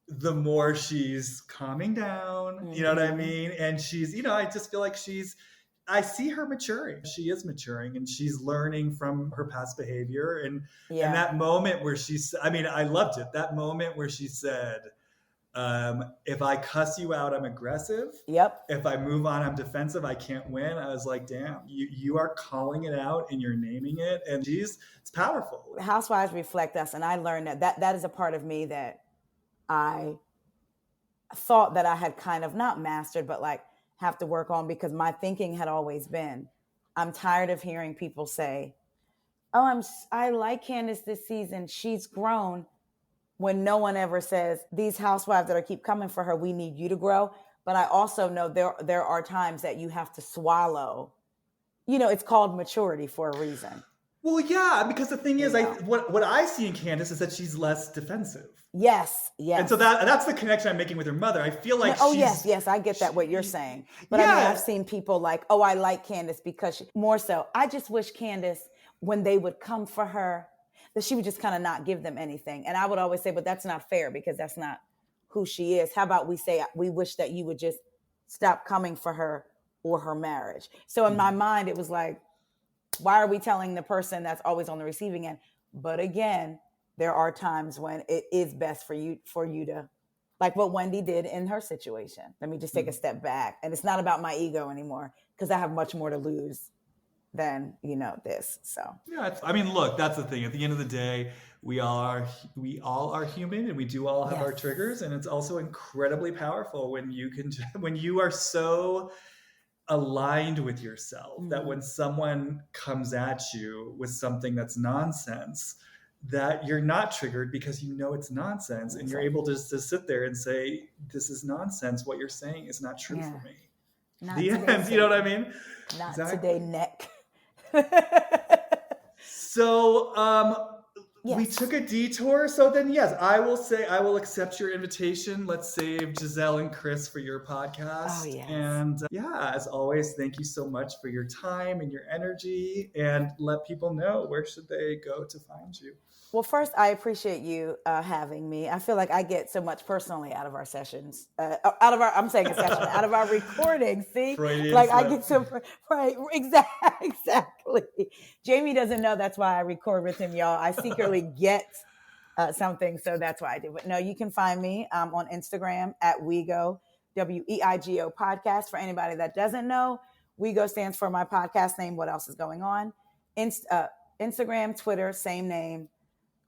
the more she's calming down, you know what I mean? And she's, I just feel like I see her maturing. She is maturing, and she's learning from her past behavior. And that moment where I loved it. That moment where she said, if I cuss you out, I'm aggressive. Yep. If I move on, I'm defensive. I can't win. I was like, damn, you are calling it out and you're naming it. And it's powerful. Housewives reflect us. And I learned that is a part of me that I thought that I had kind of not mastered, but like have to work on, because my thinking had always been, I'm tired of hearing people say, oh, I like Candace this season. She's grown. When no one ever says, these housewives that keep coming for her, we need you to grow. But I also know there are times that you have to swallow. It's called maturity for a reason. Well, yeah, because the thing is, what I see in Candace is that she's less defensive. Yes. And so that's the connection I'm making with her mother. I feel like yes, I get that, what you're saying. But I mean, I've seen people like, oh, I like Candace because more so. I just wish Candace, when they would come for her, that she would just kind of not give them anything. And I would always say, but that's not fair, because that's not who she is. How about we say, we wish that you would just stop coming for her or her marriage. So in my mind, it was like, why are we telling the person that's always on the receiving end? But again, there are times when it is best for you to, like what Wendy did in her situation. Let me just take a step back. And it's not about my ego anymore, because I have much more to lose than this. So look, that's the thing. At the end of the day, we all are human, and we do all have our triggers, and it's also incredibly powerful when you are so aligned with yourself that when someone comes at you with something that's nonsense, that you're not triggered because it's nonsense, and you're able to sit there and say, this is nonsense. What you're saying is not true for me. Not the end, you know what I mean? Not today, neck. So we took a detour. So then, yes, I will accept your invitation. Let's save Giselle and Chris for your podcast. Oh, yes. And as always, thank you so much for your time and your energy. And let people know, where should they go to find you? Well, first, I appreciate you having me. I feel like I get so much personally out of our sessions, out of our recordings. See, Freudian like slip. I get so right, exactly. Jamie doesn't know that's why I record with him, y'all. I secretly get something. So that's why I do. But no, you can find me on Instagram at Weigo, WEIGO podcast. For anybody that doesn't know, Weigo stands for my podcast name, What Else Is Going On? Instagram, Twitter, same name.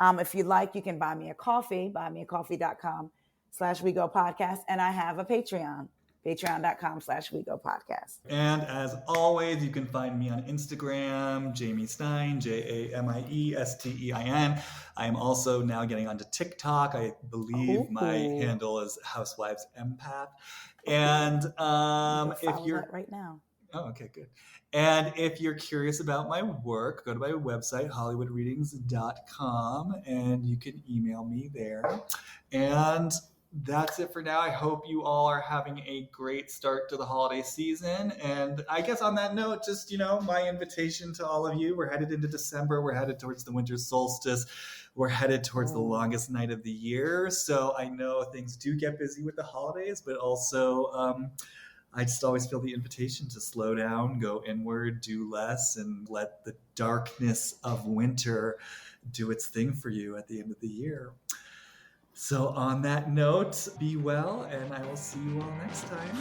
If you'd like, you can buy me a coffee, buymeacoffee.com/WeGo podcast. And I have a Patreon, patreon.com/WeGo podcast. And as always, you can find me on Instagram, Jamie Stein, JAMIESTEIN. I am also now getting onto TikTok. I believe my handle is Housewives Empath. And if you're that right now. Oh, okay, good. And if you're curious about my work, go to my website, hollywoodreadings.com, and you can email me there. And that's it for now. I hope you all are having a great start to the holiday season. And I guess on that note, just, my invitation to all of you, we're headed into December. We're headed towards the winter solstice. We're headed towards the longest night of the year. So I know things do get busy with the holidays, but also I just always feel the invitation to slow down, go inward, do less, and let the darkness of winter do its thing for you at the end of the year. So on that note, be well, and I will see you all next time.